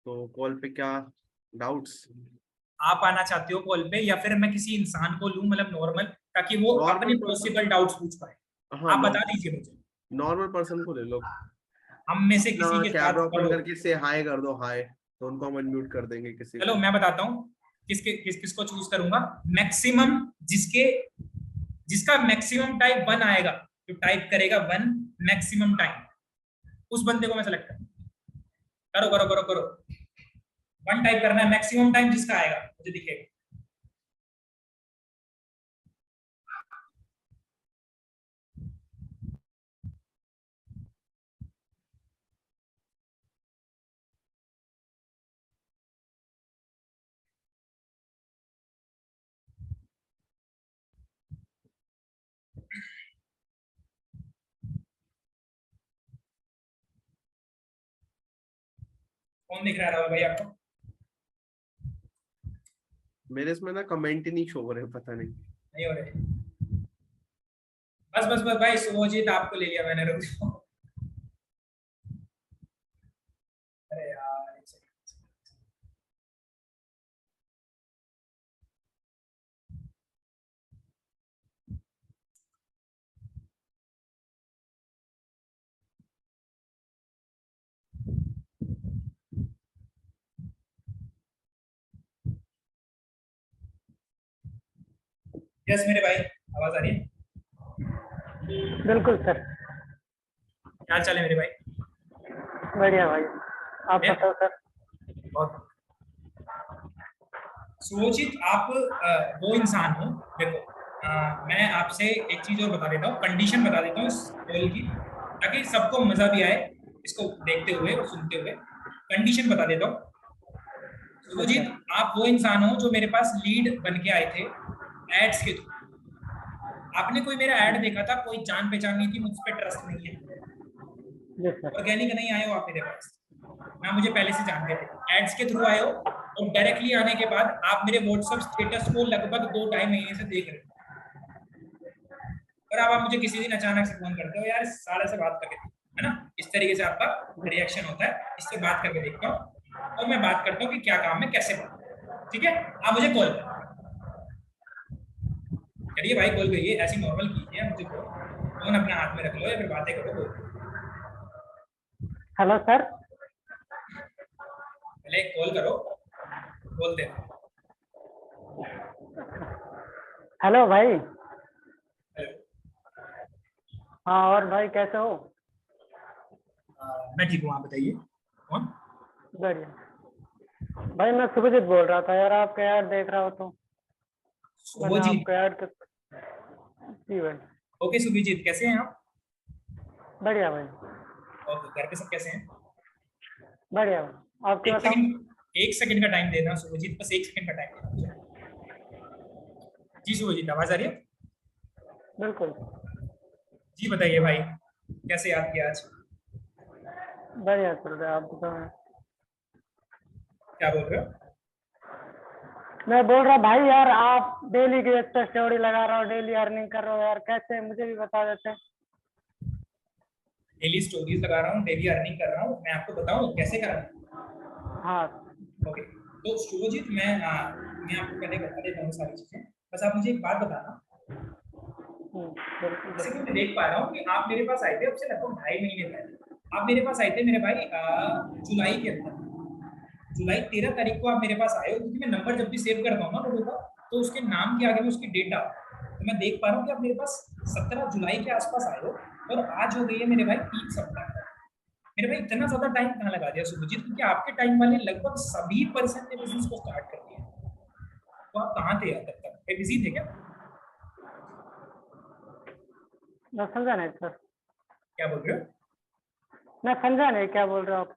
C: तो कॉल पे क्या डाउट्स?
A: आप आना चाहते हो कॉल पे या फिर मैं किसी इंसान को लूं, मतलब नॉर्मल, ताकि वो अपने
C: नॉर्मल
A: पॉसिबल डाउट्स पूछ पाए?
C: हाँ
A: आप बता दीजिए मुझे।
C: नॉर्मल पर्सन को ले लो।
A: हम में से किसी के साथ
C: कैमरा ओपन
A: करो।
C: करके से हाय कर दो, हाय, तो उनको हम अनम्यूट कर देंगे किसी
A: चलो
C: को।
A: मैं बताता हूँ किसको चूज करूंगा। मैक्सिमम जिसका मैक्सिमम टाइप 1 आएगा, जो टाइप करेगा 1 मैक्सिमम टाइम, उस बंदे को मैं सेलेक्ट करो करो करो करो। 1 टाइप करना है, मैक्सिमम टाइम जिसका आएगा मुझे दिखेगा। कौन दिख रहा है राहुल भाई आपको?
C: मेरे इसमें ना कमेंट ही नहीं शो हो रहे, पता नहीं।
A: नहीं हो रहे? बस बस बस भाई, शुभजीत आपको ले लिया मैंने, रुक जाओ। अरे यार एक सेकंड। यस मेरे भाई, आवाज आ रही है?
D: बिल्कुल सर।
A: क्या हाल चाल है मेरे भाई?
D: बढ़िया भाई, आप
A: बढ़िया?
D: बताओ सर।
A: बहुत। सुभजीत आप वो इंसान हो, देखो मैं आपसे एक चीज और बता देता हूँ, कंडीशन बता देता हूँ इस कॉल की, ताकि सबको मजा भी आए इसको देखते हुए और सुनते हुए। कंडीशन बता देता हूँ। सुभजीत आप वो इंसान हो जो मेरे पास लीड बन के आए थे एड्स के थ्रू। आपने कोई मेरा ऐड देखा था, कोई जान पहचान नहीं थी, मुझ पर ट्रस्ट नहीं है,
D: जी सर।
A: ऑर्गेनिक नहीं आए हो आप मेरे पास, ना मुझे पहले से जानते थे, एड्स के थ्रू आए हो। और डायरेक्टली आने के बाद आप मेरे व्हाट्सएप स्टेटस को लगभग 2-2.5 महीने से देख रहे हो, और अब आप मुझे किसी दिन अचानक से फोन करते हो, यार सारे से बात करके, है ना, इस तरीके से आपका रिएक्शन होता है। इससे बात करके देखता हूँ और मैं बात करता हूँ कि क्या काम है, कैसे बात। ठीक है, आप मुझे कॉल करिए भाई, कॉल करिए, ऐसी नॉर्मल कीजिए, मुझे फोन अपने हाथ में रख लो या फिर बातें करो।
D: Hello sir.
A: पहले कॉल करो, बोलते हैं।
D: हेलो भाई।
A: हेलो।
D: हाँ और भाई कैसे हो?
A: मैं ठीक हूँ, आप बताइए कौन?
D: बढ़िया भाई, मैं शुभजीत बोल रहा था यार, आपका ऐड देख रहा हो तो मैंने
A: सुभजीत?
D: आपका ऐड जी भाई।
A: ओके सुभजीत, कैसे हैं आप?
D: बढ़िया भाई।
A: ओके, घर पे सब कैसे हैं?
D: बढ़िया भाई, आपके बताओ।
A: एक सेकंड का टाइम देना सुभजीत, बस 1 सेकंड का टाइम देना। जी सुभजीत, आवाज आ रही है?
D: बिल्कुल।
A: जी बताइए भाई, कैसे याद किया आज?
D: बढ़िया चल रहा है, आप बताओ।
A: क्या बोल रहे हो?
D: मैं बोल रहा भाई यार, आप डेली की एक्स्ट्रा स्टोरी लगा रहा हो, डेली अर्निंग कर रहे हो यार, कैसे मुझे भी बता देते।
A: डेली स्टोरीज लगा रहा हूँ, डेली अर्निंग कर रहा हूँ, मैं आपको बताऊँ कैसे कर रहा हूँ?
D: हाँ।
A: ओके, तो शुभजीत मैं आपको पहले बता देता हूँ सारी चीजें, बस आप मुझे एक बात बताना।
D: बिल्कुल।
A: जैसे कि मैं देख पा रहा हूँ कि आप मेरे पास आए थे अब से लगभग 2.5 महीने पहले। आप मेरे पास आए थे मेरे भाई जुलाई के अंदर, जुलाई 13 तारीख को आप मेरे पास आए हो, क्योंकि मैं नंबर जब भी सेव करता हूँ ना लोगों का, तो उसके नाम के आगे में उसकी डेट डालता हूँ। तो मैं देख पा रहा हूँ कि आप मेरे पास 17 जुलाई के आसपास आए हो, और आज हो गई है मेरे भाई 3 सप्ताह। मेरे भाई इतना ज्यादा टाइम कहाँ लगा दिया सुभजीत, क्योंकि आपके टाइम वाले लगभग सभी पर्सन ने बिजनेस को स्टार्ट कर दिया, तो आप कहाँ थे यार तब तक? बिजी थे क्या?
D: मैं समझा नहीं सर।
A: क्या बोल रहे हो?
D: मैं समझा नहीं क्या बोल रहे हो आप।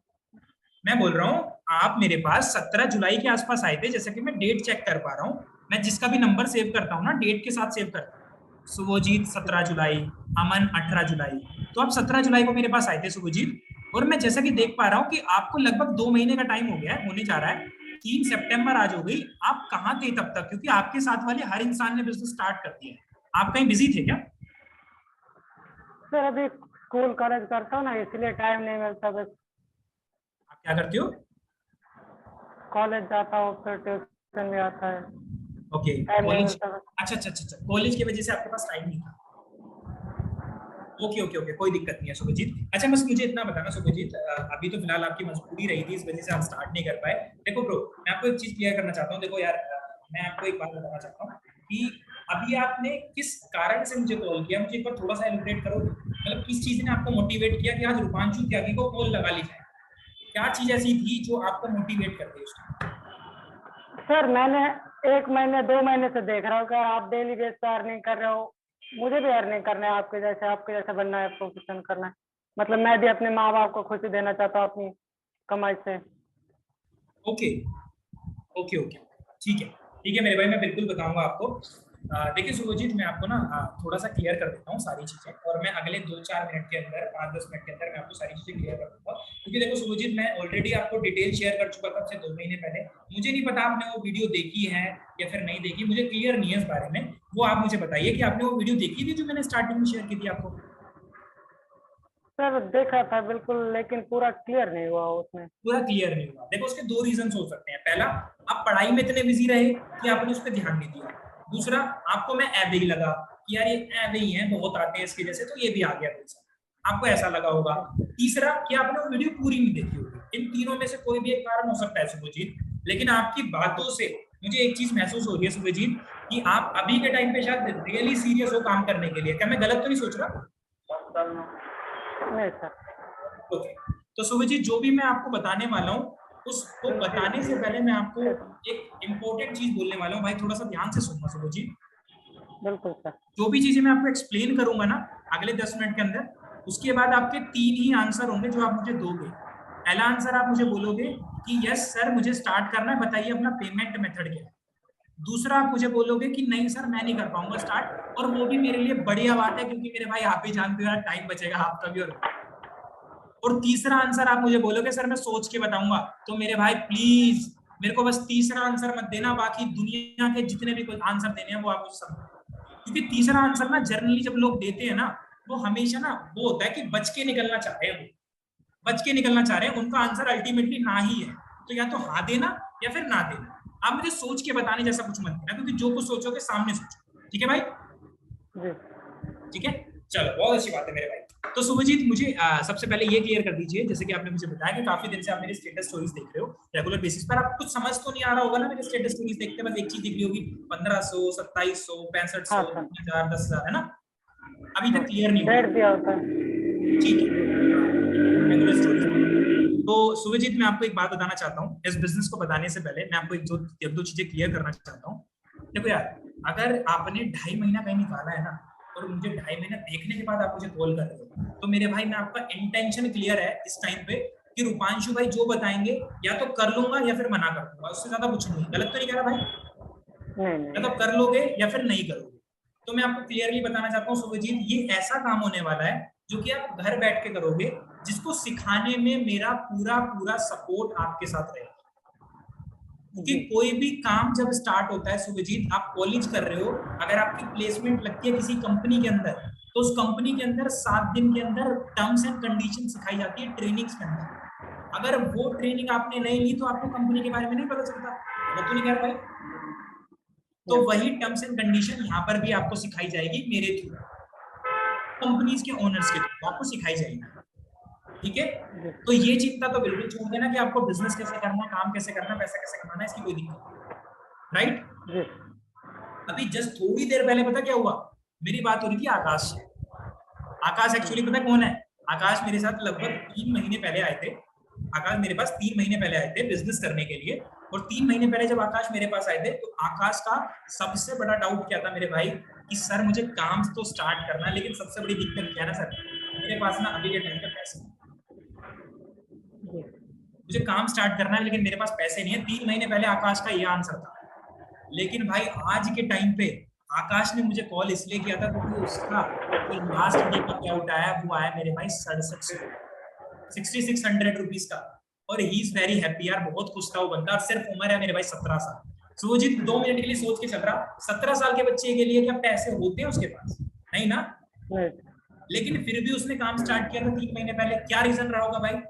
A: मैं बोल रहा हूँ आप मेरे पास 17 जुलाई के आसपास आए थे, जैसे कि मैं डेट चेक कर पा रहा हूँ, मैं जिसका भी नंबर सेव करता हूँ ना डेट के साथ सेव करता हूँ। सुभजीत 17 जुलाई, अमन 18 जुलाई, तो आप 17 जुलाई को मेरे पास आए थे सुभजीत। और मैं जैसा कि देख पा रहा हूँ कि आपको लगभग 2 महीने का टाइम हो गया है, होने जा रहा है, 3 सितंबर आज हो गई। आप कहाँ थे तब तक, क्योंकि आपके साथ वाले हर इंसान ने बिजनेस स्टार्ट कर दिया है। आप कहीं बिजी थे क्या?
D: सर अभी स्कूल कॉलेज करता हूँ ना, इसलिए टाइम नहीं मिलता, बस
A: आप क्या करते हो?
D: कॉलेज जाता हूँ, फिर ट्यूशन भी आता है,
A: ओके,
D: टाइम नहीं
A: कॉलेज।
D: मिलता बस।
A: अच्छा अच्छा अच्छा, कॉलेज की वजह से आपके पास टाइम नहीं था। ओके ओके ओके, कोई दिक्कत नहीं है शुभजीत। अच्छा बस मुझे इतना बताना शुभजीत, अभी तो फिलहाल आपकी मजबूरी रही थी, इस वजह से आप स्टार्ट नहीं कर पाए। देखो ब्रो, मैं आपको एक चीज क्लियर करना चाहता हूँ। देखो यार, मैं आपको एक बात बताना चाहता हूँ कि अभी आपने किस कारण से मुझे कॉल किया, मुझे एक बार थोड़ा सा एलिब्रेट करो। मतलब किस चीज ने आपको मोटिवेट किया कि आज रूपांशु त्यागी को कॉल लगा ली जाए? क्या चीज ऐसी थी जो आपको मोटिवेट कर दी उस टाइम?
D: सर मैंने 1 महीने 2 महीने से देख रहा हूँ कि आप डेली बेस पर अर्निंग कर रहे हो, मुझे भी अर्निंग करना है आपके जैसे बनना है, प्रोफेशन करना है। मतलब मैं भी अपने माँ बाप को खुशी देना चाहता हूँ अपनी कमाई से।
A: ओके ओके ओके, ठीक है मेरे भाई, मैं बिल्कुल बताऊंगा आपको। देखिए शुभजीत, मैं आपको ना थोड़ा सा क्लियर कर देता हूँ सारी चीजें, और मैं अगले 2-4 मिनट के अंदर, 5-10 मिनट के अंदर मैं आपको सारी चीजें क्लियर कर दूंगा। क्योंकि देखो शुभजीत, मैं ऑलरेडी आपको डिटेल शेयर कर चुका था आपसे 2 महीने पहले। मुझे नहीं पता आपने वो वीडियो देखी है या फिर नहीं देखी, मुझे क्लियर नहीं है इस बारे में। वो आप मुझे बताइए कि आपने वो वीडियो देखी थी जो मैंने स्टार्टिंग में शेयर की थी आपको?
D: सर देखा था बिल्कुल, लेकिन पूरा क्लियर नहीं हुआ उसमें।
A: पूरा क्लियर नहीं हुआ। देखो उसके 2 रीजन हो सकते हैं। पहला, आप पढ़ाई में इतने बिजी रहे कि आपने उस पर ध्यान नहीं दिया। दूसरा, आपको मैं ऐवे ही लगा कि यार ये ऐवे ही है, बहुत आते हैं इसके जैसे, तो ये भी आ गया पैसा, आपको ऐसा लगा होगा। तीसरा, कि आपने वो वीडियो पूरी नहीं देखी होगी। इन तीनों में से कोई भी एक कारण हो सकता है शुभजीत, लेकिन आपकी बातों से मुझे एक चीज महसूस हो रही है शुभजीत, कि आप अभी के टाइम पे शायद रियली सीरियस हो काम करने के लिए। क्या मैं गलत तो नहीं सोच रहा?
D: नहीं सर।
A: ओके, तो शुभजीत जो भी मैं आपको बताने वाला हूँ, उसको बताने से पहले मैं आपको एक इम्पोर्टेंट चीज बोलने वाला हूँ भाई, थोड़ा सा ध्यान से सुनना शुभजीत।
D: बिल्कुल सर।
A: जो भी चीजें मैं आपको एक्सप्लेन करूंगा ना अगले 10 मिनट के अंदर, उसके बाद आपके 3 ही आंसर होंगे जो आप मुझे दोगे। पहला आंसर आप मुझे बोलोगे कि यस सर मुझे स्टार्ट करना है, बताइए अपना पेमेंट मेथड क्या है। दूसरा, आप मुझे बोलोगे कि नहीं सर मैं नहीं कर पाऊंगा स्टार्ट, और वो भी मेरे लिए बढ़िया बात है, क्योंकि मेरे भाई आप भी जानते हो यार, टाइम बचेगा आपका भी। और तीसरा आंसर आप मुझे बोलोगे सर मैं सोच के बताऊंगा। तो मेरे भाई प्लीज मेरे को बस तीसरा आंसर मत देना, बाकी दुनिया के जितने भी कोई आंसर देने हैं वो आप मुझे सब, क्योंकि तीसरा आंसर ना जनरली जब लोग देते हैं ना, वो हमेशा ना वो होता है कि बच के निकलना चाह रहे हैं, वो बच के निकलना चाह रहे हैं, उनका आंसर अल्टीमेटली ना ही है। तो या तो हाँ देना या फिर ना देना। आप मुझे सोच के बताने जैसा कुछ मत देना, क्योंकि जो कुछ सोचोगे सामने सोचो। ठीक है भाई? ठीक है, चलो बहुत अच्छी बात है मेरे भाई। तो शुभजीत मुझे सबसे पहले ये क्लियर कर दीजिए, जैसे कि आपने मुझे बताया कि काफी दिन से आप मेरे स्टेटस स्टोरीज देख रहे हो रेगुलर बेसिस पर, आपको कुछ समझ तो नहीं आ रहा होगा ना मेरे स्टेटस स्टोरीज देखते, बस एक चीज दिख रही होगी 1500, 2700, 6500, 3000, 10,000, है ना? अभी तक क्लियर नहीं हुआ। ठीक है, रेगुलर स्टोरीज। तो शुभजीत मैं आपको एक बात बताना चाहता हूँ, इस बिजनेस को बताने से पहले मैं आपको एक दो चीजें क्लियर करना चाहता हूँ। देखो यार, अगर आपने 2.5 महीना कहीं निकाला है ना, और मुझे 2.5 महीना देखने के बाद आप मुझे कॉल कर रहे हो, तो मेरे भाई मैं आपका इंटेंशन क्लियर है इस टाइम पे कि रूपांशु भाई जो बताएंगे या तो कर लूंगा या फिर मना कर दूंगा, उससे ज्यादा कुछ नहीं। गलत तो नहीं कह रहा भाई? या तो कर लोगे या फिर नहीं करोगे। तो मैं आपको क्लियरली बताना चाहता हूँ शुभजीत, ये ऐसा काम होने वाला है जो कि आप घर बैठ के करोगे, जिसको सिखाने में मेरा पूरा पूरा सपोर्ट आपके साथ रहेगा। क्योंकि कोई भी काम जब स्टार्ट होता है शुभजीत, आप कॉलेज कर रहे हो, अगर आपकी प्लेसमेंट लगती है किसी कंपनी के अंदर, तो उस कंपनी के अंदर 7 दिन के अंदर टर्म्स एंड कंडीशन सिखाई जाती है ट्रेनिंग्स के अंदर। अगर वो ट्रेनिंग आपने नहीं ली तो आपको कंपनी के बारे में नहीं पता चलता। तो नहीं कह भाई? तो वही टर्म्स एंड कंडीशन यहाँ पर भी आपको सिखाई जाएगी मेरे थ्रू, कंपनीज के ओनर्स के थ्रू आपको सिखाई जाएगी। ठीक है, तो ये चिंता तो बिल्कुल छोड़ देना कि आपको बिजनेस कैसे करना है, काम कैसे करना है, पैसा कैसे कमाना है, इसकी कोई दिक्कत नहीं। राइट? अभी जस्ट थोड़ी देर पहले पता क्या हुआ, मेरी बात हो रही थी आकाश से। आकाश एक्चुअली पता कौन है? आकाश मेरे साथ लगभग 3 महीने पहले आए थे। आकाश मेरे पास 3 महीने पहले आए थे बिजनेस करने के लिए, और 3 महीने पहले जब आकाश मेरे पास आए थे, तो आकाश का सबसे बड़ा डाउट क्या था मेरे भाई, कि सर मुझे काम तो स्टार्ट करना है, लेकिन सबसे बड़ी दिक्कत क्या है ना सर, मेरे पास ना अभी के टाइम पे पैसे नहीं, मुझे काम स्टार्ट करना है लेकिन मेरे पास पैसे नहीं है। 3 महीने पहले आकाश का ये आंसर था। लेकिन भाई आज के टाइम पे आकाश ने मुझे कॉल इसलिए किया था क्योंकि उसका जो लास्ट डे का पे आउट आया वो आया मेरे भाई 6600 रुपीज का, और ही इज वेरी हैप्पी यार, बहुत खुश था वो बंदा। सिर्फ उम्र है मेरे भाई 17 साल। सुजीत 2 मिनट के लिए सोच के चल रहा, 17 साल के बच्चे के लिए क्या पैसे होते हैं उसके पास? नहीं ना। लेकिन फिर भी उसने काम स्टार्ट किया था 3 महीने पहले। क्या रीजन रहा होगा भाई?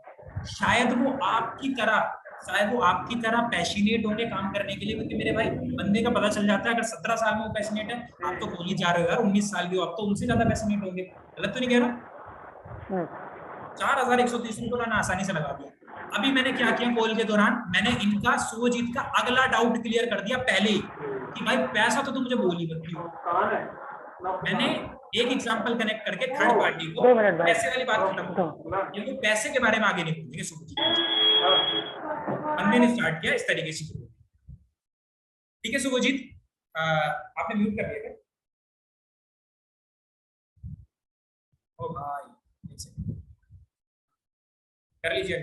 A: शायद वो आपकी तरह शायद वो आपकी तरह पैशनेट होंगे काम करने के लिए, क्योंकि मेरे भाई बंदे का पता चल जाता है अगर 17 साल में वो पैशनेट है, आप तो कॉलेज जा रहे हो यार 19 साल के हो, आप तो उनसे ज्यादा पैशनेट होंगे। गलत तो नहीं कह रहा? 4130 रुपये मैंने आसानी से लगा दिया। अभी मैंने क्या किया कॉल के दौरान, मैंने इनका सुजीत का अगला डाउट क्लियर कर दिया पहले ही कि भाई पैसा तो तुम मुझे बोल ही मत दियो। मैंने एक एग्जांपल कनेक्ट करके थर्ड पार्टी को पैसे वाली बात खत्म हो, ये वो पैसे के बारे में आगे नहीं पूछेंगे सुजीत। बंदे ने स्टार्ट किया इस तरीके से। ठीक है सुजीत, आपने म्यूट कर दिया क्या? ओ भाई एक सेकंड कर लीजिए,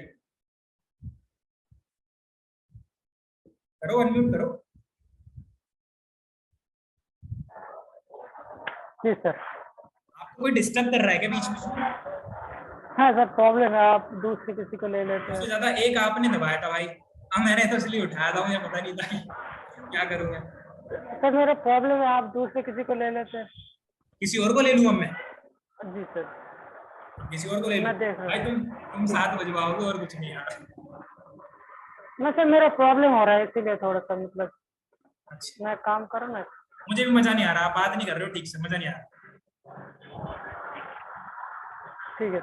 A: करो अनम्यूट करो।
D: जी सर।
A: आपको कोई डिस्टर्ब कर रहा है क्या बीच में?
D: हाँ सर, प्रॉब्लम है, आप दूसरे किसी को ले लेते
A: उससे
D: हैं।
A: ज्यादा एक आपने दबाया था भाई, अब मैंने तो इसलिए उठाया था, मुझे पता नहीं था कि क्या करूंगा।
D: सर मेरा प्रॉब्लम है, आप दूसरे किसी को ले लेते हैं।
A: किसी और को ले लूँ अब मैं?
D: जी सर।
A: किसी और को ले
D: मैं
A: लूँ
D: देख रहा
A: भाई?
D: हूँ।
A: तुम 7 बजवाओगे और कुछ नहीं यार।
D: ना सर, मेरा प्रॉब्लम हो रहा है इसीलिए थोड़ा सा, मतलब
A: अच्छा,
D: मैं काम करूँ ना।
A: मुझे भी मजा नहीं आ रहा, आप बात नहीं कर रहे हो ठीक से, मजा नहीं आ रहा।
D: ठीक है,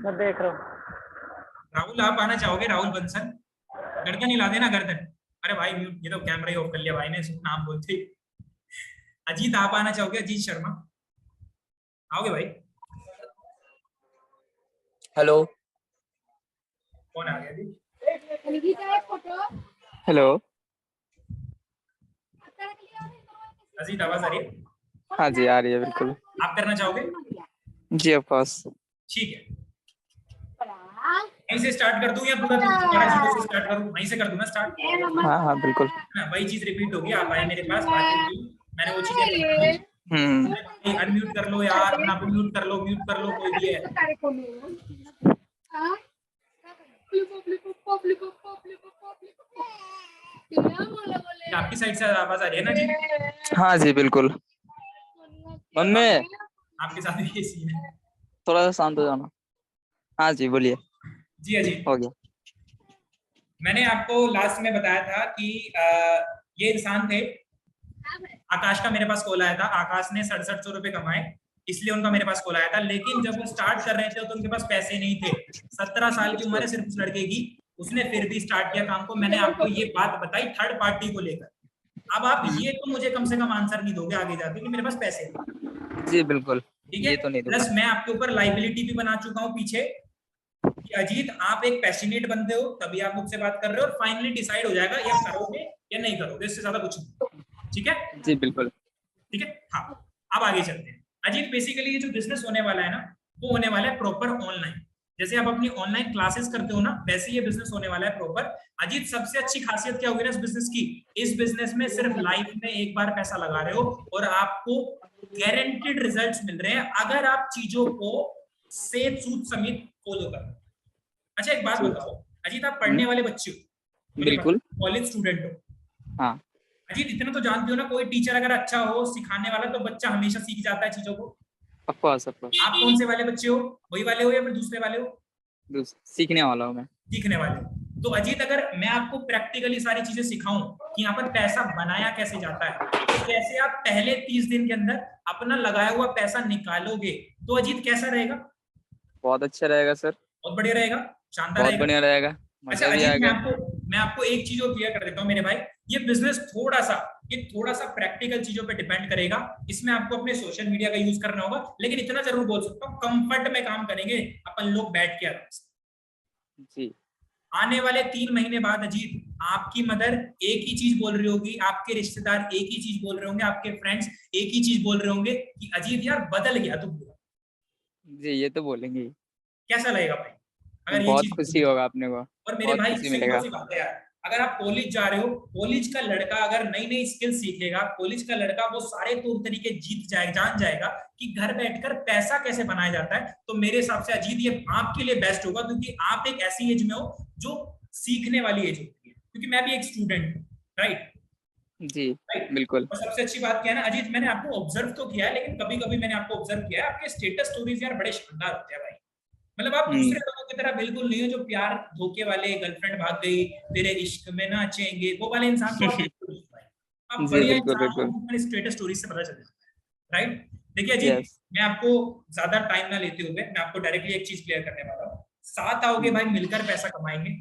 D: मैं देख रहा हूँ।
A: राहुल आप आना चाहोगे? राहुल बंसल, गर्दन हिला देना गर्दन। अरे भाई म्यूट, ये तो कैमरा ही ऑफ कर लिया भाई ने, सिर्फ नाम बोलते ही। अजीत आप आना चाहोगे? अजीत शर्मा आओगे भाई?
E: हेलो
A: कौन आ गया जी?
E: हेलो।
A: अजीत आवाज आ रही है?
E: हाँ जी आ रही है बिल्कुल।
A: आप करना चाहोगे?
E: जी ऑफ कोर्स।
A: ठीक है, वहीं से स्टार्ट कर दूं या पूरा से स्टार्ट करूं? वहीं से कर दूं ना स्टार्ट?
E: हाँ हाँ बिल्कुल।
A: ना वही चीज रिपीट होगी, आप आए मेरे पास, बातें की, मैंने वो चीजें अनम्यूट कर लो यार, अपना म्यूट कर लो, म्यूट कर लो, कोई भी है। आपकी साइड से आवाज आ रही है ना जी?
E: हाँ जी बिल्कुल। मम्मी
A: आपके साथ भी ये सीन है।
E: थोड़ा सा शांत हो जाना। हाँ जी बोलिए।
A: जी अजीत,
E: हो गया।
A: मैंने आपको लास्ट में बताया था कि ये इंसान थे, आकाश का मेरे पास कॉल आया था, आकाश ने 6700 रुपए कमाए, इसलिए उनका मेरे पास कॉल आया था। लेकिन जब वो स्टार्ट कर रहे थे तो उनके पास पैसे नहीं थे। 17 साल की उम्र है सिर्फ उस लड़के की, उसने फिर भी स्टार्ट किया काम को। मैंने आपको ये बात बताई थर्ड पार्टी को लेकर। अब आप ये तो मुझे कम से कम आंसर नहीं दोगे आगे जाके कि मेरे पास पैसे नहीं।
E: जी बिल्कुल।
A: ठीक है,
E: ये तो नहीं
A: प्लस मैं आपके ऊपर लाइबिलिटी भी बना चुका हूँ पीछे कि अजीत आप एक पैशनेट बंदे हो, तभी आप मुझसे बात कर रहे हो, और फाइनली डिसाइड हो जाएगा या करोगे या नहीं करोगे, इससे ज्यादा कुछ नहीं। ठीक है
E: जी बिल्कुल।
A: ठीक है। हाँ, अब आगे चलते हैं। अजीत बेसिकली ये जो बिजनेस होने वाला है ना, वो होने वाला है प्रॉपर ऑनलाइन। जैसे आप अपनी ऑनलाइन क्लासेस करते हो ना, वैसे ये बिजनेस होने वाला है प्रॉपर। अजीत सबसे अच्छी खासियत क्या होगी ना इस बिजनेस की? इस बिजनेस में सिर्फ लाइफ में एक बार पैसा लगा रहे हो और आपको गारंटीड रिजल्ट्स मिल रहे हैं अगर आप चीजों को सेध सूद समेत फॉलो कर। अच्छा एक बात बताओ अजीत, आप पढ़ने वाले बच्चे हो,
E: बिल्कुल।
A: कॉलेज स्टूडेंट हो।
E: हाँ
A: अजीत इतना तो जानते हो ना, कोई टीचर अगर अच्छा हो सिखाने वाला तो बच्चा हमेशा सीख जाता है चीजों को।
E: Of course of course.
A: आप कौन से वाले बच्चे हो? वही वाले हो या फिर दूसरे वाले हो?
E: सीखने वाला हूँ मैं।
A: सीखने वाले। तो अजीत अगर मैं आपको प्रैक्टिकली सारी चीजें सिखाऊं कि यहाँ पर पैसा बनाया कैसे जाता है, तो कैसे आप पहले 30 दिन के अंदर अपना लगाया हुआ पैसा निकालोगे, तो अजीत कैसा रहेगा?
E: बहुत अच्छा रहेगा सर।
A: बहुत बढ़िया रहेगा, शानदार
E: बहुत
A: रहेगा।
E: बढ़िया रहेगा,
A: अच्छा
E: मजा भी
A: अजीत
E: आएगा।
A: मैं आपको एक चीज और क्लियर कर देता हूँ मेरे भाई, ये बिजनेस थोड़ा सा प्रैक्टिकल चीजों पे डिपेंड करेगा। इसमें आपको अपने सोशल मीडिया का यूज करना होगा, लेकिन इतना जरूर बोल सकता हूँ कंफर्ट में काम करेंगे अपन लोग बैठ के आराम से।
E: जी।
A: आने वाले 3 महीने बाद अजीत आपकी मदर एक ही चीज बोल रही होगी, आपके रिश्तेदार एक ही चीज बोल रहे होंगे, आपके फ्रेंड्स एक ही चीज बोल रहे होंगे कि अजीत यार बदल गया तू पूरा।
E: जी ये तो बोलेंगे।
A: कैसा लगेगा भाई अगर ये
E: बहुत
A: चीज?
E: खुशी होगा अपने को।
A: और मेरे
E: बहुत
A: भाई
E: खुशी
A: सिंपल
E: मिलेगा।
A: सी बात है यार, अगर आप कॉलेज जा रहे हो, कॉलेज का लड़का अगर नई नई स्किल सीखेगा, कॉलेज का लड़का वो सारे तौर तरीके जान जाएगा कि घर बैठकर पैसा कैसे बनाया जाता है, तो मेरे हिसाब से अजीत ये आपके लिए बेस्ट होगा, क्योंकि आप एक ऐसी एज में हो जो सीखने वाली एज होती है, क्योंकि मैं भी एक स्टूडेंट हूँ, राइट?
E: जी बिल्कुल।
A: और सबसे अच्छी बात क्या है ना अजीत, मैंने आपको ऑब्जर्व तो किया है, लेकिन कभी कभी मैंने आपको ऑब्जर्व किया है, आपके स्टेटस स्टोरीज यार बड़े शानदार होते हैं भाई। मतलब आप दूसरे लोगों की तरह बिल्कुल नहीं हो, जो प्यार धोखे वाले, गर्लफ्रेंड भाग गई तेरे इश्क में नाचेंगे, वो वाले इंसान तो आप बिल्कुल नहीं हो भाई। आप
E: जी
A: बढ़िया
E: बिल्कुल
A: इंसान हो,
E: बिल्कुल।
A: मेरे स्टेटस स्टोरी से पता चल जाता है, राइट। देखिए अजीत,
E: यस।
A: मैं आपको ज्यादा टाइम ना लेते हुए मैं आपको डायरेक्टली एक चीज क्लियर करने वाला हूँ। साथ आओगे भाई, मिलकर पैसा कमाएंगे।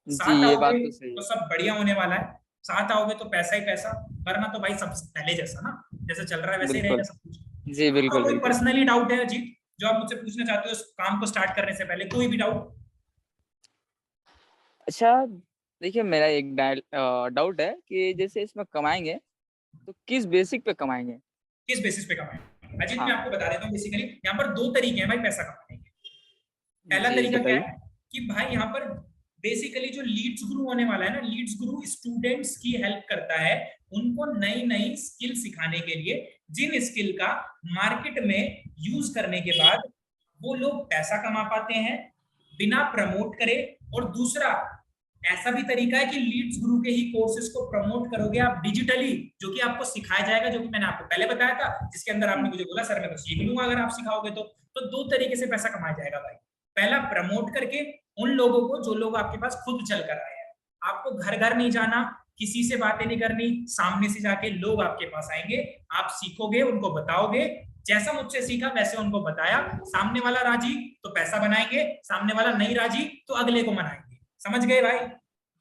E: जी
A: साथ
E: ये बात
A: आओगे
E: तो सही
A: तो
E: है।
A: सब बढ़िया होने वाला है। साथ आओगे तो पैसा ही पैसा, वरना तो भाई सब पहले जैसा ना, जैसे चल रहा है वैसे ही रहेगा
E: बिल्कुल।
A: सब कुछ।
E: जी
A: आपका
E: बिल्कुल
A: कोई
E: बिल्कुल।
A: पर्सनली डाउट है अजीत, जो आप मुझसे पूछना चाहते हो इस काम को स्टार्ट करने से पहले, कोई भी डाउट?
E: अच्छा, देखिए मेरा एक डाउट है कि जैसे इसमें कमाएंगे तो किस बेसिक पे कमाएंगे?
A: किस बेसिस पे कमाएंगे? अजीत मैं
E: हाँ।
A: आपको बता देता हूँ, बेसिकली यहाँ पर दो तरीके हैं भाई पैसा कमाने के। पहला
E: जी
A: तरीका क्या
E: बताइए।
A: है कि भाई यहाँ पर बेसिकली जो लीड्स गुरु होने वाला है ना, लीड्स गुरु स्टूडेंट्स की हेल्प करता है उनको नई नई स्किल सिखाने के लिए, जिन स्किल का मार्केट में यूज करने के बाद वो लोग पैसा कमा पाते हैं बिना प्रमोट करे। और दूसरा ऐसा भी तरीका है कि लीड्स गुरु के ही कोर्सेज को प्रमोट करोगे आप डिजिटली, जो कि आपको सिखाया जाएगा, जो कि मैंने आपको पहले बताया था, जिसके अंदर आपने मुझे बोला सर मैं तो सीख लूंगा अगर आप सिखाओगे तो दो तरीके से पैसा कमाया जाएगा भाई। पहला प्रमोट करके उन लोगों को जो लोग आपके पास खुद चल कर आए हैं। आपको घर घर नहीं जाना, किसी से बातें नहीं करनी, सामने से जाके लोग आपके पास आएंगे, आप सीखोगे, उनको बताओगे, जैसा मुझसे सीखा वैसे उनको बताया, सामने वाला राजी तो पैसा बनाएंगे, सामने वाला नहीं राजी तो अगले को मनाएंगे। समझ गए भाई?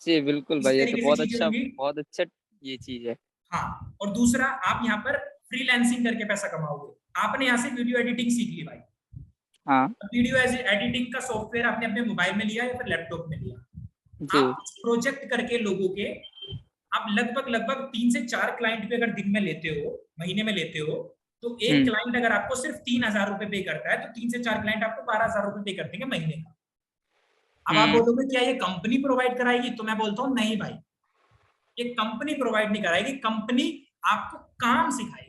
E: जी बिल्कुल
A: इस
E: भाई, ये तो
A: तरीके से
E: बहुत
A: चीजें
E: अच्छा,
A: होंगी।
E: बहुत अच्छा ये चीज है।
A: हाँ, और दूसरा आप यहाँ पर फ्रीलांसिंग करके पैसा कमाओगे। आपने यहाँ से वीडियो एडिटिंग सीख ली भाई,
E: हाँ।
A: वीडियो एडिटिंग का सॉफ्टवेयर आपने अपने मोबाइल में लिया या फिर लैपटॉप में लिया, आप
E: जी।
A: कुछ प्रोजेक्ट करके लोगों के, आप लगभग लगभग 3 से 4 क्लाइंट पे अगर दिन में लेते हो, महीने में लेते हो, तो एक
E: हम्म।
A: क्लाइंट अगर आपको सिर्फ 3,000 रुपए पे करता है तो 3 से 4 क्लाइंट आपको 12,000 रुपए पे कर देंगे महीने का। अब आप
E: हम्म।
A: बोलोगे क्या ये कंपनी प्रोवाइड कराएगी? तो मैं बोलता हूँ नहीं भाई, ये कंपनी प्रोवाइड नहीं कराएगी, कंपनी आपको काम सिखाएगी।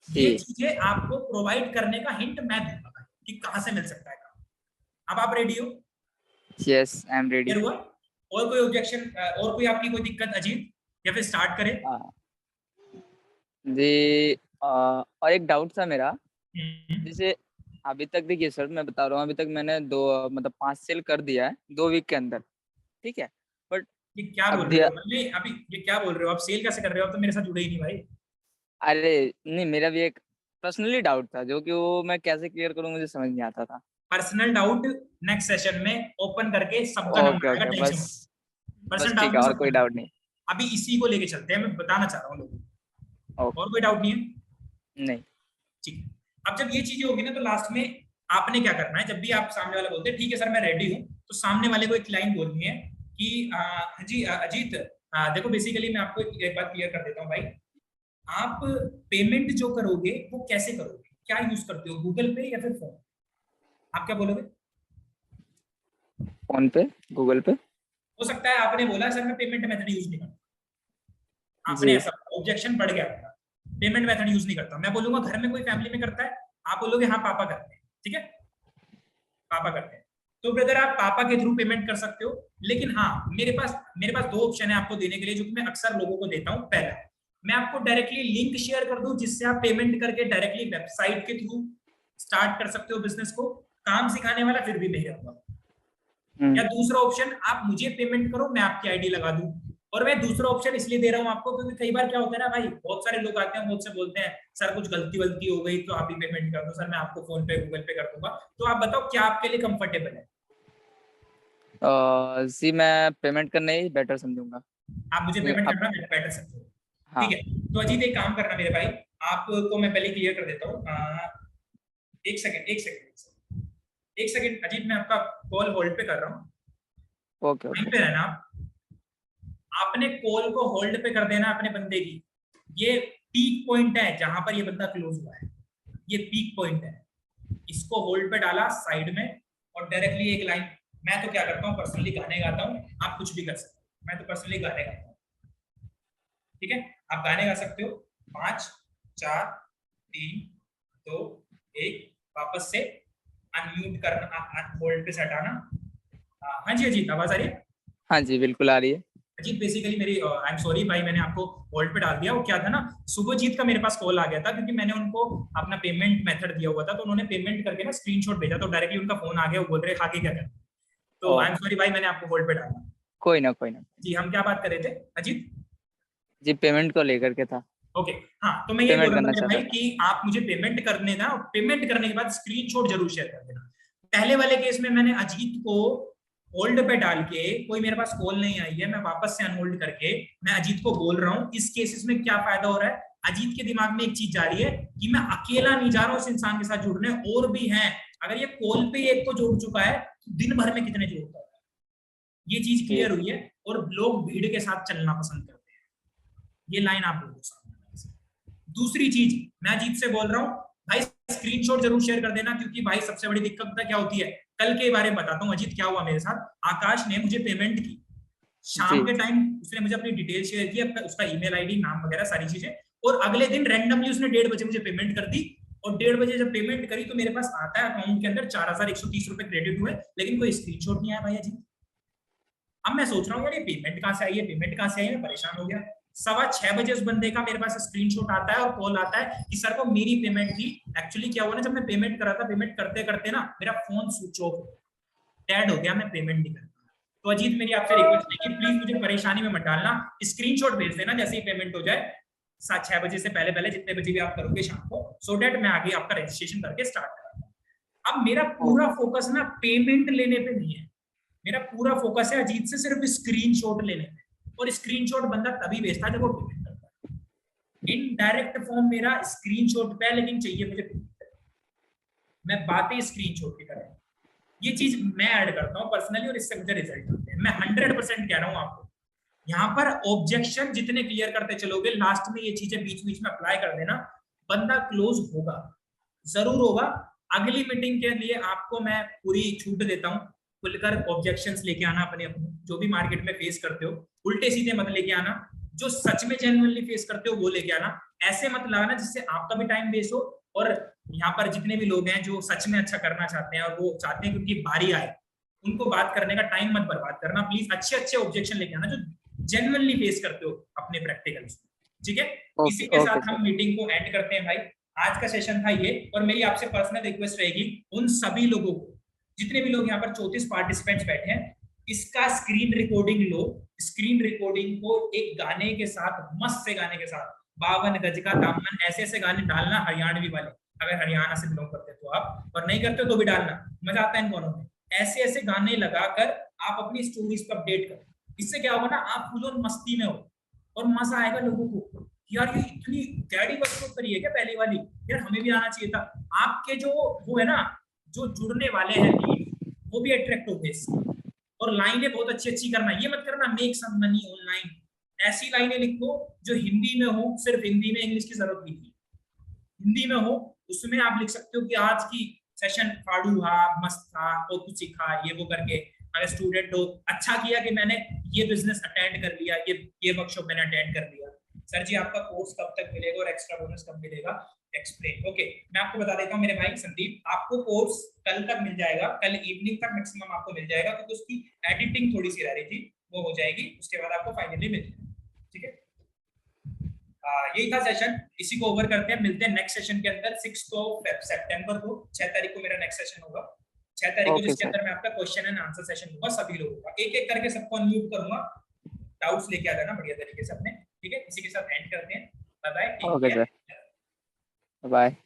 A: ये
E: जी।
A: चीजें आपको प्रोवाइड करने का हिंट मैं दूंगा भाई कि कहां से मिल सकता है काम। अब आप रेडी हो?
E: Yes I am ready.
A: Clear हुआ? और कोई ऑब्जेक्शन और कोई आपकी कोई दिक्कत अजीत, या फिर स्टार्ट करें?
E: हाँ जी। और एक डाउट था मेरा,
A: हम्म।
E: जैसे अभी तक देखिए सर, मैं बता रहा हूँ, अभी तक मैंने दो मतलब 5 सेल कर दिया है 2 वीक के अंदर, ठीक है। बट
A: ये क्या
E: अब
A: बोल रहे
E: दिया,
A: हो? नहीं अभी ये क्या बोल रहे हो आप? सेल कैसे कर रहे हो? आप तो मेरे साथ जुड़े ही नहीं भाई।
E: अरे नहीं, मेरा भी एक पर्सनली डाउट था जो कि वो मैं कैसे क्लियर करूँ मुझे समझ नहीं आता था।
A: पर्सनल डाउट नेक्स्ट सेशन में ओपन करके सबका नंबर
E: ओके
A: आएगा,
E: ओके,
A: टेंशन
E: बस
A: मत।
E: बस
A: पर्सनल डाउट
E: ठीक है,
A: में
E: और
A: सबका
E: कोई
A: नंबर,
E: डाउट नहीं।
A: अभी इसी को लेके चलते हैं, मैं बताना चाह रहा हूँ लोगों को।
E: ओके।
A: और कोई डाउट नहीं है?
E: नहीं।
A: ठीक है। अब जब ये चीजें होगी ना तो लास्ट में आपने क्या करना है, जब भी आप सामने वाला बोलते हैं ठीक है सर मैं रेडी हूँ, तो सामने वाले को एक लाइन बोलनी है कि जी अजीत, देखो बेसिकली मैं आपको एक बात क्लियर कर देता हूँ भाई। आप पेमेंट जो करोगे वो कैसे करोगे, क्या यूज करते हो, गूगल पे या फिर फोन? आप क्या बोलोगे?
E: फोन पे, गूगल पे।
A: हो सकता है आपने बोला सर मैं पेमेंट मेथड यूज नहीं करता, आपने
E: जी।
A: ऐसा ऑब्जेक्शन बढ़ गया आपका, पेमेंट मेथड यूज नहीं करता। मैं बोलूंगा घर में कोई फैमिली में करता है, आप बोलोगे हाँ पापा करते हैं, ठीक है पापा करते हैं, तो ब्रदर आप पापा के थ्रू पेमेंट कर सकते हो। लेकिन हाँ मेरे पास दो ऑप्शन है आपको देने के लिए, जो कि मैं अक्सर लोगों को देता हूँ। पहला, मैं आपको डायरेक्टली लिंक शेयर कर दूं जिससे आप पेमेंट करके डायरेक्टली वेबसाइट के थ्रू स्टार्ट कर सकते हो बिजनेस को, काम सिखाने वाला फिर भी मैं रहूंगा। या दूसरा ऑप्शन, आप मुझे पेमेंट करो मैं आपकी आईडी लगा दूं। और मैं दूसरा ऑप्शन इसलिए दे रहा हूं आपको क्योंकि कई बार क्या होता है ना भाई, बहुत सारे लोग आते हैं मुझसे बोलते हैं सर कुछ गलती वलती हो गई तो आप ही पेमेंट कर दो, सर मैं आपको फोन पे गूगल पे कर दूंगा। तो आप बताओ क्या आपके लिए कंफर्टेबल है?
E: जी मैं पेमेंट करना ही बेटर समझूंगा।
A: आप मुझे पेमेंट
E: अब
A: करना बेटर सकते हो, ठीक
E: हाँ।
A: है। तो अजीत एक काम करना मेरे भाई, आपको मैं पहले क्लियर कर देता हूँ। एक सेकंड एक सेकंड एक सेकंड अजीत, मैं आपका कॉल होल्ड पे कर रहा हूँ,
E: ओके
A: वहीं
E: ओके।
A: पे रहना आप। आपने कॉल को होल्ड पे कर देना अपने बंदे की। ये पीक पॉइंट है जहां पर ये बंदा क्लोज हुआ है, ये पीक पॉइंट है। इसको होल्ड पे डाला साइड में और डायरेक्टली एक लाइन, मैं तो क्या करता हूँ पर्सनली गाने गाता हूँ, आप कुछ भी कर सकते हो, मैं तो पर्सनली गाने गाता हूँ, ठीक है। आप गाने गा सकते हो। 5 4 3 2 1, वापस से अनम्यूट करना, होल्ड पे से हटाना। हाँ जी अजीत, आवाज आ रही है?
E: हाँ जी बिल्कुल आ रही है।
A: अजीत बेसिकली मेरी आई एम सॉरी भाई, मैंने आपको होल्ड पे डाल दिया। वो क्या था ना, शुभजीत का मेरे पास कॉल आ गया था, क्योंकि मैंने उनको अपना पेमेंट मेथड दिया हुआ था, तो उन्होंने पेमेंट करके ना स्क्रीनशॉट भेजा, तो डायरेक्टली उनका फोन आ गया, वो बोल रहे आगे क्या करना। तो आई एम सॉरी भाई, मैंने आपको होल्ड पे डाला।
E: कोई ना
A: जी, हम क्या बात कर रहे थे अजीत?
E: जी, पेमेंट को लेकर के था।
A: ओके हाँ, तो मैं ये
E: पेमेंट
A: बोल रहा
E: करना
A: था भाई कि आप मुझे पेमेंट करने ना, पेमेंट करने के बाद स्क्रीनशॉट जरूर शेयर कर देना। पहले वाले केस में मैंने अजीत को होल्ड पे डाल के, कोई मेरे पास कॉल नहीं आई है, मैं वापस से अनहोल्ड करके मैं अजीत को बोल रहा हूँ। इस केसेस में क्या फायदा हो रहा है, अजीत के दिमाग में एक चीज जा रही है कि मैं अकेला नहीं जा रहा हूँ उस इंसान के साथ जुड़ने, और भी हैं। अगर ये कॉल पे एक को जोड़ चुका है तो दिन भर में कितने जोड़ता है, ये चीज क्लियर हुई है। और लोग भीड़ के साथ चलना पसंद करते हैं, ये लाइन आप लोगों को सामने। दूसरी चीज, मैं अजीत से बोल रहा हूँ भाई स्क्रीनशॉट जरूर शेयर कर देना, क्योंकि भाई सबसे बड़ी दिक्कत पता क्या होती है, कल के बारे में बताता हूँ अजीत क्या हुआ मेरे साथ। आकाश ने मुझे पेमेंट की शाम के टाइम, उसने मुझे अपनी डिटेल शेयर की, उसका ईमेल आईडी, नाम वगैरह सारी चीजें, और अगले दिन रैंडमली उसने 1:30 बजे मुझे पेमेंट कर दी। और 1:30 बजे जब पेमेंट करी तो मेरे पास आता है अकाउंट के अंदर 4130 रुपए क्रेडिट हुए, लेकिन कोई स्क्रीनशॉट नहीं आया भाई अजीत। अब मैं सोच रहा हूँ यार ये पेमेंट कहाँ से आई है, पेमेंट कहाँ से आई है, मैं परेशान हो गया। 6:15 बजे उस बंदे का मेरे पास स्क्रीनशॉट आता है और कॉल आता है कि सर वो मेरी पेमेंट थी। एक्चुअली क्या हुआ ना, जब मैं पेमेंट कर रहा था, पेमेंट करते करते ना मेरा फोन स्विच ऑफ डेड हो गया, मैं पेमेंट नहीं कर पाया। तो अजीत मेरी आपसे रिक्वेस्ट है कि प्लीज मुझे परेशानी में मत डालना, स्क्रीनशॉट भेज देना जैसे ही पेमेंट हो जाए, 6 बजे से पहले पहले, जितने बजे भी आप करोगे शाम को, सो डेट मैं आगे आपका रजिस्ट्रेशन करके स्टार्ट करूंगा। अब मेरा पूरा फोकस ना पेमेंट लेने पे नहीं है, मेरा पूरा फोकस है अजीत से सिर्फ स्क्रीनशॉट लेने पे। और स्क्रीनशॉट बंदा तभी भेजता है जब वो पेमेंट करता है। इनडायरेक्ट फॉर्म मेरा स्क्रीनशॉट पे है, लेकिन चाहिए मुझे पेमेंट। मैं बातें स्क्रीनशॉट की तरह, ये चीज मैं ऐड करता हूँ पर्सनली, और इससे मुझे रिजल्ट आते हैं। मैं 100% कह रहा हूँ आपको, यहाँ पर ऑब्जेक्शन जितने क्लियर करते चलोगे, लास्ट में ये चीजें बीच बीच में अप्लाई कर देना, बंदा क्लोज होगा, जरूर होगा। अगली मीटिंग के लिए आपको मैं पूरी छूट देता हूँ, खुलकर ऑब्जेक्शंस लेके आना अपने अपने, जो भी मार्केट में फेस करते हो, उल्टे सीधे मत लेके आना, जो सच में जेन्युइनली फेस करते हो वो लेके आना। ऐसे मत लगाना जिससे आपका भी टाइम वेस्ट हो, और यहाँ पर जितने भी लोग हैं जो सच में अच्छा करना चाहते हैं और वो चाहते हैं क्योंकि बारी आए, उनको बात करने का टाइम मत बर्बाद करना। प्लीज अच्छे अच्छे ऑब्जेक्शन लेके आना जो जेन्युइनली फेस करते हो अपने प्रैक्टिकल्स, ठीक है? इसी के साथ हम मीटिंग को एंड करते हैं भाई। आज का सेशन था ये, और मेरी आपसे पर्सनल रिक्वेस्ट रहेगी उन सभी लोगों को, जितने भी लोग यहाँ पर 34 पार्टिसिपेंट्स बैठे हैं, इसका स्क्रीन रिकॉर्डिंग लो। स्क्रीन रिकॉर्डिंग को एक गाने के साथ, मस्त से गाने के साथ, 52 गज का दामन, ऐसे ऐसे गाने डालना हरियाणवी वाले, अगर हरियाणा से बिलोंग करते हो तो आप, और नहीं करते तो भी डालना, मजा आता है इन गानों में। ऐसे ऐसे गाने लगाकर आप अपनी स्टोरीज को अपडेट करो। इससे क्या होगा ना, आप फुल ऑन मस्ती में हो और मजा आएगा लोगों को, यार ये इतनी कैडी वर्कआउट करी है क्या पहली वाली, यार हमें भी आना चाहिए था। आपके जो वो है ना, जो जुड़ने वाले हैं वो भी अट्रैक्ट हो गए इससे। और लाइनें बहुत अच्छी अच्छी करना, ये मत करना मेक सम मनी ऑनलाइन, ऐसी लाइनें लिखो जो हिंदी में हो, सिर्फ हिंदी में, इंग्लिश की जरूरत नहीं थी, हिंदी में हो। उसमें आप लिख सकते हो कि आज की सेशन फाड़ू था, मस्त था, और कुछ सीखा, ये वो करके। अगर स्टूडेंट हो, अच्छा किया कि मैंने ये बिजनेस अटेंड कर लिया, ये वर्कशॉप मैंने अटेंड कर लिया। सर जी आपका कोर्स कब तक मिलेगा और एक्स्ट्रा बोनस कब मिलेगा, एक्सप्लेन। ओके, मैं आपको बता देता हूँ मेरे भाई संदीप, आपको कोर्स कल तक मिल जाएगा, कल इवनिंग तक मैक्सिमम आपको मिल जाएगा, क्योंकि उसकी एडिटिंग थोड़ी सी रह रही थी, वो हो जाएगी, उसके बाद आपको फाइनली मिल जाएगा, ठीक है? यही था सेशन, इसी को ओवर करते हैं, मिलते हैं नेक्स्ट सेशन के अंदर 6 सितंबर को, 6 तारीख को मेरा नेक्स्ट सेशन होगा, 6 तारीख को, जिसके अंदर मैं आपका क्वेश्चन एंड आंसर सेशन होगा सभी लोगों का। एक एक करके सबको अनम्यूट करूंगा, डाउट्स लेके आ जाना बढ़िया तरीके से अपने, ठीक है? इसी के साथ एंड करते हैं, bye bye,
E: okay sir, bye.